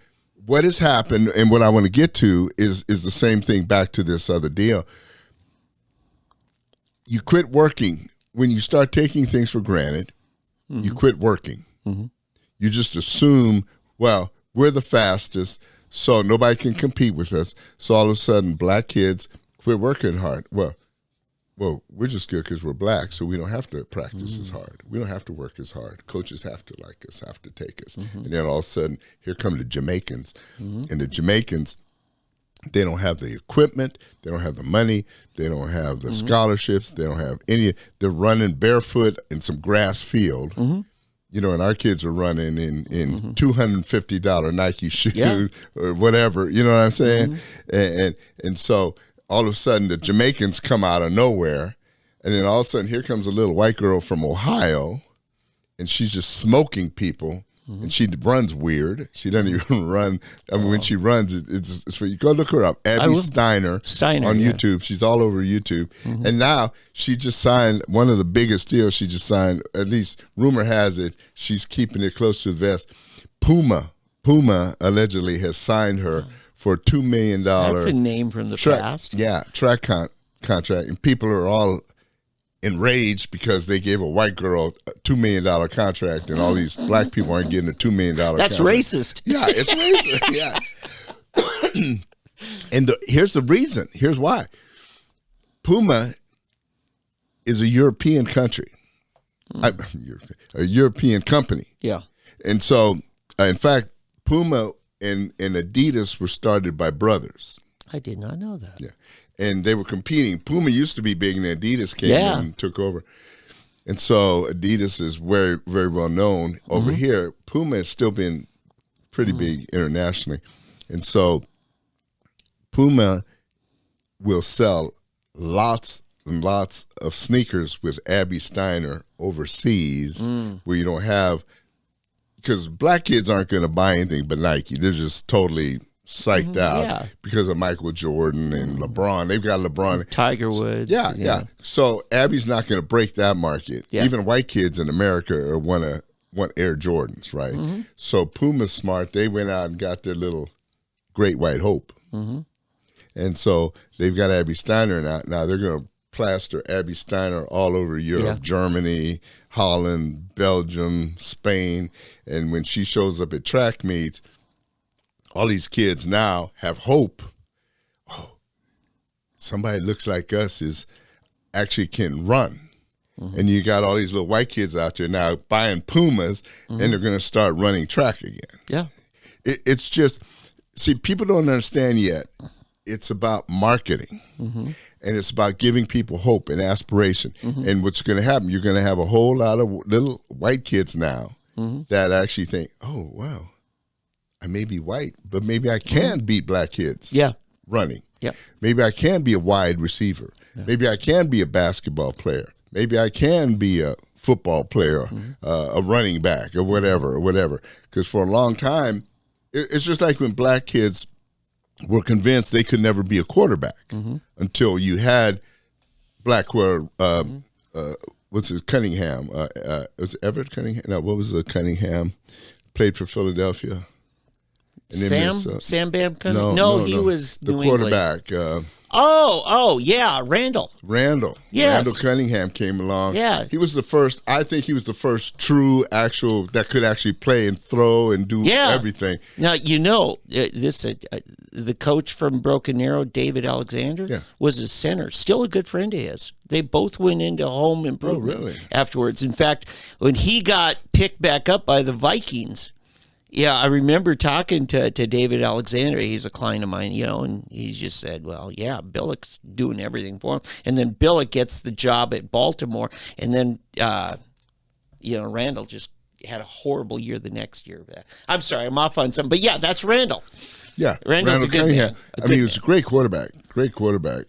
what has happened, and what I want to get to, is the same thing back to this other deal. You quit working. When you start taking things for granted, you quit working. You just assume, well, we're the fastest, so nobody can compete with us. So all of a sudden, black kids quit working hard. Well, we're just good because we're black, so we don't have to practice as hard. We don't have to work as hard. Coaches have to like us, have to take us. And then all of a sudden, here come the Jamaicans. And the Jamaicans, they don't have the equipment. They don't have the money. They don't have the scholarships. They don't have any. They're running barefoot in some grass field. You know, and our kids are running in $250 Nike shoes or whatever. You know what I'm saying? And so all of a sudden the Jamaicans come out of nowhere, and then all of a sudden here comes a little white girl from Ohio, and she's just smoking people, and she runs weird. She doesn't even run. I mean, when she runs, it's you go look her up, Abby Steiner on YouTube. She's all over YouTube, and now she just signed one of the biggest deals. She just signed, at least rumor has it, she's keeping it close to the vest. Puma allegedly has signed her for a $2 million. That's a name from the past. Yeah, track contract. And people are all enraged because they gave a white girl a $2 million contract, and all these black people aren't getting a $2 million That's contract. racist. Yeah, it's racist. Yeah. And here's the reason. Here's why. Puma is a European country. A European company. Yeah. And so, in fact, Puma and Adidas were started by brothers. I did not know that. Yeah. And they were competing. Puma used to be big, and Adidas came in and took over. And so Adidas is very, very well known over here. Puma has still been pretty big internationally. And so Puma will sell lots and lots of sneakers with Abby Steiner overseas where you don't have, because black kids aren't going to buy anything but Nike. They're just totally psyched out because of Michael Jordan and LeBron. They've got LeBron. Tiger Woods. Yeah. So Abby's not going to break that market. Yeah. Even white kids in America want Air Jordans, right? So Puma's smart. They went out and got their little Great White Hope. And so they've got Abby Steiner now. They're going to plaster Abby Steiner all over Europe, Germany, Holland, Belgium, Spain. And when she shows up at track meets, all these kids now have hope. Oh, somebody that looks like us actually can run. And you got all these little white kids out there now buying Pumas, and they're going to start running track again. Yeah. It's just, see, people don't understand yet. It's about marketing, and it's about giving people hope and aspiration. And what's going to happen, you're going to have a whole lot of little white kids now that actually think, oh, wow, I may be white, but maybe I can beat black kids Yeah. running. Yeah. Maybe I can be a wide receiver. Maybe I can be a basketball player. Maybe I can be a football player, a running back, or whatever. Because for a long time, it's just like when black kids were convinced they could never be a quarterback until you had black quarter. What's it? Cunningham? Was it Everett Cunningham? No, what was the Cunningham? Played for Philadelphia. And then Sam Bam Cunningham? No, he was the New quarterback. Yeah, Randall. Yes. Randall Cunningham came along. Yeah. He was the first, I think he was the first true actual that could actually play and throw and do everything. Now, the coach from Broken Arrow, David Alexander, was his center. Still a good friend of his. They both went into home improvement afterwards. In fact, when he got picked back up by the Vikings, I remember talking to David Alexander. He's a client of mine, and he just said, well, yeah, Billick's doing everything for him. And then Billick gets the job at Baltimore. And then, Randall just had a horrible year the next year. I'm sorry, I'm off on something. But, yeah, that's Randall. Yeah, Randall's a good man. He was a great quarterback.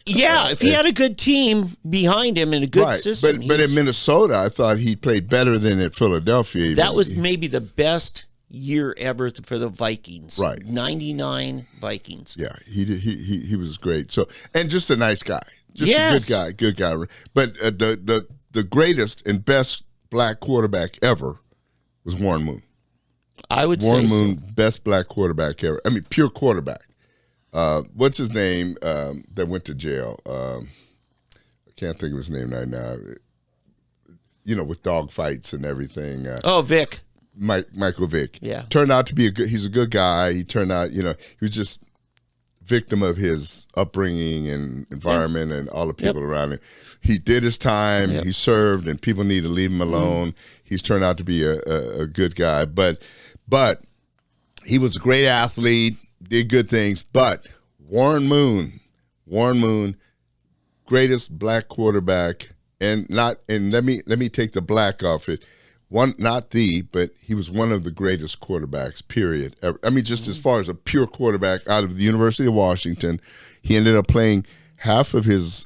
Yeah, if he had a good team behind him and a good system. But in Minnesota, I thought he played better than at Philadelphia. That was maybe the best year ever for the Vikings. Right. 99 Vikings. Yeah, he was great. So, and just a nice guy. Just a good guy. But the greatest and best black quarterback ever was Warren Moon. I would Warren say Moon, best black quarterback ever. I mean, pure quarterback. What's his name that went to jail? I can't think of his name right now. With dog fights and everything. Vic. Michael Vick. Yeah. Turned out to be he's a good guy. He turned out, he was just victim of his upbringing and environment and all the people around him. He did his time. He served, and people need to leave him alone. He's turned out to be a good guy. But he was a great athlete, did good things. But Warren Moon, greatest black quarterback, and let me take the black off it. But he was one of the greatest quarterbacks, period. I mean, just as far as a pure quarterback out of the University of Washington, he ended up playing half of his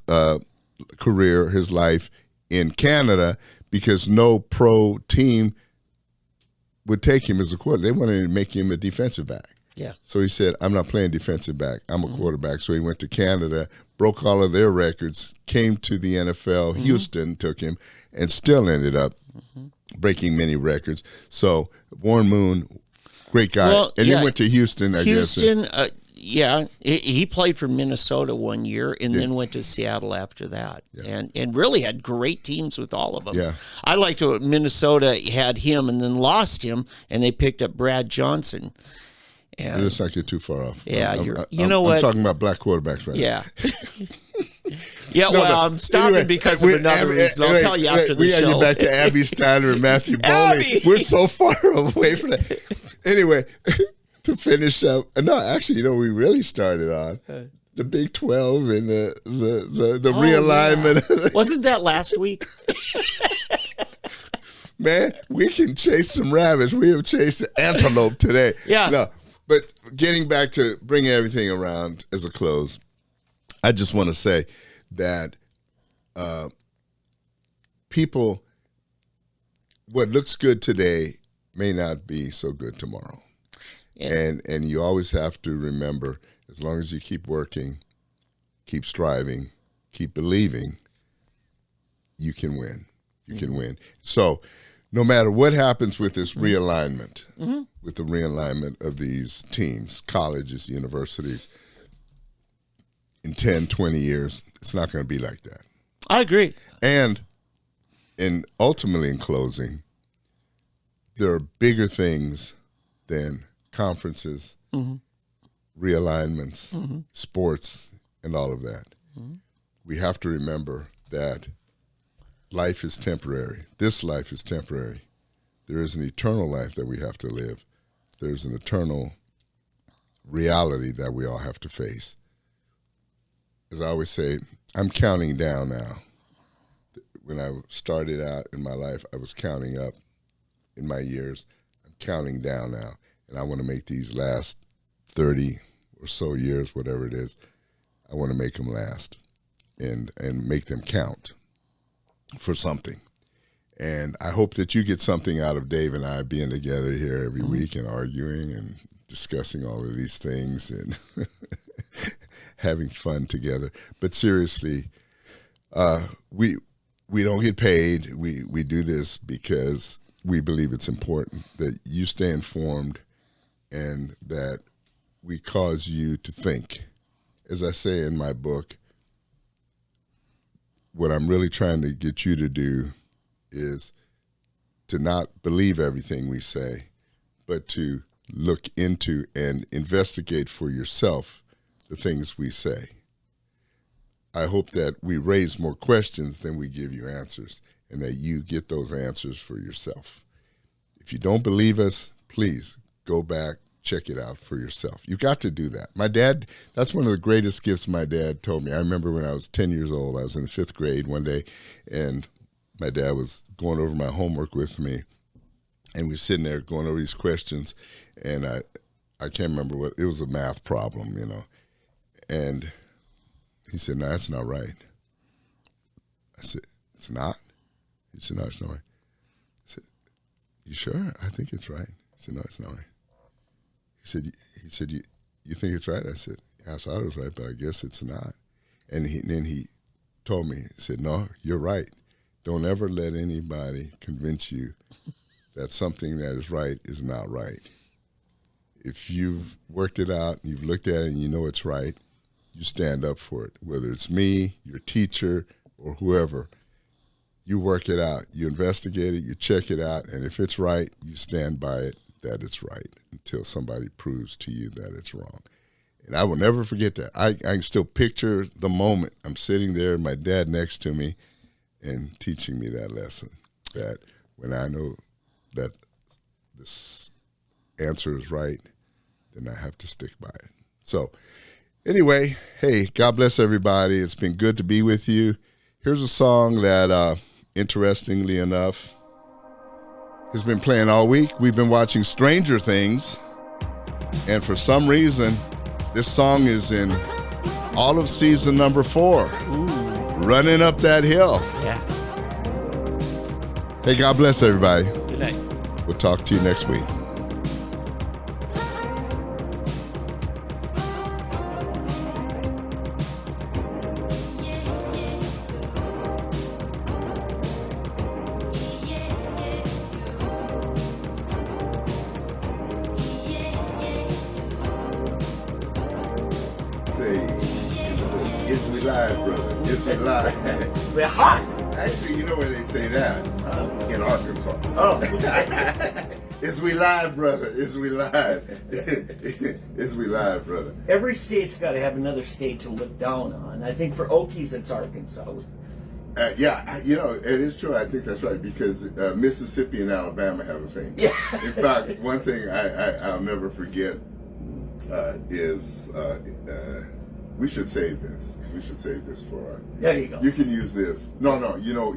career, his life, in Canada because no pro team would take him as a quarterback. They wanted to make him a defensive back. Yeah. So he said, I'm not playing defensive back. I'm a quarterback. So he went to Canada, broke all of their records, came to the NFL. Houston took him, and still ended up breaking many records. So Warren Moon, great guy. Well, and he went to Houston, I guess. He played for Minnesota one year and then went to Seattle after that. Yeah. And really had great teams with all of them. Yeah. I liked how Minnesota had him and then lost him, and they picked up Brad Johnson. And let's not get too far off. Yeah, I'm talking about black quarterbacks right now. Yeah, I'm stopping because of another reason. I'll tell you after the show. We got you back to Abby Steiner and Matthew Bowling. We're so far away from that. Anyway, to finish up, we really started on the Big 12 and the realignment. Yeah. Wasn't that last week? Man, we can chase some rabbits. We have chased an antelope today. Yeah. No, but getting back to bringing everything around as a close, I just want to say that people, what looks good today may not be so good tomorrow. Yeah. And you always have to remember, as long as you keep working, keep striving, keep believing, you can win. You can win. So no matter what happens with this realignment, with the realignment of these teams, colleges, universities, in 10, 20 years, it's not going to be like that. I agree. And ultimately, in closing, there are bigger things than conferences, realignments, sports, and all of that. We have to remember that life is temporary. This life is temporary. There is an eternal life that we have to live. There's an eternal reality that we all have to face. As I always say, I'm counting down now. When I started out in my life, I was counting up in my years. I'm counting down now. and I want to make these last 30 or so years, whatever it is, I want to make them last and make them count for something. And I hope that you get something out of Dave and I being together here every week and arguing and discussing all of these things and having fun together. But seriously, we don't get paid. We do this because we believe it's important that you stay informed and that we cause you to think. As I say in my book, what I'm really trying to get you to do is to not believe everything we say, but to look into and investigate for yourself the things we say. I hope that we raise more questions than we give you answers, and that you get those answers for yourself. If you don't believe us, please go back, check it out for yourself. You got to do that. My dad, that's one of the greatest gifts my dad told me. I remember when I was 10 years old, I was in the 5th grade one day, and my dad was going over my homework with me, and we were sitting there going over these questions, and I can't remember what, it was a math problem, you know, and he said, "No, that's not right." I said, "It's not?" He said, "No, it's not right." I said, "You sure?" "I think it's right." He said, "No, it's not right." He said, you think it's right?" I said, "I thought it was right, but I guess it's not." And then he told me, he said, "No, you're right. Don't ever let anybody convince you that something that is right is not right. If you've worked it out and you've looked at it and you know it's right, you stand up for it. Whether it's me, your teacher, or whoever, you work it out. You investigate it, you check it out, and if it's right, you stand by it that it's right until somebody proves to you that it's wrong." And I will never forget that. I can still picture the moment. I'm sitting there, my dad next to me, and teaching me that lesson, that when I know that this answer is right, then I have to stick by it. So anyway, hey, God bless everybody. It's been good to be with you. Here's a song that, interestingly enough, has been playing all week. We've been watching Stranger Things, and for some reason, this song is in all of season number 4. Ooh. Running Up That Hill. Yeah. Hey, God bless everybody. Good night. We'll talk to you next week. It's we live, brother. It's we live. We're hot. Actually, you know where they say that? In Arkansas. Oh. It's we live, brother. It's we live. It's we live, brother. Every state's got to have another state to look down on. I think for Okies, it's Arkansas. Yeah, you know, it is true. I think that's right, because Mississippi and Alabama have a thing. Yeah. In fact, one thing I'll never forget is we should save this. We should save this for our... There you go. You can use this. No. You know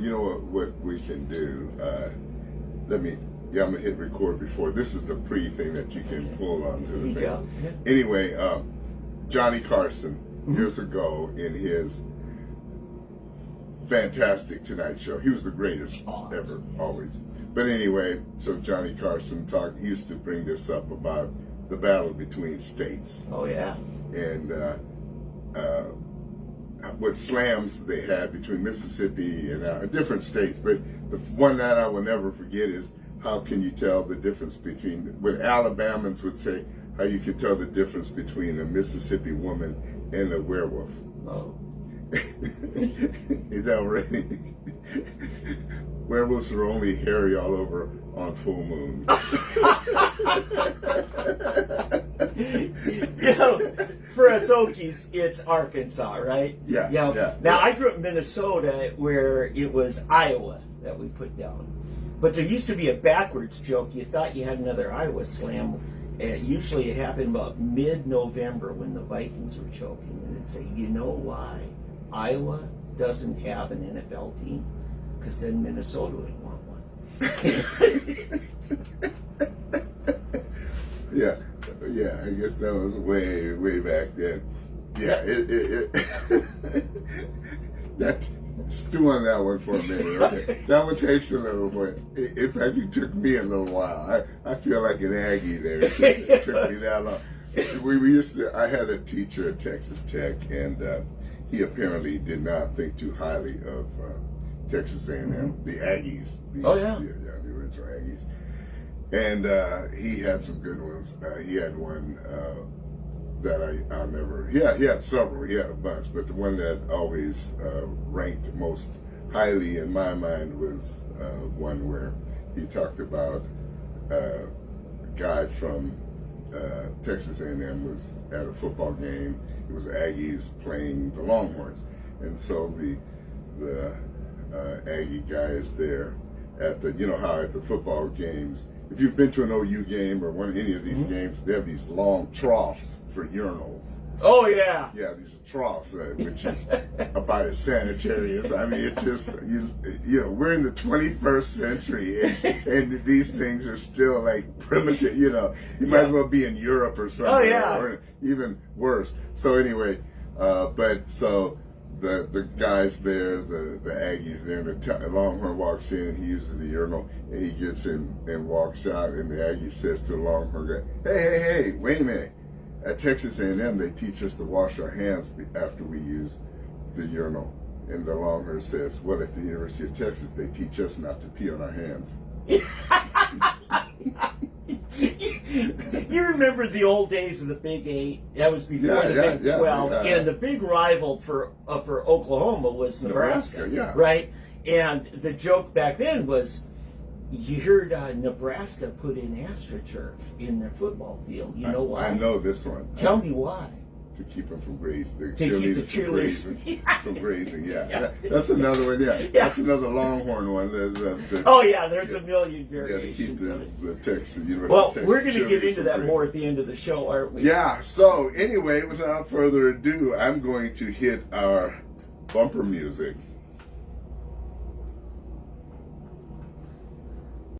what we can do. I'm gonna hit record before. This is the pre-thing that you can pull onto the thing. Go. Yeah. Anyway, Johnny Carson years ago in his fantastic Tonight Show. He was the greatest ever, always. But anyway, so Johnny Carson used to bring this up about the battle between states. Oh, yeah. And what slams they had between Mississippi and different states. But the one that I will never forget is, how can you tell the difference between, what Alabamans would say, how you can tell the difference between a Mississippi woman and a werewolf. Oh. Is that right? Werewolves are only hairy all over on full moons. You know, for us Okies, it's Arkansas, right? Yeah. Now, I grew up in Minnesota, where it was Iowa that we put down. But there used to be a backwards joke. You thought you had another Iowa slam. Usually it happened about mid-November when the Vikings were choking. And it'd say, you know why Iowa doesn't have an NFL team? Because then Minnesota would want one. Yeah, yeah. I guess that was way back then. Yeah, that stew on that one for a minute. Okay, that one takes a little bit. In fact, it took me a little while. I feel like an Aggie there. It took me that long. We used to. I had a teacher at Texas Tech, and he apparently did not think too highly of Texas A&M, the Aggies. The original Aggies. And he had some good ones. He had one that I'll never. He had several. He had a bunch, but the one that always ranked most highly in my mind was one where he talked about a guy from Texas A&M was at a football game. It was Aggies playing the Longhorns, and so the Aggie guy is there at the, you know how at the football games, if you've been to an OU game or any of these games, they have these long troughs for urinals. Oh yeah. Yeah, these troughs, which is about as sanitary as, I mean, it's just, you know, we're in the 21st century and these things are still like primitive, you know. You might as well be in Europe or something. Oh yeah. Or even worse. So anyway, but so the guys there, the Aggies there, and the Longhorn walks in and he uses the urinal and he gets in and walks out, and the Aggie says to the Longhorn guy, hey, wait a minute. At Texas A&M, they teach us to wash our hands after we use the urinal. And the Longhorn says, well, at the University of Texas, they teach us not to pee on our hands. You remember the old days of the Big 8? That was before the Big 12. And the big rival for Oklahoma was Nebraska. Right? And the joke back then was, you heard Nebraska put in AstroTurf in their football field. You know why? I know this one. Tell me why. To keep them from grazing. To keep the cheerleaders from grazing. Yeah. That's another one. Yeah. That's another Longhorn one. Oh yeah, there's a million variations. Yeah, to keep the Texas University. Well, Texas we're going to get into that more at the end of the show, aren't we? Yeah. So anyway, without further ado, I'm going to hit our bumper music,